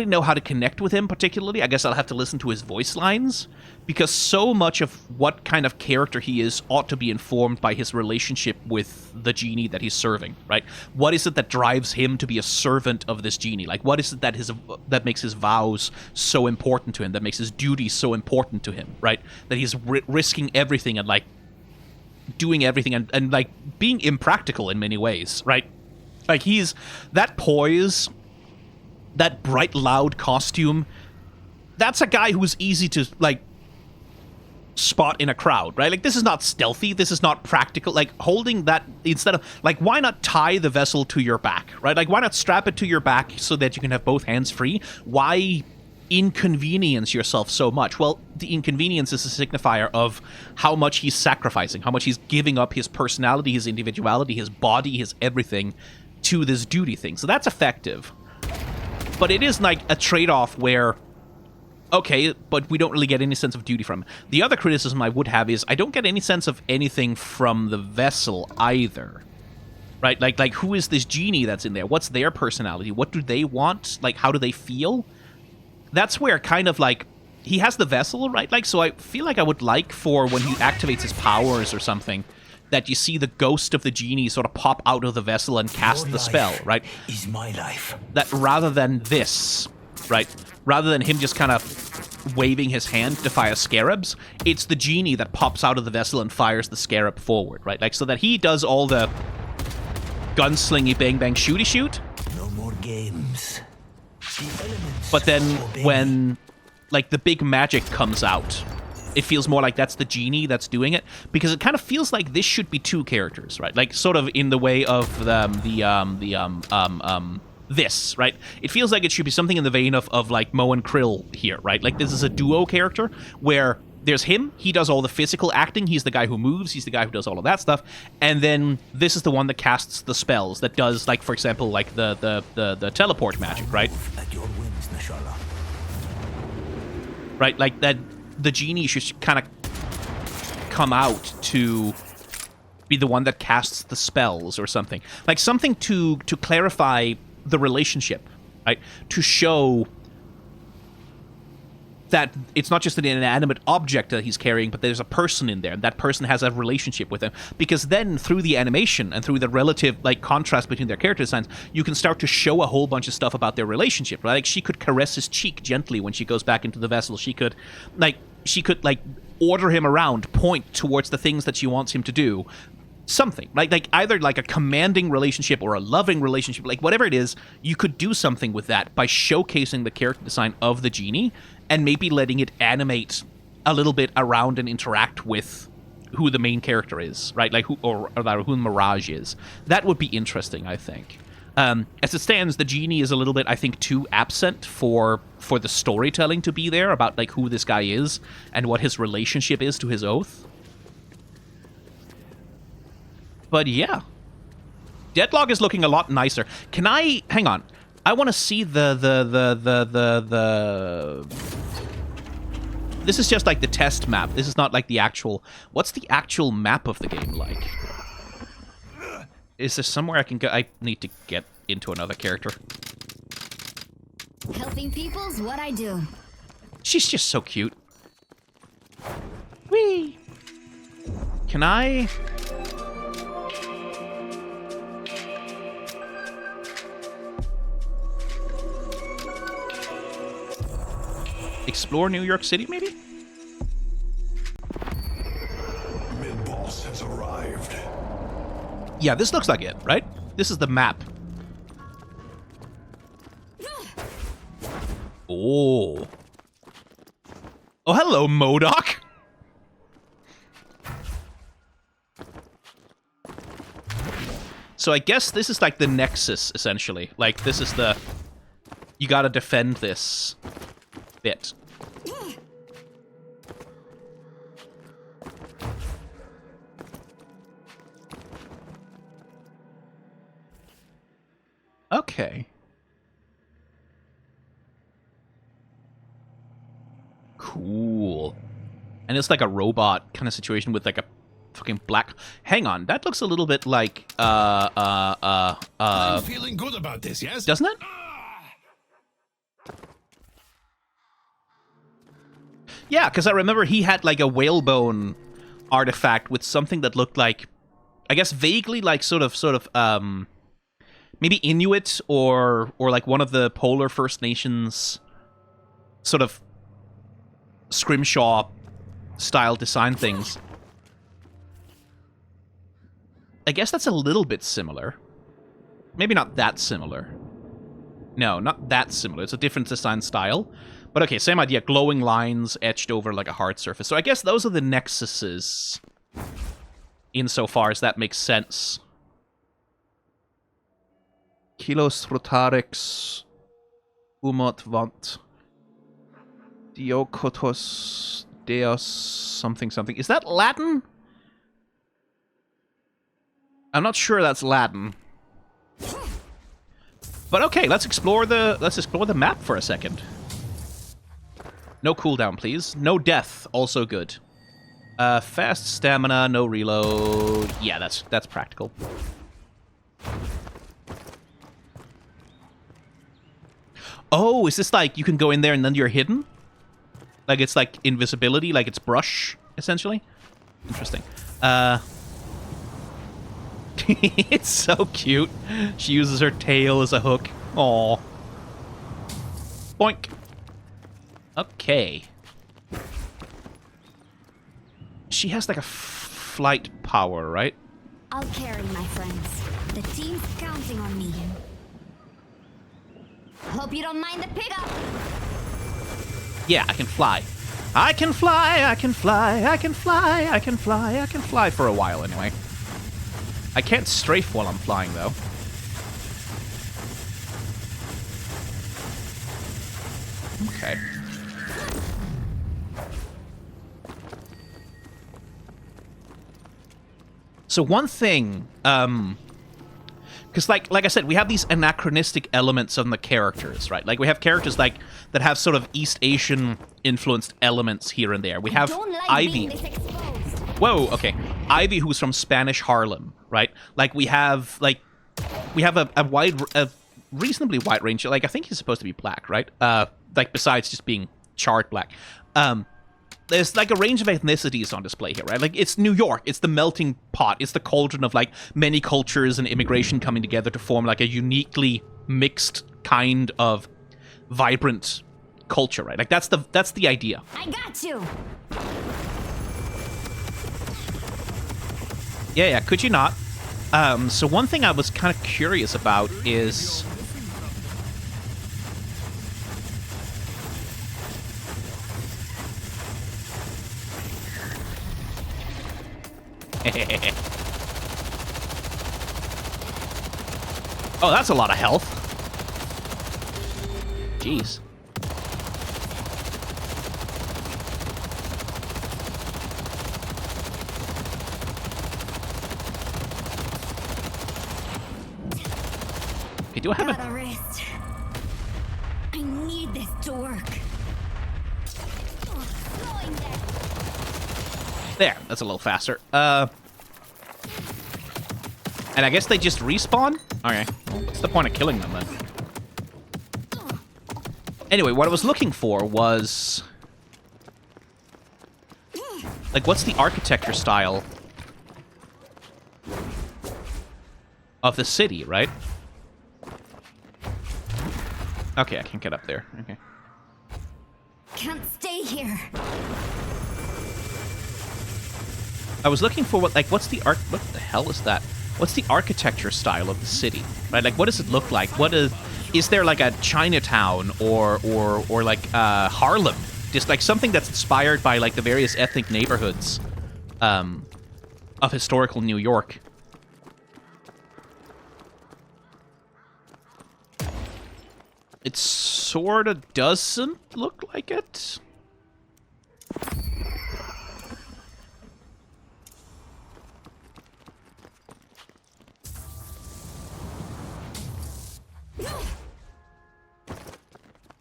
know how to connect with him particularly. I guess I'll have to listen to his voice lines, because so much of what kind of character he is ought to be informed by his relationship with the genie that he's serving, right? What is it that drives him to be a servant of this genie? Like, what is it that makes his vows so important to him, that makes his duty so important to him, right? That he's risking everything and, like, doing everything and like, being impractical in many ways, right? Like, he's... that poise... that bright, loud costume, that's a guy who's easy to, like, spot in a crowd, right? Like, this is not stealthy, this is not practical. Like, holding that, instead of, like, why not tie the vessel to your back, right? Like, why not strap it to your back so that you can have both hands free? Why inconvenience yourself so much? Well, the inconvenience is a signifier of how much he's sacrificing, how much he's giving up his personality, his individuality, his body, his everything to this duty thing. So that's effective. But it is like a trade-off where, okay, but we don't really get any sense of duty from him. The other criticism I would have is I don't get any sense of anything from the vessel either. Right? Like who is this genie that's in there? What's their personality? What do they want? Like, how do they feel? That's where kind of like, he has the vessel, right? Like, so I feel like I would like for when he activates his powers or something, that you see the ghost of the genie sort of pop out of the vessel and cast the spell, right? Is my life. That rather than this, right? Rather than him just kind of waving his hand to fire scarabs, it's the genie that pops out of the vessel and fires the scarab forward, right? Like, so that he does all the gunslingy bang bang shooty shoot. No more games. But then when, like, the big magic comes out, it feels more like that's the genie that's doing it, because it kind of feels like this should be two characters, right? Like, sort of in the way of this, right? It feels like it should be something in the vein of like Mo and Krill here, right? Like, this is a duo character where there's him, he does all the physical acting, he's the guy who moves, he's the guy who does all of that stuff, and then this is the one that casts the spells, that does, like, for example, like the teleport magic, right? At your whims, Nashala. Right, like that. The genie should kind of come out to be the one that casts the spells or something. Like, something to clarify the relationship, right? To show that it's not just an inanimate object that he's carrying, but there's a person in there, and that person has a relationship with him. Because then, through the animation and through the relative, like, contrast between their character designs, you can start to show a whole bunch of stuff about their relationship, right? Like, she could caress his cheek gently when she goes back into the vessel. She could, like, order him around, point towards the things that she wants him to do. Something. Like either like a commanding relationship or a loving relationship, like, whatever it is, you could do something with that by showcasing the character design of the genie, and maybe letting it animate a little bit around and interact with who the main character is, right? Like, or who Mirage is. That would be interesting, I think. As it stands, the genie is a little bit, I think, too absent for the storytelling to be there about, like, who this guy is and what his relationship is to his oath. But yeah. Deadlock is looking a lot nicer. Can I... Hang on. I want to see the... This is just like the test map. This is not like the actual... What's the actual map of the game like? Is there somewhere I can go? I need to get into another character. Helping people's what I do. She's just so cute. Whee! Can I... explore New York City, maybe? Mid-boss has arrived. Yeah, this looks like it, right? This is the map. Oh. Oh, hello, MODOK. So I guess this is like the Nexus, essentially. Like, this is the... You gotta defend this bit. Okay. Cool. And it's like a robot kind of situation with like a fucking black. Hang on, that looks a little bit like I'm feeling good about this, yes? Doesn't it? Yeah, because I remember he had like a whalebone artifact with something that looked like, I guess vaguely like sort of maybe Inuit or like one of the polar First Nations sort of scrimshaw style design things. I guess that's a little bit similar. Maybe not that similar. No, not that similar. It's a different design style. But okay, same idea. Glowing lines etched over like a hard surface. So I guess those are the nexuses insofar as that makes sense. Kilos rotarix umot vant diokotos deos something something. Is that Latin? I'm not sure that's Latin. But okay, let's explore the map for a second. No cooldown, please. No death, also good. Fast stamina, no reload. Yeah, that's practical. Oh, is this like you can go in there and then you're hidden? Like it's like invisibility, like it's brush, essentially? Interesting. It's so cute. She uses her tail as a hook. Aww. Boink. Okay. She has like a flight power, right? I'll carry my friends. The team's counting on me. Hope you don't mind the pickup. Yeah, I can fly. I can fly, I can fly, I can fly, I can fly, I can fly for a while anyway. I can't strafe while I'm flying, though. Okay. So one thing, because like I said, we have these anachronistic elements on the characters, right? Like we have characters like that have sort of East Asian influenced elements here and there. We have Ivy. Whoa, okay. Ivy, who's from Spanish Harlem, right? Like we have a reasonably wide range. Like I think he's supposed to be black, right? Like besides just being charred black. There's like a range of ethnicities on display here, right? Like it's New York, it's the melting pot, it's the cauldron of like many cultures and immigration coming together to form like a uniquely mixed kind of vibrant culture, right? Like that's the idea. I got you. Yeah, could you not? So one thing I was kind of curious about is oh, that's a lot of health. Jeez. Okay, do I have a rest? I need this to work. There, that's a little faster. And I guess they just respawn? Okay. Well, what's the point of killing them then? Anyway, what I was looking for was... like, what's the architecture style of the city, right? Okay, I can't get up there. Okay. Can't stay here. I was looking for what the hell is that? What's the architecture style of the city? Right? Like what does it look like? Is there like a Chinatown or like Harlem? Just like something that's inspired by like the various ethnic neighborhoods of historical New York. It sorta doesn't look like it.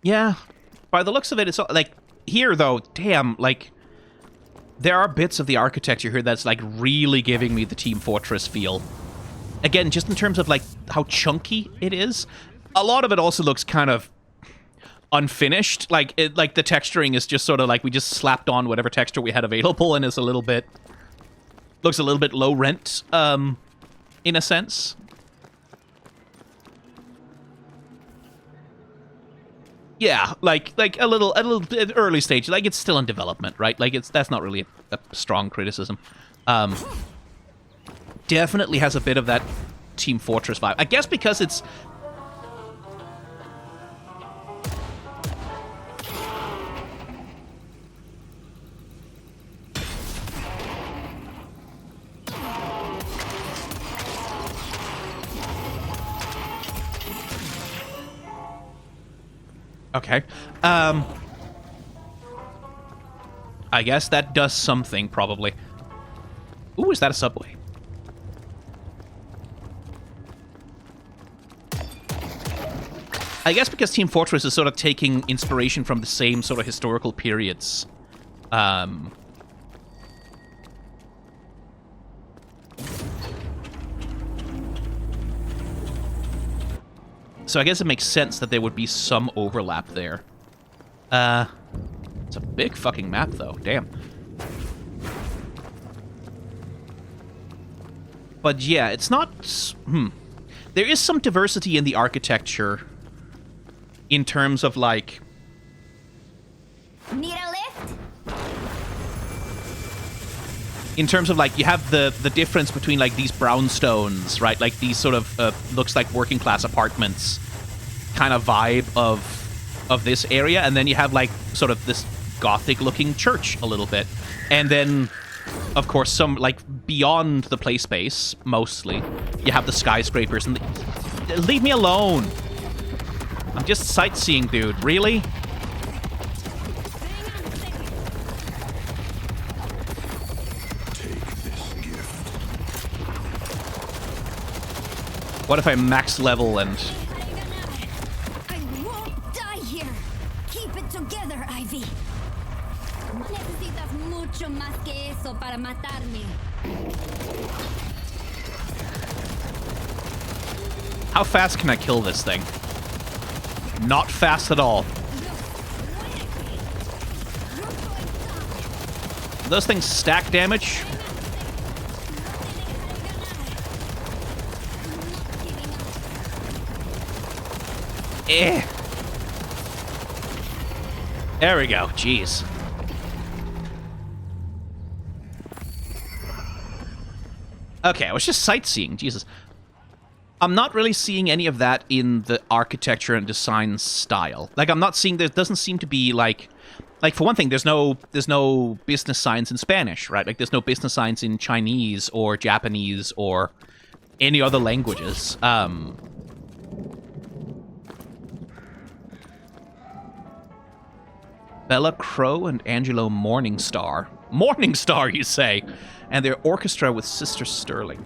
Yeah, by the looks of it, it's all, like here though. Damn, like there are bits of the architecture here that's like really giving me the Team Fortress feel. Again, just in terms of like how chunky it is. A lot of it also looks kind of unfinished. Like the texturing is just sort of like we just slapped on whatever texture we had available, and it's a little bit looks a little bit low rent in a sense. Yeah, like a little early stage. Like it's still in development, right? Like that's not really a strong criticism. Definitely has a bit of that Team Fortress vibe. I guess because it's okay. I guess that does something, probably. Ooh, is that a subway? I guess because Team Fortress is sort of taking inspiration from the same sort of historical periods. So I guess it makes sense that there would be some overlap there. It's a big fucking map, though. Damn. But yeah, it's not... There is some diversity in the architecture in terms of, like... Need a lift? In terms of, like, you have the difference between, like, these brownstones, right? Like, these sort of, looks like working class apartments kind of vibe of this area. And then you have, like, sort of this gothic-looking church a little bit. And then, of course, some, like, beyond the play space, mostly, you have the skyscrapers. And leave me alone! I'm just sightseeing, dude. Really? What if I max level and... I won't die here. Keep it together, Ivy. Necesitas mucho más que eso para matarme. How fast can I kill this thing? Not fast at all. Those things stack damage. Eh. There we go. Jeez. Okay, I was just sightseeing. Jesus. I'm not really seeing any of that in the architecture and design style. Like, I'm not seeing... There doesn't seem to be, like, for one thing, there's no business signs in Spanish, right? Like, there's no business signs in Chinese or Japanese or any other languages. Bella Crow and Angelo Morningstar. Morningstar, you say? And their orchestra with Sister Sterling.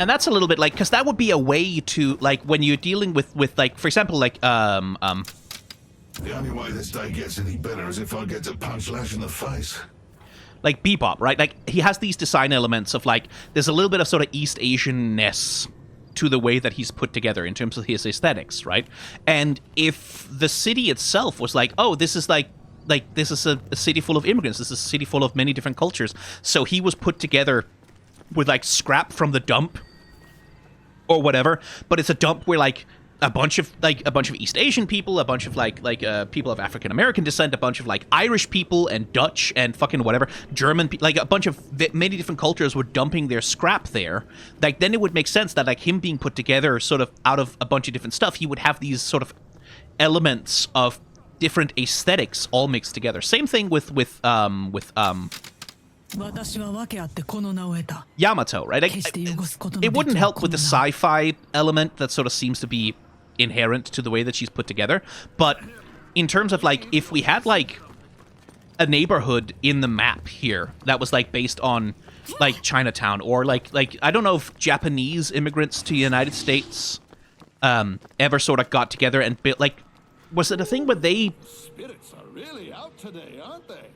And that's a little bit like, because that would be a way to, like, when you're dealing with like, for example, like, The only way this day gets any better is if I get to punch Lash in the face. Like Bebop, right? Like, he has these design elements of, like, there's a little bit of sort of East Asian-ness to the way that he's put together in terms of his aesthetics, right? And if the city itself was like, oh, this is like this is a city full of immigrants, this is a city full of many different cultures, so he was put together with, like, scrap from the dump or whatever, but it's a dump where, like, a bunch of East Asian people, a bunch of like people of African American descent, a bunch of, like, Irish people and Dutch and fucking whatever, German, like, a bunch of many different cultures were dumping their scrap there. Like, then it would make sense that, like, him being put together sort of out of a bunch of different stuff, he would have these sort of elements of different aesthetics all mixed together. Same thing with Yamato, right? It wouldn't help with the sci-fi element that sort of seems to be inherent to the way that she's put together, but in terms of, like, if we had, like, a neighborhood in the map here that was, like, based on like Chinatown, or like I don't know if Japanese immigrants to the United States ever sort of got together and built, like, was it a thing where they... Spirits are really out today, aren't they?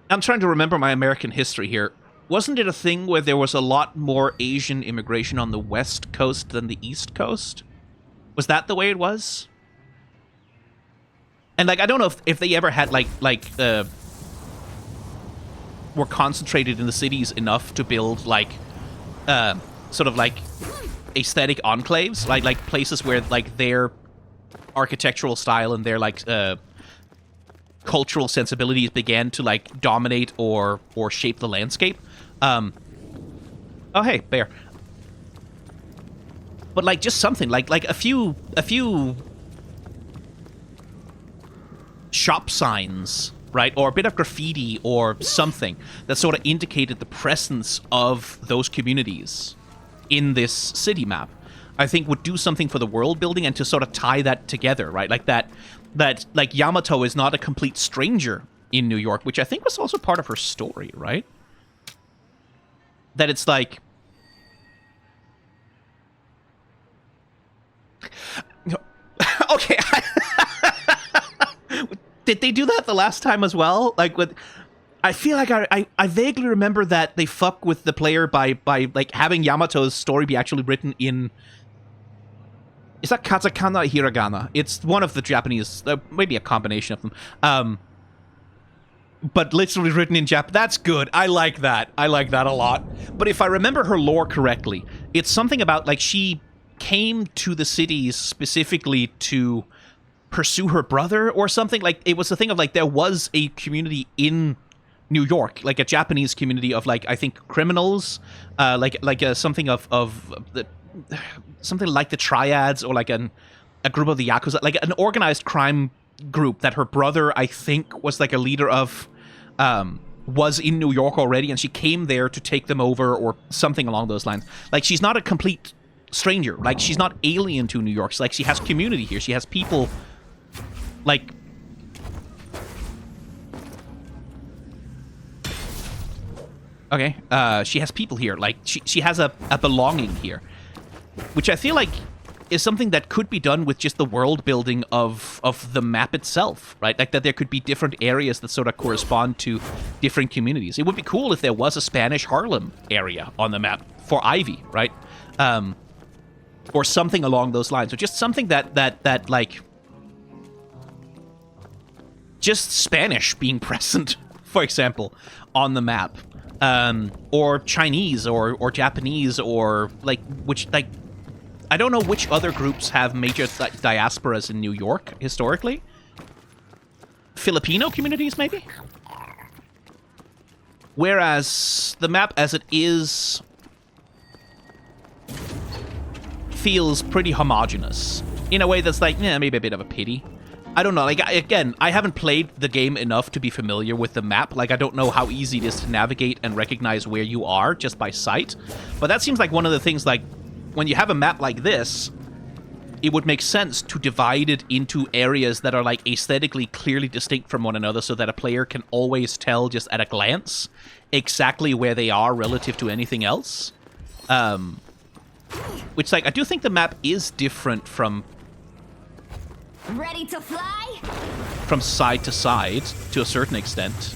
I'm trying to remember my American history here. Wasn't it a thing where there was a lot more Asian immigration on the West Coast than the East Coast? Was that the way it was? And, like, I don't know if they ever had, were concentrated in the cities enough to build, like, sort of, like, aesthetic enclaves, like places where, like, their architectural style and their, like, cultural sensibilities began to, like, dominate or shape the landscape. Oh, hey, bear. But, like, just something, like a few shop signs, right? Or a bit of graffiti or something that sort of indicated the presence of those communities in this city map, I think would do something for the world building and to sort of tie that together, right? Like that like Yamato is not a complete stranger in New York, which I think was also part of her story, right? That it's like... Okay. Did they do that the last time as well? Like with... I feel like I vaguely remember that they fuck with the player by like having Yamato's story be actually written in... Is that katakana or hiragana? It's one of the Japanese, maybe a combination of them. But literally written in Jap. That's good. I like that. I like that a lot. But if I remember her lore correctly, it's something about, like, she came to the cities specifically to pursue her brother or something. Like, it was a thing of, like, there was a community in New York, like a Japanese community of, like, I think criminals, something of the... something like the Triads, or like a group of the Yakuza, like an organized crime group that her brother, I think, was like a leader of, was in New York already, and she came there to take them over or something along those lines. Like, she's not a complete stranger. Like, she's not alien to New York. Like, she has community here. She has people, like... Okay, she has people here. Like, she has a belonging here. Which I feel like is something that could be done with just the world building of the map itself, right? Like that there could be different areas that sort of correspond to different communities. It would be cool if there was a Spanish Harlem area on the map for Ivy, right? Or something along those lines. Or just something that like... Just Spanish being present, for example, on the map. Or Chinese or Japanese or like which like I don't know which other groups have major diasporas in New York historically. Filipino communities maybe? Whereas the map as it is feels pretty homogenous in a way that's like, maybe a bit of a pity. I don't know, like, again, I haven't played the game enough to be familiar with the map. Like, I don't know how easy it is to navigate and recognize where you are just by sight. But that seems like one of the things, like, when you have a map like this, it would make sense to divide it into areas that are, like, aesthetically clearly distinct from one another so that a player can always tell just at a glance exactly where they are relative to anything else. Which, like, I do think the map is different from... Ready to fly? From side to side, to a certain extent.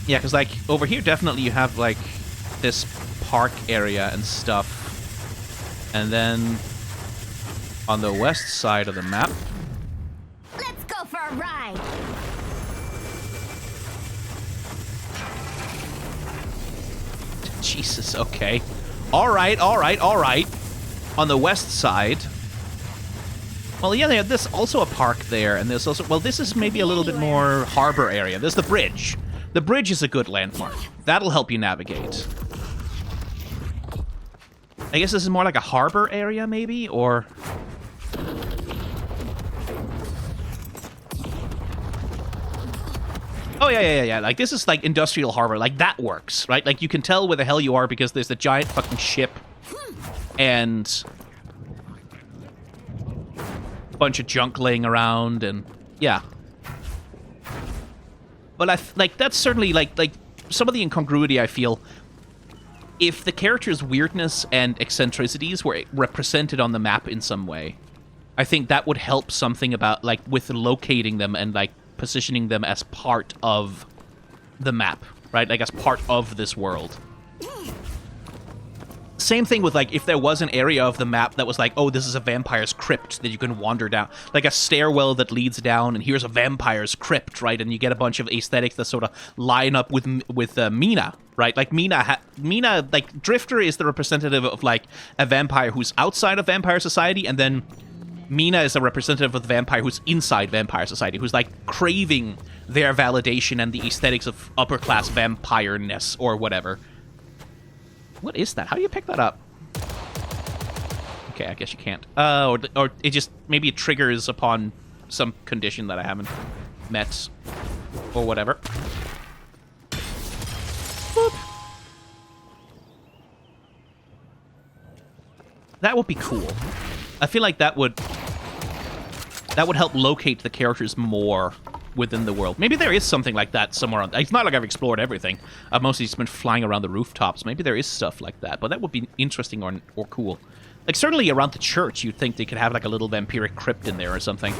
Yeah, because, like, over here, definitely you have, like, this park area and stuff. And then on the west side of the map... Let's go for a ride! Jesus, okay. Alright. On the west side... Well, yeah, there's also a park there, and there's also... Well, this is maybe a little bit more harbor area. There's the bridge. The bridge is a good landmark. That'll help you navigate. I guess this is more like a harbor area, maybe? Or... Oh, yeah. Like, this is, like, industrial harbor. Like, that works, right? Like, you can tell where the hell you are because there's the giant fucking ship and a bunch of junk laying around, and yeah. But like that's certainly like some of the incongruity I feel. If the character's weirdness and eccentricities were represented on the map in some way, I think that would help something about like with locating them and like positioning them as part of the map, right? Like as part of this world. Same thing with, like, if there was an area of the map that was like, oh, this is a vampire's crypt that you can wander down. Like a stairwell that leads down, and here's a vampire's crypt, right? And you get a bunch of aesthetics that sort of line up with Mina, right? Like, Mina, like, Drifter is the representative of, like, a vampire who's outside of vampire society, and then Mina is a representative of the vampire who's inside vampire society, who's, like, craving their validation and the aesthetics of upper-class vampireness or whatever. What is that? How do you pick that up? Okay, I guess you can't. Or it just, maybe it triggers upon some condition that I haven't met. Or whatever. Boop. That would be cool. I feel like that would help locate the characters more within the world. Maybe there is something like that somewhere on... It's not like I've explored everything. I've mostly just been flying around the rooftops. Maybe there is stuff like that, but that would be interesting or cool. Like, certainly around the church, you'd think they could have, like, a little vampiric crypt in there or something.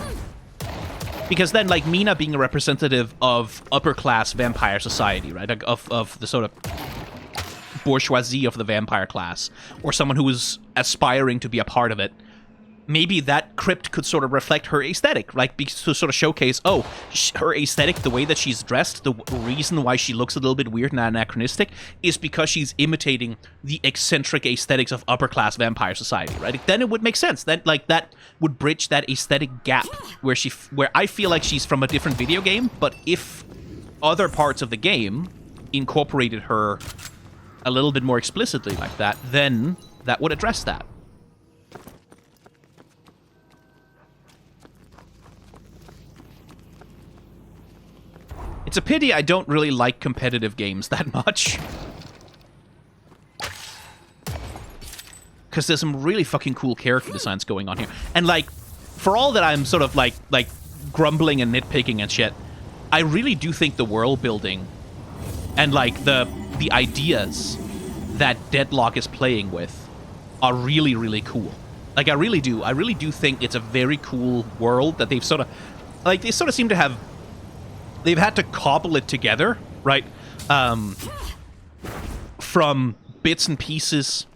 Because then, like, Mina being a representative of upper-class vampire society, right? Like, of the sort of bourgeoisie of the vampire class, or someone who is aspiring to be a part of it, maybe that crypt could sort of reflect her aesthetic, like to sort of showcase, oh, her aesthetic, the way that she's dressed, the reason why she looks a little bit weird and anachronistic is because she's imitating the eccentric aesthetics of upper-class vampire society, right? Then it would make sense. Then, like, that would bridge that aesthetic gap where I feel like she's from a different video game, but if other parts of the game incorporated her a little bit more explicitly like that, then that would address that. It's a pity I don't really like competitive games that much. Because there's some really fucking cool character designs going on here. And, like, for all that I'm sort of, like grumbling and nitpicking and shit, I really do think the world building and, like, the ideas that Deadlock is playing with are really, really cool. Like, I really do. I really do think it's a very cool world that they've sort of... Like, they sort of seem to have... They've had to cobble it together, right? From bits and pieces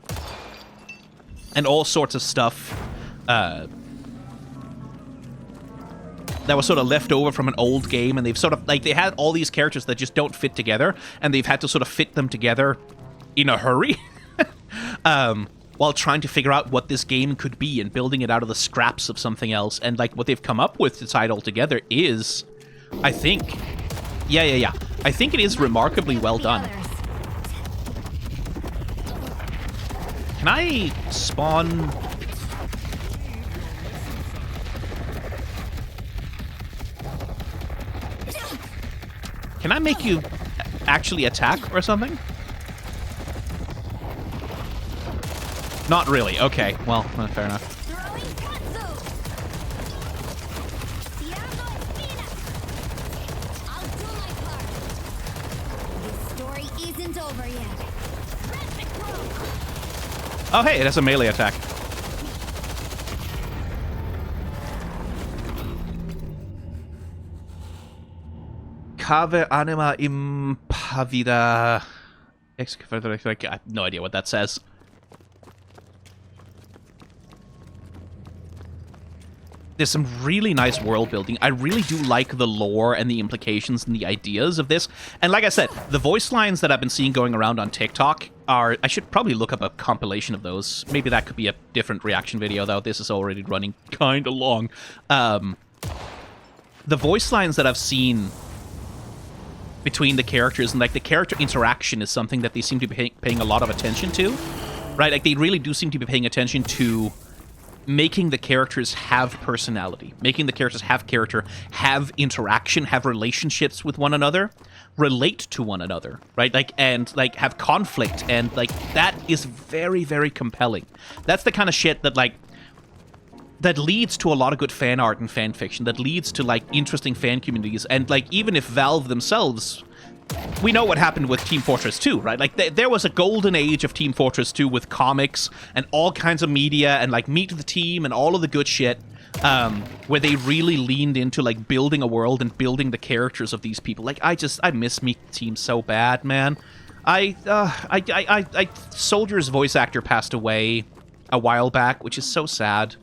and all sorts of stuff that was sort of left over from an old game, and they've sort of, like, they had all these characters that just don't fit together, and they've had to sort of fit them together in a hurry while trying to figure out what this game could be and building it out of the scraps of something else. And, like, what they've come up with to tie it all together is... I think... Yeah. I think it is remarkably well done. Can I spawn... Can I make you actually attack or something? Not really. Okay, well, fair enough. Oh, hey, it has a melee attack. Cave anima impavida. I have no idea what that says. There's some really nice world building. I really do like the lore and the implications and the ideas of this. And like I said, the voice lines that I've been seeing going around on TikTok are... I should probably look up a compilation of those. Maybe that could be a different reaction video, though. This is already running kind of long. The voice lines that I've seen between the characters and, like, the character interaction is something that they seem to be paying a lot of attention to. Right? Like, they really do seem to be paying attention to... making the characters have personality, making the characters have character, have interaction, have relationships with one another, relate to one another, right? Like, and, like, have conflict, and, like, that is very, very compelling. That's the kind of shit that, like, that leads to a lot of good fan art and fan fiction, that leads to, like, interesting fan communities, and, like, even if Valve themselves... We know what happened with Team Fortress 2, right? Like, there was a golden age of Team Fortress 2 with comics and all kinds of media and, like, Meet the Team and all of the good shit, where they really leaned into, like, building a world and building the characters of these people. Like, I miss Meet the Team so bad, man. Soldier's voice actor passed away a while back, which is so sad.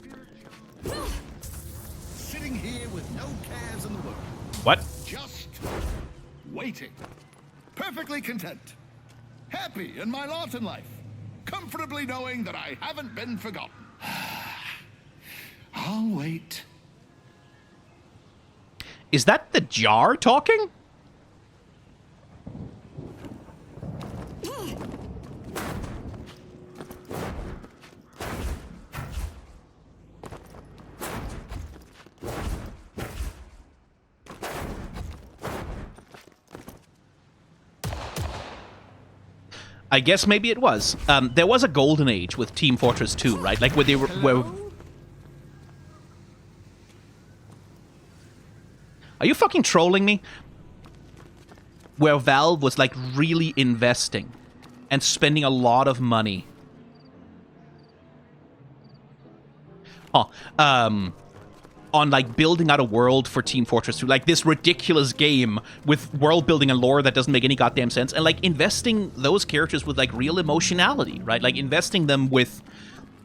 Sitting here with no cares in the world. What? Just waiting. Perfectly content. Happy in my lot in life. Comfortably knowing that I haven't been forgotten. I'll wait. Is that the jar talking? I guess maybe it was. There was a golden age with Team Fortress 2, right? Like, where they were... Are you fucking trolling me? Where Valve was, like, really investing and spending a lot of money. On, like, building out a world for Team Fortress 2. Like, this ridiculous game with world building and lore that doesn't make any goddamn sense. And, like, investing those characters with, like, real emotionality, right? Like, investing them with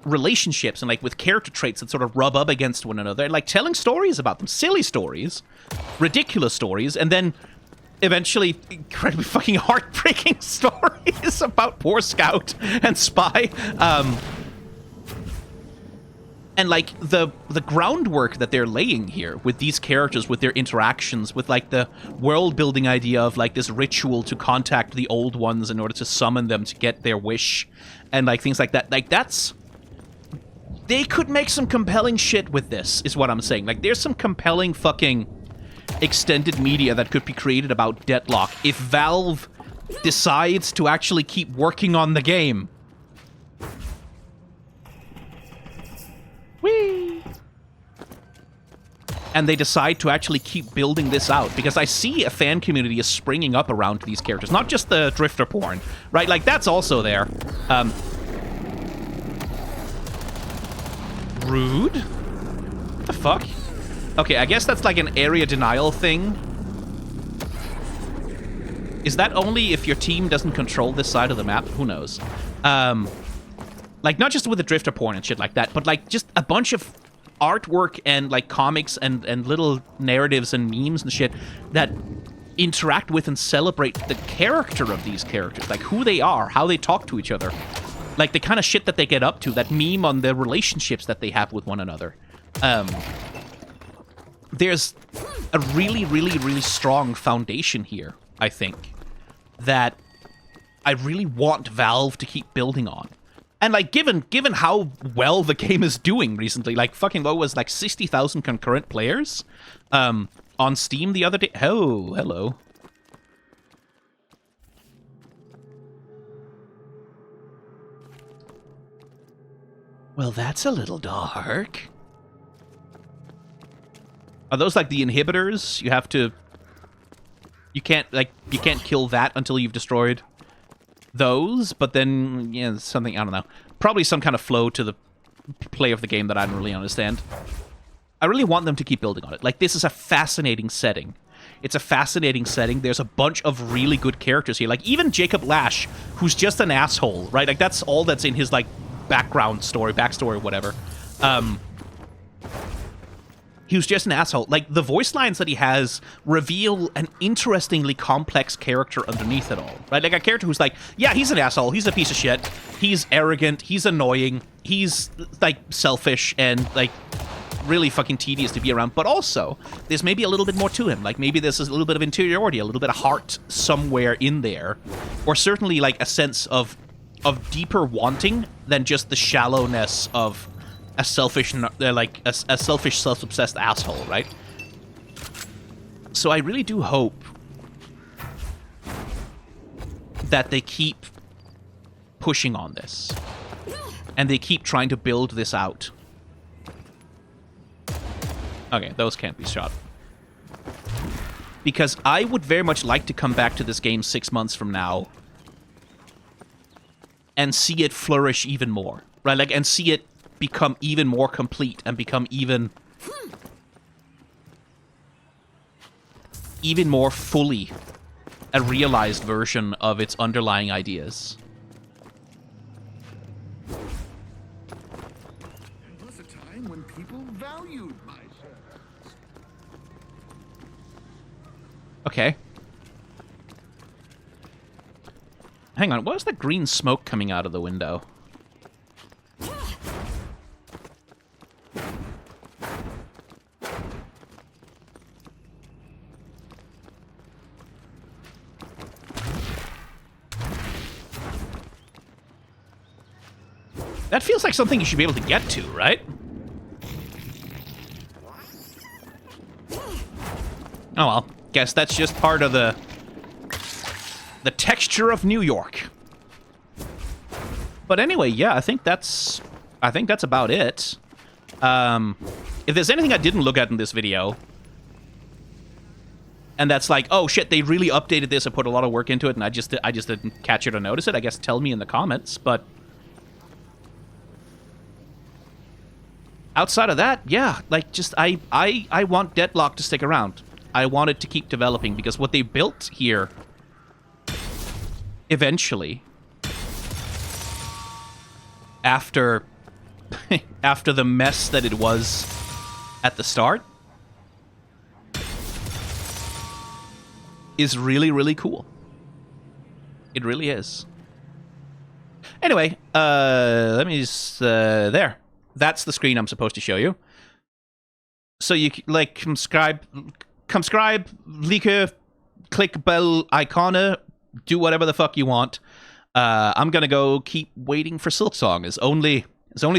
relationships and, like, with character traits that sort of rub up against one another. And, like, telling stories about them. Silly stories. Ridiculous stories. And then, eventually, incredibly fucking heartbreaking stories about poor Scout and Spy. And, like, the groundwork that they're laying here with these characters, with their interactions, with, like, the world-building idea of, like, this ritual to contact the old ones in order to summon them to get their wish, and, like, things like that. Like, that's... They could make some compelling shit with this, is what I'm saying. Like, there's some compelling fucking extended media that could be created about Deadlock if Valve decides to actually keep working on the game. Whee! And they decide to actually keep building this out, because I see a fan community is springing up around these characters. Not just the drifter porn, right? Like, that's also there. Rude? What the fuck? Okay, I guess that's like an area denial thing. Is that only if your team doesn't control this side of the map? Who knows? Like, not just with the drifter porn and shit like that, but, like, just a bunch of artwork and, like, comics and little narratives and memes and shit that interact with and celebrate the character of these characters. Like, who they are, how they talk to each other. Like, the kind of shit that they get up to, that meme on the relationships that they have with one another. There's a really, really, really strong foundation here, I think, that I really want Valve to keep building on. And, like, given how well the game is doing recently, like, fucking what was, like, 60,000 concurrent players on Steam the other day. Oh, hello. Well, that's a little dark. Are those, like, the inhibitors? You have to... You can't kill that until you've destroyed those, but then, yeah, something, I don't know. Probably some kind of flow to the play of the game that I don't really understand. I really want them to keep building on it. Like, this is a fascinating setting. It's a fascinating setting. There's a bunch of really good characters here. Like, even Jacob Lash, who's just an asshole, right? Like, that's all that's in his, like, backstory, whatever. He was just an asshole. Like, the voice lines that he has reveal an interestingly complex character underneath it all, right? Like, a character who's like, yeah, he's an asshole, he's a piece of shit, he's arrogant, he's annoying, he's, like, selfish and, like, really fucking tedious to be around, but also, there's maybe a little bit more to him. Like, maybe there's a little bit of interiority, a little bit of heart somewhere in there, or certainly, like, a sense of deeper wanting than just the shallowness of a selfish, like, a selfish, self-obsessed asshole, right? So I really do hope that they keep pushing on this. And they keep trying to build this out. Okay, those can't be shot. Because I would very much like to come back to this game 6 months from now and see it flourish even more, right? Like, and see it become even more complete and become even more fully a realized version of its underlying ideas. It was a time when people valued my service. Okay. Hang on, what was that green smoke coming out of the window? That feels like something you should be able to get to, right? Oh well, guess that's just part of the texture of New York. But anyway, yeah, I think that's about it. If there's anything I didn't look at in this video, and that's like, oh shit, they really updated this and put a lot of work into it, and I just didn't catch it or notice it, I guess tell me in the comments. But outside of that, yeah, like, just I want Deadlock to stick around. I want it to keep developing, because what they built here eventually, after the mess that it was at the start, is really, really cool. It really is. Anyway, let me just there. That's the screen I'm supposed to show you. So you like subscribe, like, click bell icon, do whatever the fuck you want. I'm gonna go keep waiting for Silksong. It's only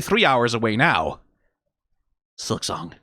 3 hours away now. Silksong.